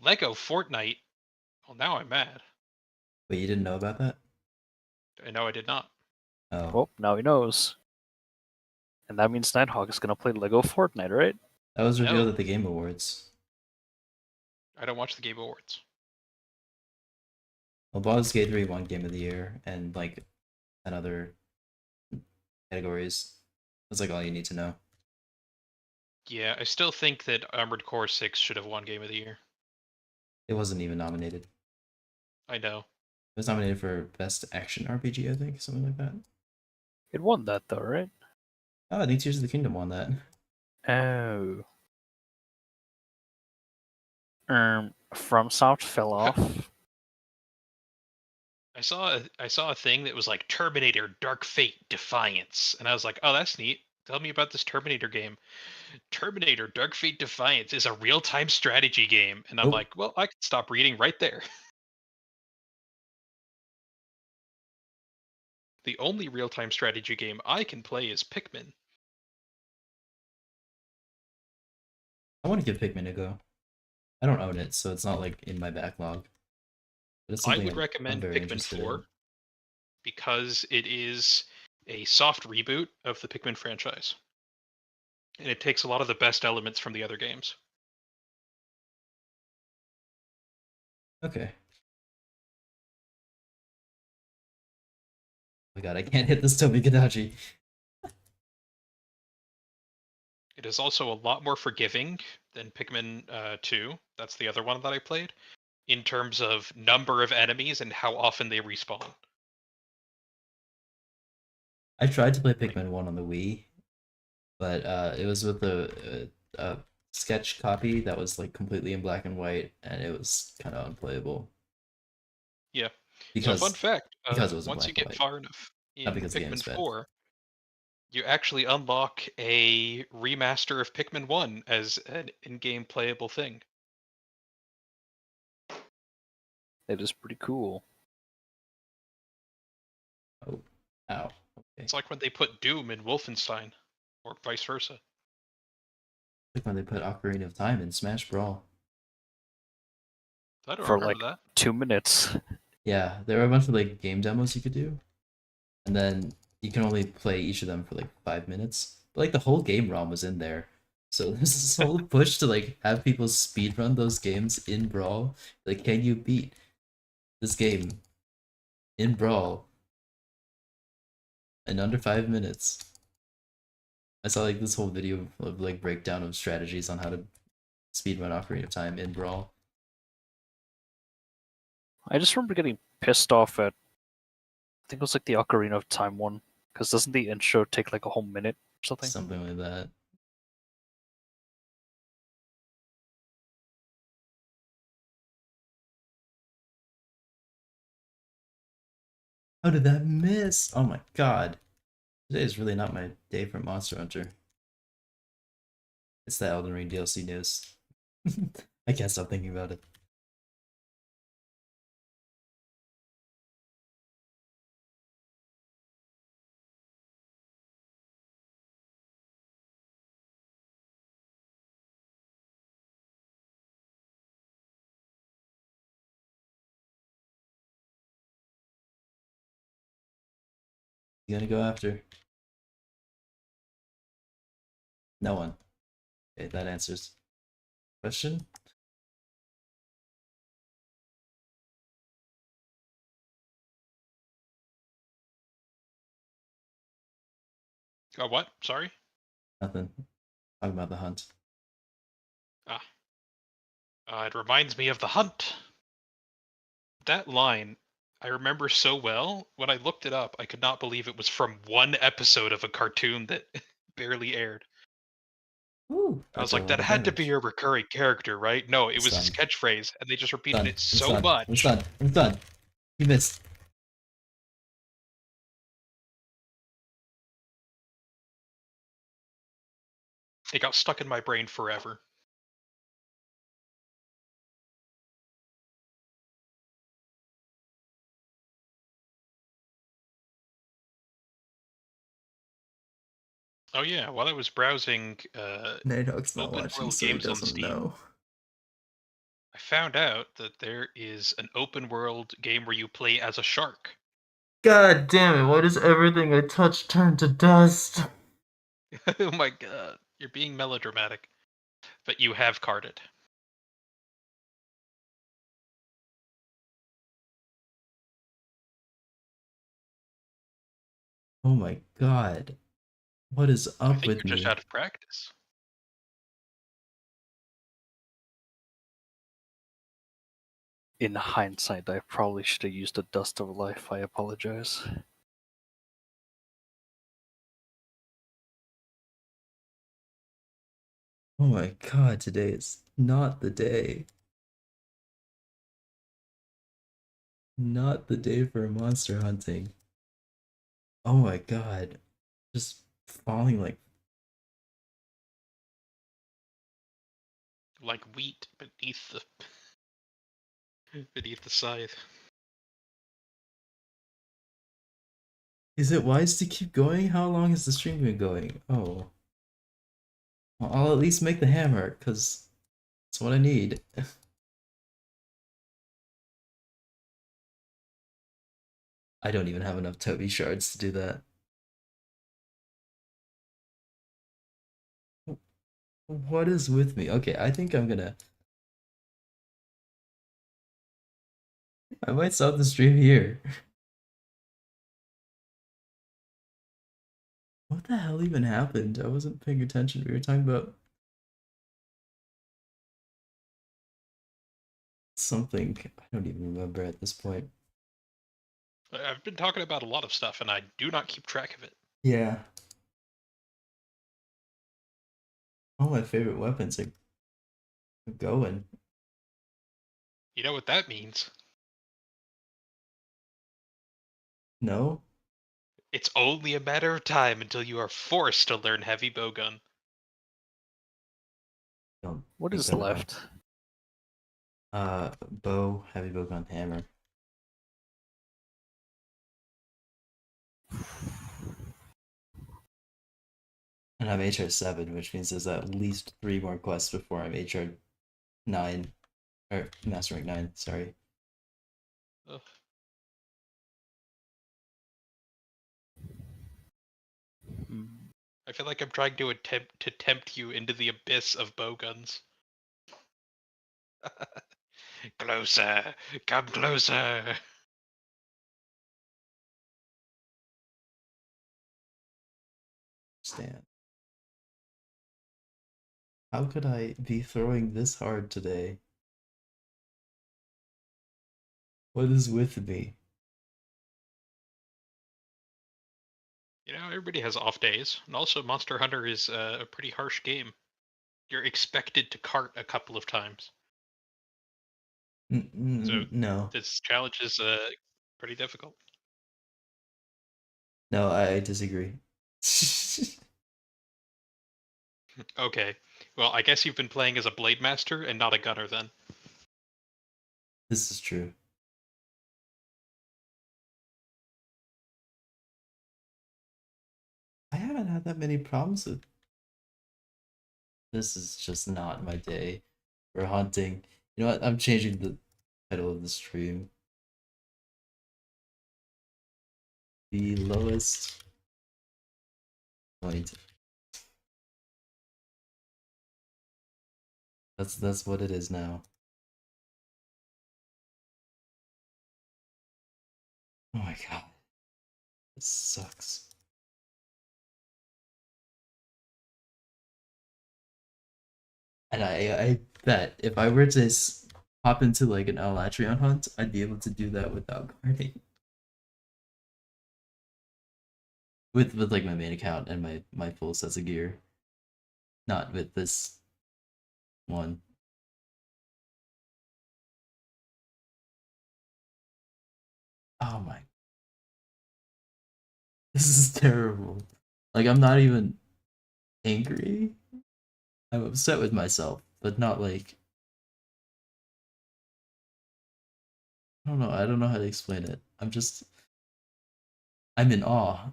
Lego Fortnite? Well, now I'm mad. Wait, you didn't know about that? No, I did not. Oh. Well, now he knows. And that means Nighthawk is gonna play Lego Fortnite, right? That was revealed No. at the Game Awards. I don't watch the Game Awards. Well, Baldur's Gate 3 won Game of the Year, and like 10 other categories. That's like all you need to know. Yeah, I still think that Armored Core 6 should have won Game of the Year. It wasn't even nominated. I know. It was nominated for Best Action RPG, I think, something like that. It won that though, right? Oh, I think Tears of the Kingdom won that. Oh. From South fell off. I saw a thing that was like Terminator Dark Fate Defiance, and I was like, "Oh, that's neat. Tell me about this Terminator game." Terminator Dark Fate Defiance is a real-time strategy game, and I'm Oh. like, "Well, I can stop reading right there." The only real-time strategy game I can play is Pikmin. I want to give Pikmin a go. I don't own it, so it's not like in my backlog. But it's I something would I'm recommend very Pikmin interested 4 in. because it is a soft reboot of the Pikmin franchise. And it takes a lot of the best elements from the other games. Okay. Oh my god, I can't hit this Toby Kadachi. It is also a lot more forgiving than Pikmin 2. That's the other one that I played. In terms of number of enemies and how often they respawn. I tried to play Pikmin 1 on the Wii, but it was with a sketch copy that was like completely in black and white, and it was kind of unplayable. Yeah. Because, so fun fact, because it was in once black you and get white. far enough in Not because the game's Pikmin bad. 4, you actually unlock a remaster of Pikmin 1 as an in-game playable thing. That is pretty cool. Oh, ow. Okay. It's like when they put Doom in Wolfenstein, or vice versa. Like when they put Ocarina of Time in Smash Brawl. I don't For remember like that. 2 minutes. Yeah, there were a bunch of like game demos you could do, and then you can only play each of them for like 5 minutes. But like the whole game ROM was in there, so there's this whole push to like have people speedrun those games in Brawl. Like, can you beat this game in Brawl in under 5 minutes? I saw like this whole video of like breakdown of strategies on how to speedrun Ocarina of Time in Brawl. I just remember getting pissed off at, I think it was like the Ocarina of Time one, Because doesn't the intro take like a whole minute or something? Something like that. How did that miss? Oh my god. Today is really not my day for Monster Hunter. It's the Elden Ring DLC news. I can't stop thinking about it. You gonna go after? No one. Okay, that answers. Question? Oh, what? Sorry? Nothing. Talking about the hunt. It reminds me of The Hunt. That line, I remember so well. When I looked it up, I could not believe it was from one episode of a cartoon that barely aired. Ooh, I was dealt a like, lot that of had to be damage. a recurring character, right? No, it I'm was his stunned. catchphrase, and they just repeated Done. it I'm so stunned. much. I'm stunned. I'm stunned. You missed. It got stuck in my brain forever. Oh yeah, while I was browsing Nighthawk's not open watching, world so he games on doesn't Steam, know. I found out that there is an open world game where you play as a shark. God damn it, why does everything I touch turn to dust? Oh my god, you're being melodramatic. But you have carded. Oh my god. What is I up think with you're just me? out of practice. In hindsight, I probably should have used the Dust of Life. I apologize. Oh my god, today is not the day. Not the day for monster hunting. Oh my god. Just falling like Like wheat beneath the scythe. is it wise to keep going? How long has the stream been going? Oh. Well, I'll at least make the hammer, because it's what I need. I don't even have enough Toby shards to do that. What is with me? Okay, I think I'm gonna... I might stop the stream here. What the hell even happened? I wasn't paying attention. We were talking about something. I don't even remember at this point. I've been talking about a lot of stuff, and I do not keep track of it. Yeah. All my favorite weapons are going. You know what that means? No? It's only a matter of time until you are forced to learn heavy bowgun. Don't What think is that at all. left? Bow, heavy bowgun, hammer. And I'm HR 7, which means there's at least 3 more quests before I'm HR 9. Or Master Rank 9, sorry. Ugh. Hmm. I feel like I'm trying to tempt you into the abyss of bowguns. Closer, come closer. Stand. How could I be throwing this hard today? What is with me? You know, everybody has off days, and also Monster Hunter is a pretty harsh game. You're expected to cart a couple of times, so No, this challenge is pretty difficult. no, I disagree. Okay, well, I guess you've been playing as a Blade Master and not a gunner then. This is true. I haven't had that many problems with. This is just not my day for hunting. You know what? I'm changing the title of the stream. The lowest point. That's what it is now. Oh my god. This sucks. And I bet if I were to hop into like an Alatreon hunt, I'd be able to do that without guarding. With like my main account and my full sets of gear. Not with this one. Oh my. This is terrible. Like I'm not even angry. I'm upset with myself, but not like I don't know. I don't know how to explain it. I'm in awe.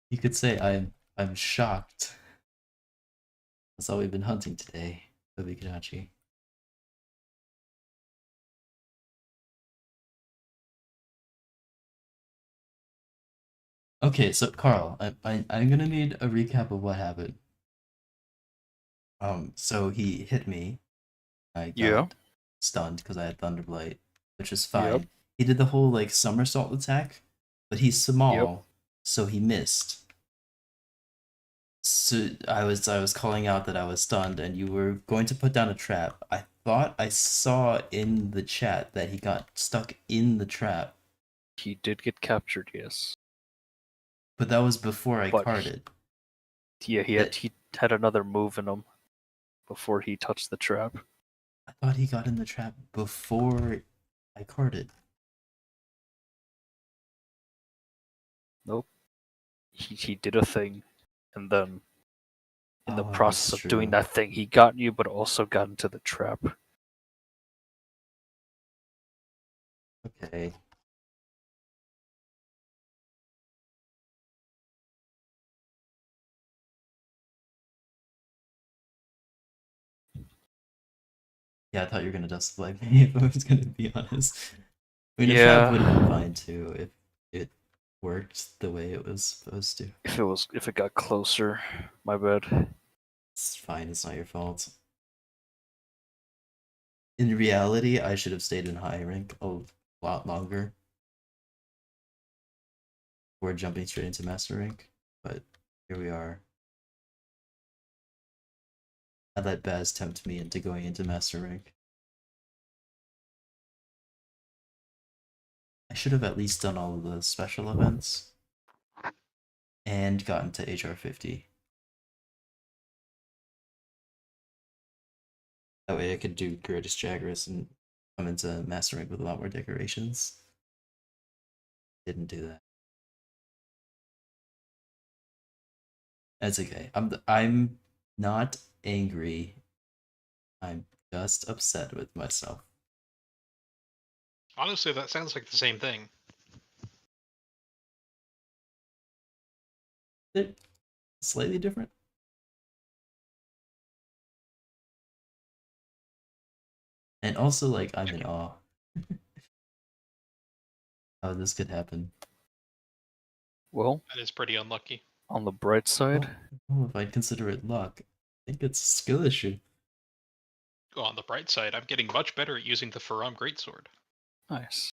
You could say I'm shocked. That's all we've been hunting today, Obikinachi. Okay, so Carl, I'm gonna need a recap of what happened. So he hit me. I got Yeah. stunned because I had Thunderblight, which is fine. Yep. He did the whole like somersault attack, but he's small, so he missed. So I was calling out that I was stunned, and you were going to put down a trap. I thought I saw in the chat that he got stuck in the trap, He did get captured, yes. but that was before I But carded. Yeah, he had another move in him before he touched the trap. I thought he got in the trap before I carded. Nope. He did a thing, and then in the Oh, process that's of doing true. that thing, he got you, but also got into the trap. Okay. Yeah, I thought you were gonna dust flag me if I was gonna be honest. I mean, a trap would have been fine too if it worked the way it was supposed to. If it got closer, my bad. It's fine, it's not your fault. In reality, I should have stayed in high rank a lot longer before jumping straight into master rank, but here we are. I let Baz tempt me into going into master rank. I should have at least done all of the special events and gotten to HR 50. That way I could do Greatest Jagras and come into master rank with a lot more decorations. Didn't do that. That's okay. I'm not angry. I'm just upset with myself. Honestly, that sounds like the same thing. They're slightly different. And also, like, I'm in awe. How this could happen. Well, That is pretty unlucky. on the bright side, Oh, if I'd consider it luck. I think it's a skill issue. Well, on the bright side, I'm getting much better at using the Faram Greatsword. nice.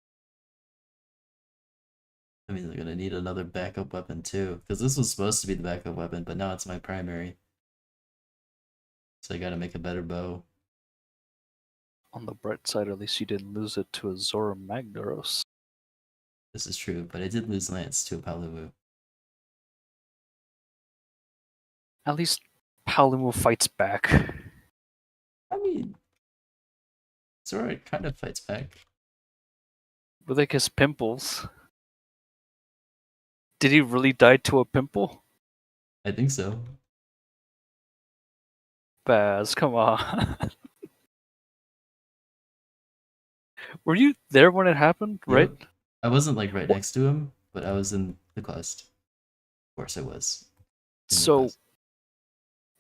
I mean, they're gonna need another backup weapon too, because this was supposed to be the backup weapon, but now it's my primary. So I gotta make a better bow. On the bright side, at least you didn't lose it to a Zora Magdaros. This is true, but I did lose Lance to a Palumu. At least Palumu fights back. I mean, Zora kind of fights back. With like his pimples. Did he really die to a pimple? I think so. Baz, come on. Were you there when it happened, right? Yep. I wasn't like right next to him, but I was in the quest. Of course I was. So,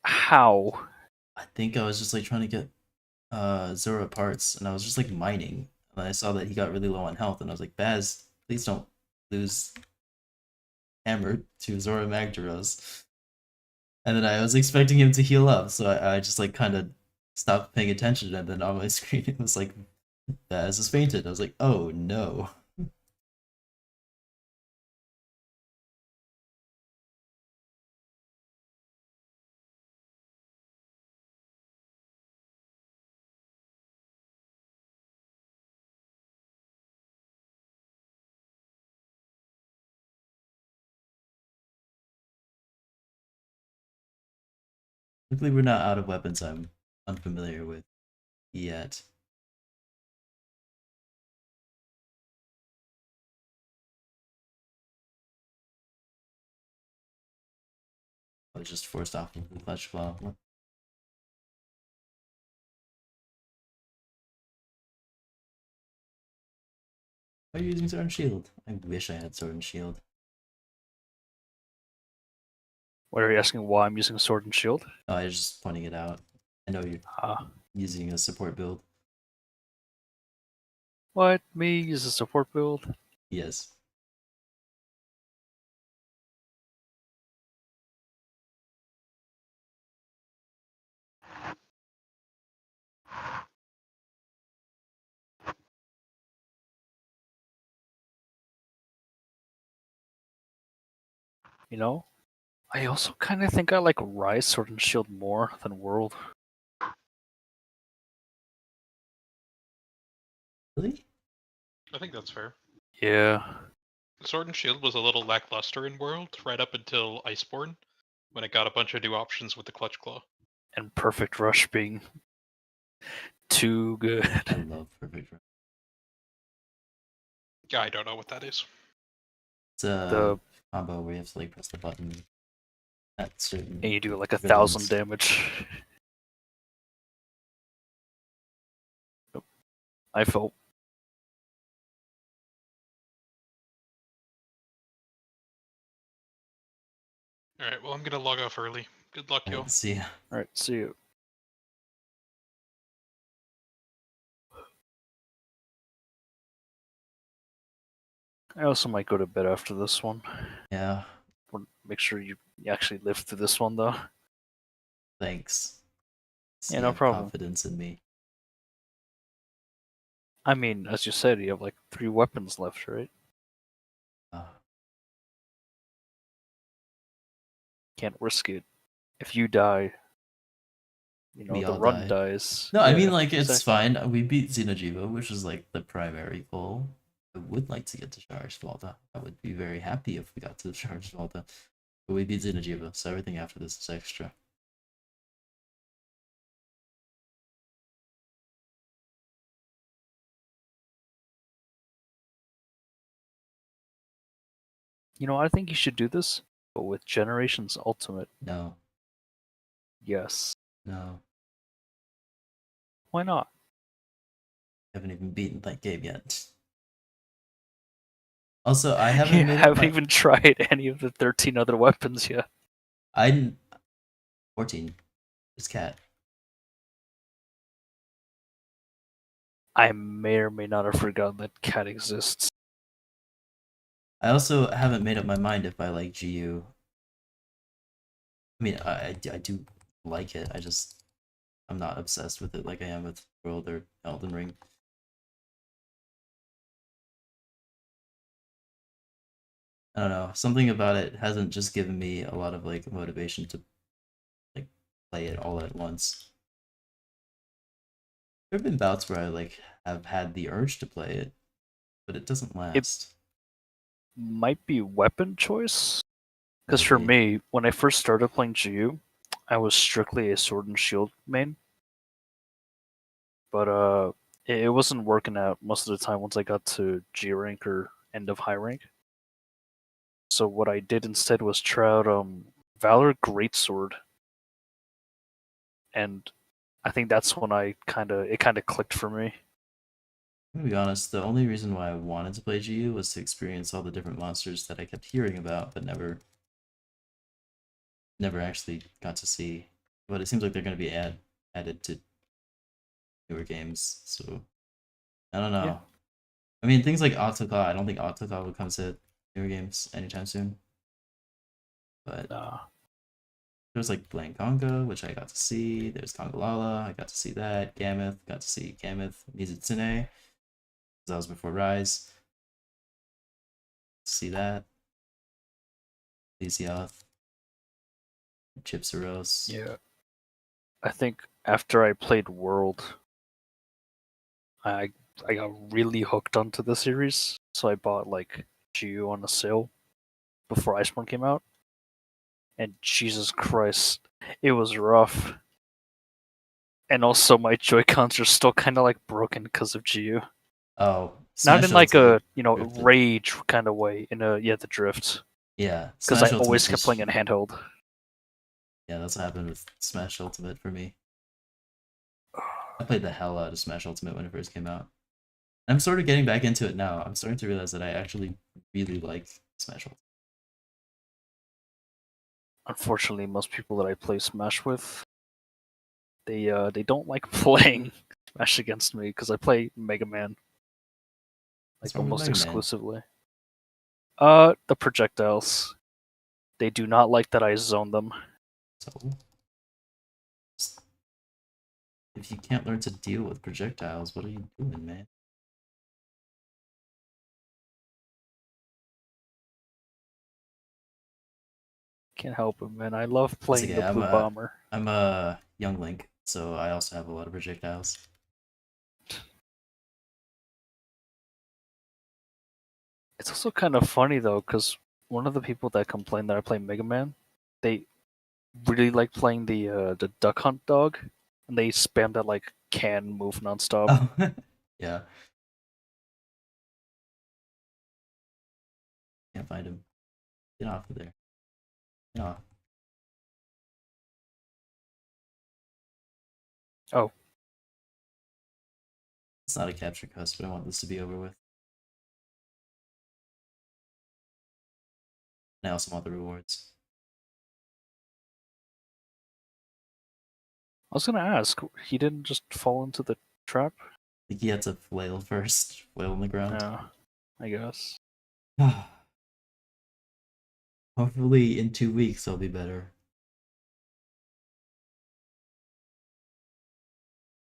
how? I think I was just like trying to get Zora parts, and I was just like mining. And I saw that he got really low on health, and I was like, Baz, please don't lose Hammer to Zora Magdaros. And then I was expecting him to heal up, so I just like kind of stopped paying attention, and then on my screen it was like, Baz is fainted. I was like, oh no. Luckily, we're not out of weapons I'm unfamiliar with yet. I was just forced off of the clutch claw. Why are you using Sword and Shield? I wish I had Sword and Shield. What are you asking? Why I'm using Sword and Shield? Oh, I was just pointing it out. I know you're Ah. using a support build. What? Me use a support build? Yes. You know? I also kind of think I like Rise Sword and Shield more than World. Really? I think that's fair. Yeah. Sword and Shield was a little lackluster in World, right up until Iceborne, when it got a bunch of new options with the Clutch Claw. And Perfect Rush being too good. I love Perfect Rush. Yeah, I don't know what that is. It's a The combo where you have to like press the button at certain and you do like 1,000 rhythms. damage. Nope. I felt. Alright, well, I'm gonna log off early. Good luck, yo. Alright, see ya. Alright, see you. I also might go to bed after this one. Yeah, Make sure you actually live through this one, though. thanks. Yeah, You no have problem. confidence in me. I mean, as you said, you have like 3 weapons left, right? Can't risk it. If you die, you know, We the all run die. dies. No, I Yeah, mean, like, it's exactly. fine. We beat Xeno Ji'iva, which is, like, the primary goal. I would like to get to Shara Ishvalda. I would be very happy if we got to Shara Ishvalda. But we beat Xeno Ji'iva, so everything after this is extra. You know, I think you should do this, but with Generations Ultimate. No, Yes. no. Why not? I haven't even beaten that game yet. Also, I You haven't made up haven't my... even tried any of the 13 other weapons yet. 14. It's Cat. I may or may not have forgotten that Cat exists. I also haven't made up my mind if I like GU. I mean, I do like it. I'm not obsessed with it like I am with World or Elden Ring. I don't know. Something about it hasn't just given me a lot of like motivation to like play it all at once. There have been bouts where I like have had the urge to play it, but it doesn't last. Might be weapon choice. Because for Maybe. me, when I first started playing GU, I was strictly a sword and shield main. But it wasn't working out most of the time once I got to G rank or end of high rank. So what I did instead was try out Valor Greatsword, and I think that's when it kind of clicked for me. I'm gonna be honest, the only reason why I wanted to play GU was to experience all the different monsters that I kept hearing about, but never actually got to see. But it seems like they're gonna be added to newer games, so I don't know. Yeah. I mean, things like Autoclaw, I don't think Autoclaw will come to newer games anytime soon. But there's like Blanconga, which I got to see. There's Congalala, I got to see that. Gammoth, got to see Gammoth. Mizutsune, that was before Rise. See that. Lysioth. Chipsaros. Yeah. I think after I played World, I got really hooked onto the series, so I bought like GU on a sale before Iceborne came out. And Jesus Christ, it was rough. And also my Joy-Cons are still kind of like broken because of GU. Oh, Not Smash in like a, Ultimate drifted. rage kind of way, the drift. Yeah, Because I Smash always Ultimate kept playing in handheld. Yeah, that's what happened with Smash Ultimate for me. I played the hell out of Smash Ultimate when it first came out. I'm sort of getting back into it now. I'm starting to realize that I actually really like Smash Ultimate. Unfortunately, most people that I play Smash with, they don't like playing Smash against me because I play Mega Man What's like wrong with almost Mega Man? exclusively. The projectiles. They do not like that I zone them. So, if you can't learn to deal with projectiles, what are you doing, man? Can't help it, man. I love It's playing okay. the Blue Bomber. I'm a young Link, so I also have a lot of projectiles. It's also kind of funny though, because one of the people that complained that I play Mega Man, they really like playing the Duck Hunt dog, and they spam that like can move nonstop. Oh, yeah. Can't find him. Get off of there. Get off. Oh. It's not a capture quest, but I want this to be over with. And I also want the rewards. I was gonna ask, he didn't just fall into the trap? I think he had to flail first. Flail on the ground. Yeah, I guess. Hopefully in 2 weeks I'll be better.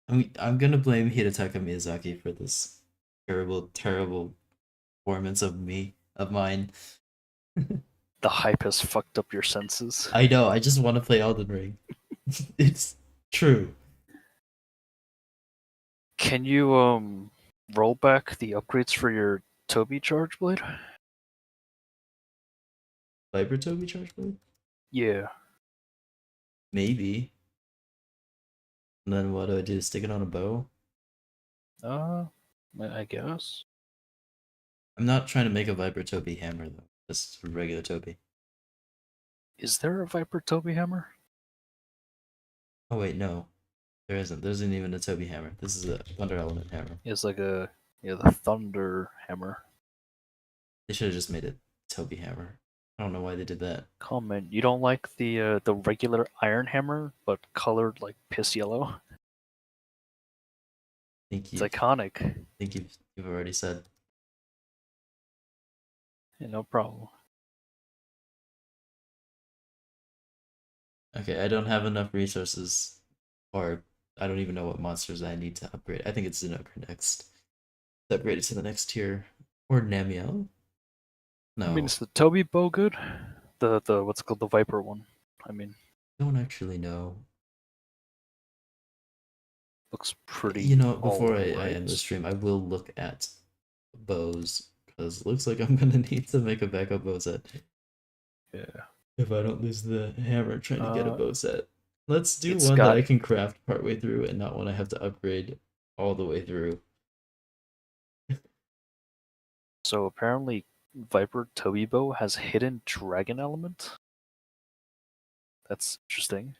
I'm gonna blame Hidetaka Miyazaki for this terrible, terrible performance of mine. The hype has fucked up your senses. I know, I just want to play Elden Ring. It's true. Can you roll back the upgrades for your Toby Charge Blade? Viper Toby Charge Blade? Yeah. Maybe. And then what do I do? Stick it on a bow? I guess. I'm not trying to make a Viper Toby hammer though. Just a regular Toby. Is there a Viper Toby hammer? Oh wait, no. There isn't. There isn't even a Toby hammer. This is a Thunder Element hammer. It's like the Thunder hammer. They should have just made it Toby hammer. I don't know why they did that. Comment. You don't like the regular iron hammer, but colored like piss yellow? It's iconic. I think you've already said. Yeah, no problem. Okay, I don't have enough resources, or I don't even know what monsters I need to upgrade. I think it's Zinogre next. To upgrade it to the next tier. Or Namiel? No. I mean, is the Toby bow good? The what's it called, the Viper 1. I mean, I don't actually know. Looks pretty. You know, all before I right. end the stream, I will look at bows because it looks like I'm gonna need to make a backup bow set Yeah. if I don't lose the hammer trying to get a bow set. Let's do It's one that got- I can craft partway through and not one I have to upgrade all the way through. So apparently, Viper Toby Bow has hidden dragon element. That's interesting.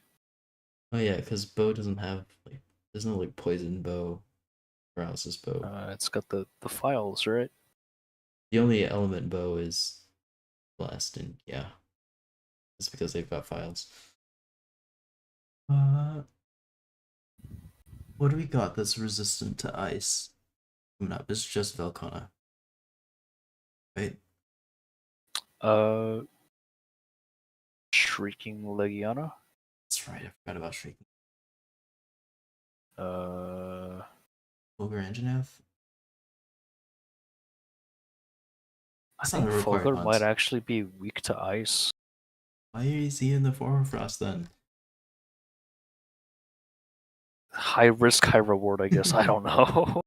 Oh yeah, because bow doesn't have like there's no like poison bow, paralysis bow. It's got the files, right? The only element bow is blast, and yeah, it's because they've got files. What do we got that's resistant to ice? Coming up, it's just Velkhana, right? Shrieking Legiana. That's right. I forgot about Shrieking. Uh, Ogre Anjanath. I That's not think a required Fulgur hunt. might actually be weak to ice. Why is he in the Frost then? High risk, high reward, I guess. I don't know.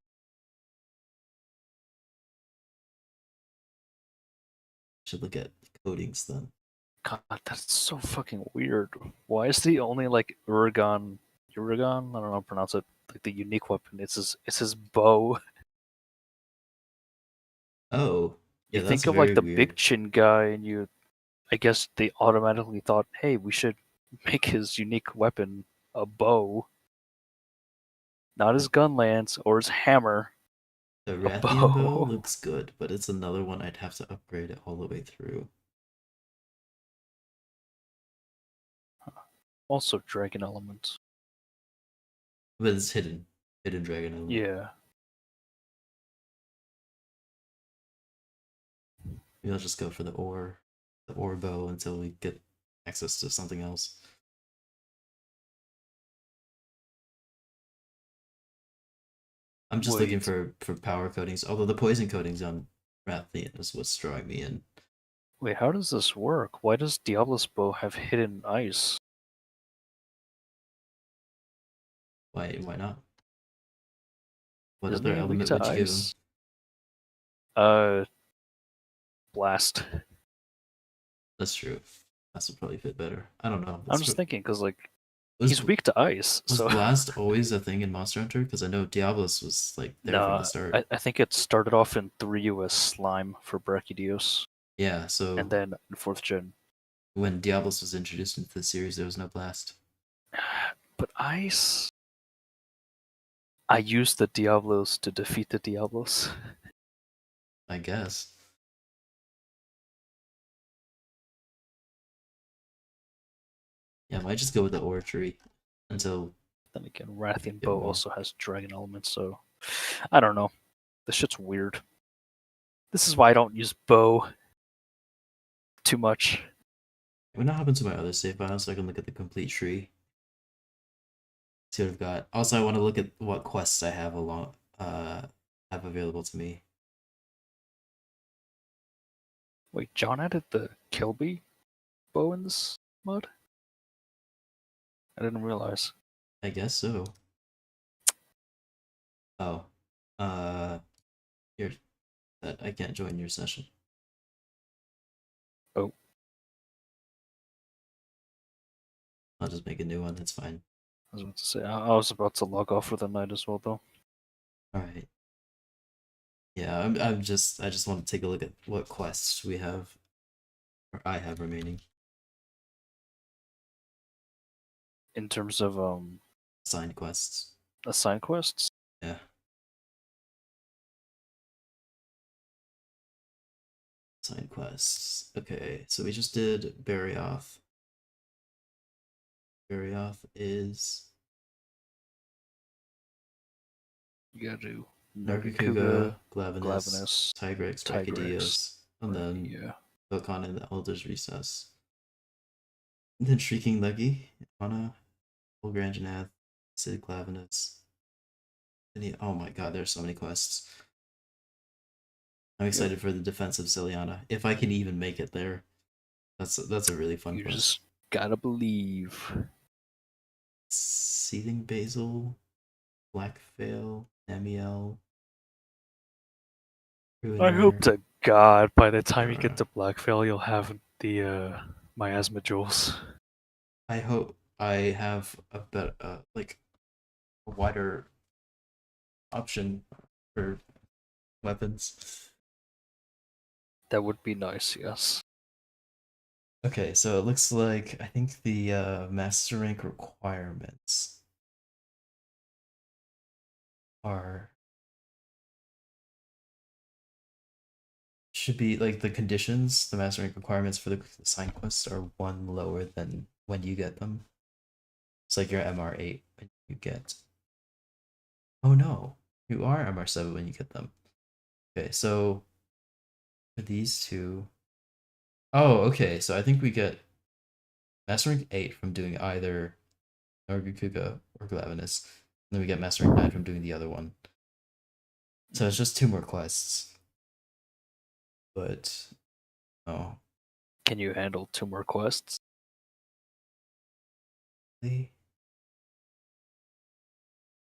Should look at coatings then. God, that's so fucking weird. Why is the only like Uragan? I don't know how to pronounce it. Like the unique weapon. It's his bow. Oh, yeah, You that's think of very like the weird. big chin guy, and I guess they automatically thought, hey, we should make his unique weapon a bow. Not his gun lance or his hammer. The A Rathian bow bow. looks good, but it's another one I'd have to upgrade it all the way through. Also dragon element. But it's hidden dragon element. Yeah. Maybe I'll just go for the ore bow until we get access to something else. I'm just looking for power coatings, although the poison coatings on Rathian is what's drawing me in. Wait, how does this work? Why does Diablo's bow have hidden ice? Why not? What Isn't other he weak element to would you give him? ice? Blast. That's true. That would probably fit better. I don't know. I'm just thinking because like Was, he's weak to ice. was So Blast always a thing in Monster Hunter? Because I know Diablos was like there from the start. I think it started off in 3U as Slime for Brachydios, Yeah, so and then in 4th gen. when Diablos was introduced into the series, there was no Blast. But ice. I used the Diablos to defeat the Diablos. I guess. Yeah, I might just go with the ore tree until. Then again, Rathian Get bow more. also has dragon elements, so I don't know. This shit's weird. This is why I don't use bow too much. What happened to my other save file so I can look at the complete tree? See what I've got. Also, I want to look at what quests I have have available to me. Wait, John added the Kilby bow in this mod? I didn't realize. I guess so. Oh, here, that I can't join your session. Oh. I'll just make a new one. That's fine. I was about to say, I was about to log off for the night as well, though. All right. Yeah, I just want to take a look at what quests we have, or I have remaining. In terms of Assigned quests. assigned quests? Yeah. Assigned quests. Okay, so we just did Barioth. Barioth is You gotta do Nargacuga, Glavenus, Glavenus, Tigrex, Tigrex, Brachydios, and then yeah. Velkhana and the Elder's Recess. And then Shrieking Leggy, Anna, Fulgur Anjanath, Sid Glavenus. Oh my god, there's so many quests. I'm excited for the defense of Ciliana. If I can even make it there. That's a really fun You quest. just gotta believe. Seething Basil, Black Veil, Nemiel, I hope Ruiner. to God by the time you get to Black Veil, you'll have the miasma jewels. I hope I have a better, like a wider option for weapons. That would be nice, yes. Okay, so it looks like I think the master rank requirements are should be like the conditions, the master rank requirements for the sign quests are one lower than when you get them. It's like your MR8 when you get. Oh no, you are MR7 when you get them. Okay, so for these two. Oh, okay, so I think we get Master Rank 8 from doing either Nargacuga or Glavenus. And then we get Master Rank 9 from doing the other one. So it's just 2 more quests. But oh. Can you handle 2 more quests?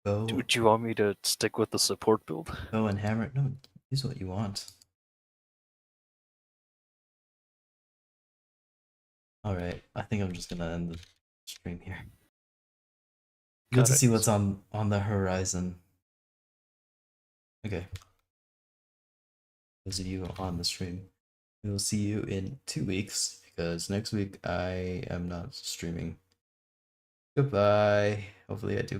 Go. Do you want me to stick with the support build? Go and hammer. No, use what you want. Alright, I think I'm just gonna end the stream here. Good to see what's on the horizon. Okay. Those of you on the stream, we will see you in 2 weeks because next week I am not streaming. Goodbye. Hopefully I do